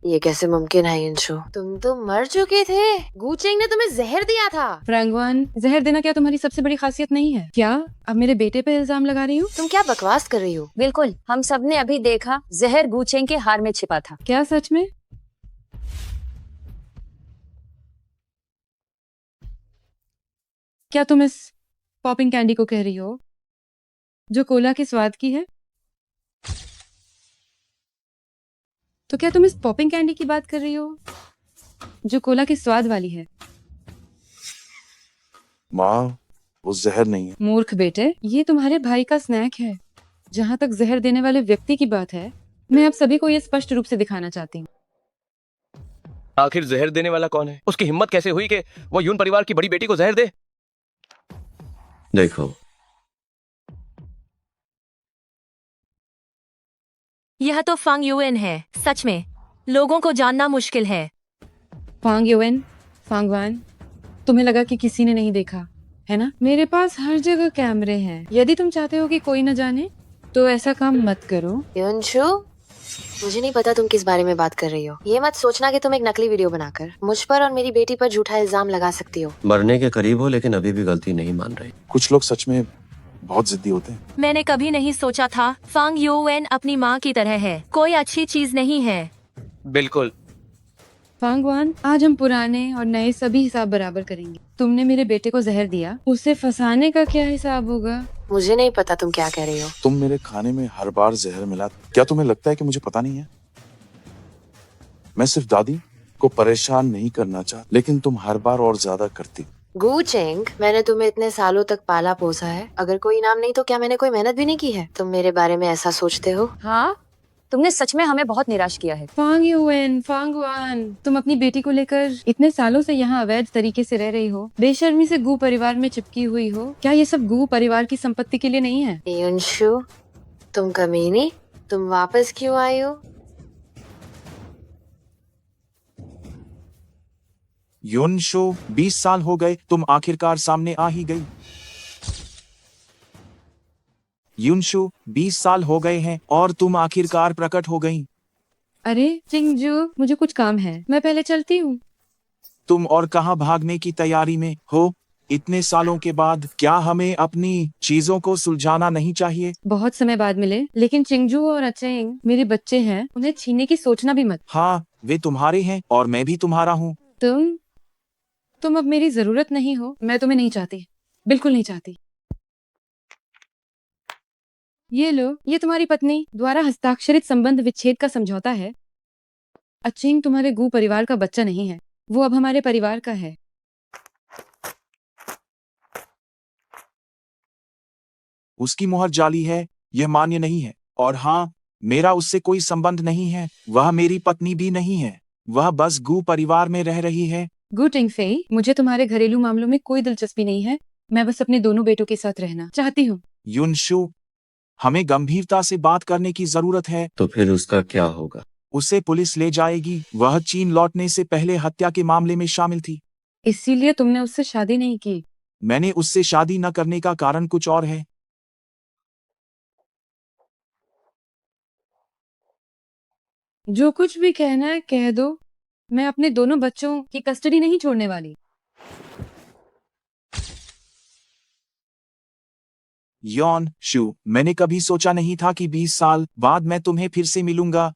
ये कैसे मुमकिन है युनशु? तुम तो मर चुके थे। गूचेंग ने तुम्हें जहर दिया था। फ्रैंगवान, जहर देना क्या तुम्हारी सबसे बड़ी खासियत नहीं है? क्या अब मेरे बेटे पे इल्जाम लगा रही हूँ? तुम क्या बकवास कर रही हो? बिल्कुल, हम सब ने अभी देखा जहर गूचेंग के हार में छिपा था। क्या सच में? क्या तुम इस पॉपिंग कैंडी को कह रही हो जो कोला के स्वाद की है? तो क्या तुम इस पॉपिंग कैंडी की बात कर रही हो जो कोला के स्वाद वाली है? माँ, वो जहर नहीं है। मूर्ख बेटे, ये तुम्हारे भाई का स्नैक है। जहाँ तक जहर देने वाले व्यक्ति की बात है, मैं आप सभी को ये स्पष्ट रूप से दिखाना चाहती हूँ। आखिर जहर देने वाला कौन है? उसकी हिम्मत कैसे हुई कि वो यून परिवार की बड़ी बेटी को जहर दे? देखो, यह तो फांग युएन है। सच में लोगों को जानना मुश्किल है। फांग युएन, फांगवान, तुम्हें लगा कि किसी ने नहीं देखा, है ना? मेरे पास हर जगह कैमरे हैं। यदि तुम चाहते हो कि कोई न जाने, तो ऐसा काम मत करो। युनशु, मुझे नहीं पता तुम किस बारे में बात कर रही हो। ये मत सोचना कि तुम एक नकली वीडियो बनाकर मुझ पर और मेरी बेटी पर झूठा इल्जाम लगा सकती हो। मरने के करीब हो लेकिन अभी भी गलती नहीं मान रही। कुछ लोग सच में बहुत जिद्दी होते हैं। मैंने कभी नहीं सोचा था फांग युएन अपनी माँ की तरह है। कोई अच्छी चीज नहीं है। बिल्कुल। फांगवान, आज हम पुराने और नए सभी हिसाब बराबर करेंगे। तुमने मेरे बेटे को जहर दिया, उसे फंसाने का क्या हिसाब होगा? मुझे नहीं पता तुम क्या कह रही हो। तुम मेरे खाने में हर बार जहर मिला, क्या तुम्हें लगता है कि मुझे पता नहीं है? मैं सिर्फ दादी को परेशान नहीं करना चाहता, लेकिन तुम हर बार और ज्यादा करती। गूचेंग, मैंने तुम्हें इतने सालों तक पाला पोसा है। अगर कोई इनाम नहीं तो क्या मैंने कोई मेहनत भी नहीं की है? तुम मेरे बारे में ऐसा सोचते हो? हाँ, तुमने सच में हमें बहुत निराश किया है। फांग युएन, फांगवान, तुम अपनी बेटी को लेकर इतने सालों से यहाँ अवैध तरीके से रह रही हो, बेशर्मी से गू परिवार में चिपकी हुई हो। क्या ये सब गू परिवार की संपत्ति के लिए नहीं है? युनशु, तुम कमीनी, तुम वापस क्यों आई हो? युनशु, 20 साल हो गए, तुम आखिरकार सामने आ ही गई। युनशु, 20 साल हो गए हैं और तुम आखिरकार प्रकट हो गई। अरे चिंगजू, मुझे कुछ काम है, मैं पहले चलती हूँ। तुम और कहाँ भागने की तैयारी में हो? इतने सालों के बाद क्या हमें अपनी चीजों को सुलझाना नहीं चाहिए? बहुत समय बाद मिले, लेकिन चिंगजू और अचेंग मेरे बच्चे हैं, उन्हें छीनने की सोचना भी मत। हाँ, वे तुम्हारे हैं और मैं भी तुम्हारा हूँ। तुम अब मेरी जरूरत नहीं हो। मैं तुम्हें नहीं चाहती, बिल्कुल नहीं चाहती। ये लो, ये तुम्हारी पत्नी द्वारा हस्ताक्षरित संबंध विच्छेद का समझौता है। अचेंग तुम्हारे गू परिवार का बच्चा नहीं है, वो अब हमारे परिवार का है। उसकी मुहर जाली है, यह मान्य नहीं है। और हाँ, मेरा उससे कोई संबंध नहीं है। वह मेरी पत्नी भी नहीं है। वह बस गू परिवार में रह रही है। गू टिंगफेई, मुझे तुम्हारे घरेलू मामलों में कोई दिलचस्पी नहीं है। मैं बस अपने दोनों बेटों के साथ रहना चाहती हूँ। युनशु, हमें गंभीरता से बात करने की जरूरत है। तो फिर उसका क्या होगा? उसे पुलिस ले जाएगी। वह चीन लौटने से पहले हत्या के मामले में शामिल थी। इसीलिए तुमने उससे शादी नहीं की? मैंने उससे शादी न करने का कारण कुछ और है। जो कुछ भी कहना है कह दो। मैं अपने दोनों बच्चों की कस्टडी नहीं छोड़ने वाली। यौन शु, मैंने कभी सोचा नहीं था कि 20 साल बाद मैं तुम्हें फिर से मिलूंगा।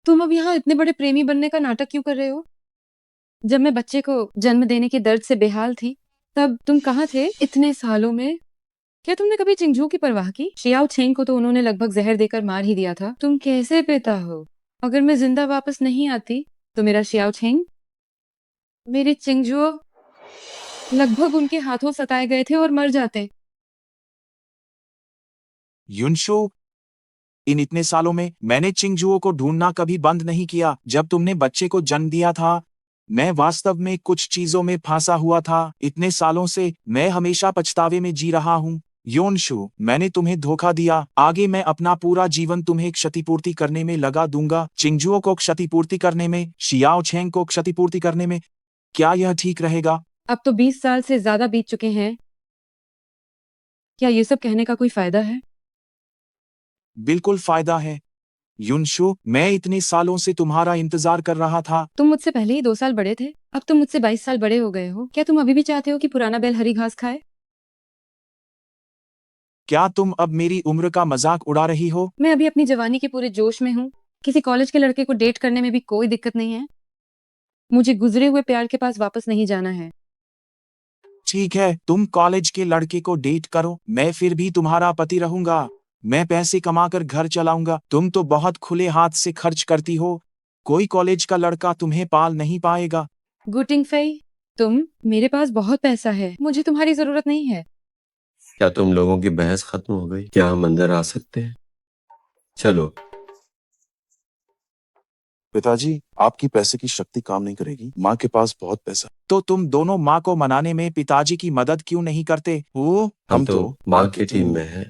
तुम अब यहाँ इतने बड़े प्रेमी बनने का नाटक क्यों कर रहे हो? जब मैं बच्चे को जन्म देने के दर्द से बेहाल थी, तब तुम कहाँ थे इतने सालों में? क्या तुमने कभी चिंगजू की परवाह की? शियाओ छेंग को तो उन्होंने लगभग जहर देकर मार ही दिया था। तुम कैसे पिता हो? अगर मैं जिंदा वापस नहीं आती तो मेरा शियाओ छेंग मेरे चिंगजुओ लगभग उनके हाथों सताए गए थे और मर जाते। युनशु, इन इतने सालों में मैंने चिंगजुओ को ढूंढना कभी बंद नहीं किया। जब तुमने बच्चे को जन्म दिया था, मैं वास्तव में कुछ चीजों में फंसा हुआ था। इतने सालों से मैं हमेशा पछतावे में जी रहा हूँ। योनशु, मैंने तुम्हें धोखा दिया। आगे मैं अपना पूरा जीवन तुम्हें क्षतिपूर्ति करने में लगा दूंगा, चिंगजुओ को क्षतिपूर्ति करने में, शियाओ छेंग को क्षतिपूर्ति करने में। क्या यह ठीक रहेगा? अब तो 20 साल से ज्यादा बीत चुके हैं। क्या ये सब कहने का कोई फायदा है? बिल्कुल फायदा है। युनशु, मैं इतने सालों से तुम्हारा इंतजार कर रहा था। तुम मुझसे पहले ही 2 साल बड़े थे, अब तुम मुझसे 22 साल बड़े हो गए हो। क्या तुम अभी भी चाहते हो कि पुराना बैल हरी घास खाए? क्या तुम अब मेरी उम्र का मजाक उड़ा रही हो? मैं अभी अपनी जवानी के पूरे जोश में हूँ। किसी कॉलेज के लड़के को डेट करने में भी कोई दिक्कत नहीं है। मुझे गुजरे हुए प्यार के पास वापस नहीं जाना है। ठीक है, तुम कॉलेज के लड़के को डेट करो, मैं फिर भी तुम्हारा पति रहूंगा। मैं पैसे कमाकर घर चलाऊंगा। तुम तो बहुत खुले हाथ से खर्च करती हो, कोई कॉलेज का लड़का तुम्हें पाल नहीं पाएगा। गुटिंग फेई, मेरे पास बहुत पैसा है, मुझे तुम्हारी जरूरत नहीं है। क्या तुम लोगों की बहस खत्म हो गई? क्या हम अंदर आ सकते हैं? चलो। पिताजी, आपकी पैसे की शक्ति काम नहीं करेगी। माँ के पास बहुत पैसा। तो तुम दोनों माँ को मनाने में पिताजी की मदद क्यों नहीं करते हो? हम तो माँ की टीम में हैं।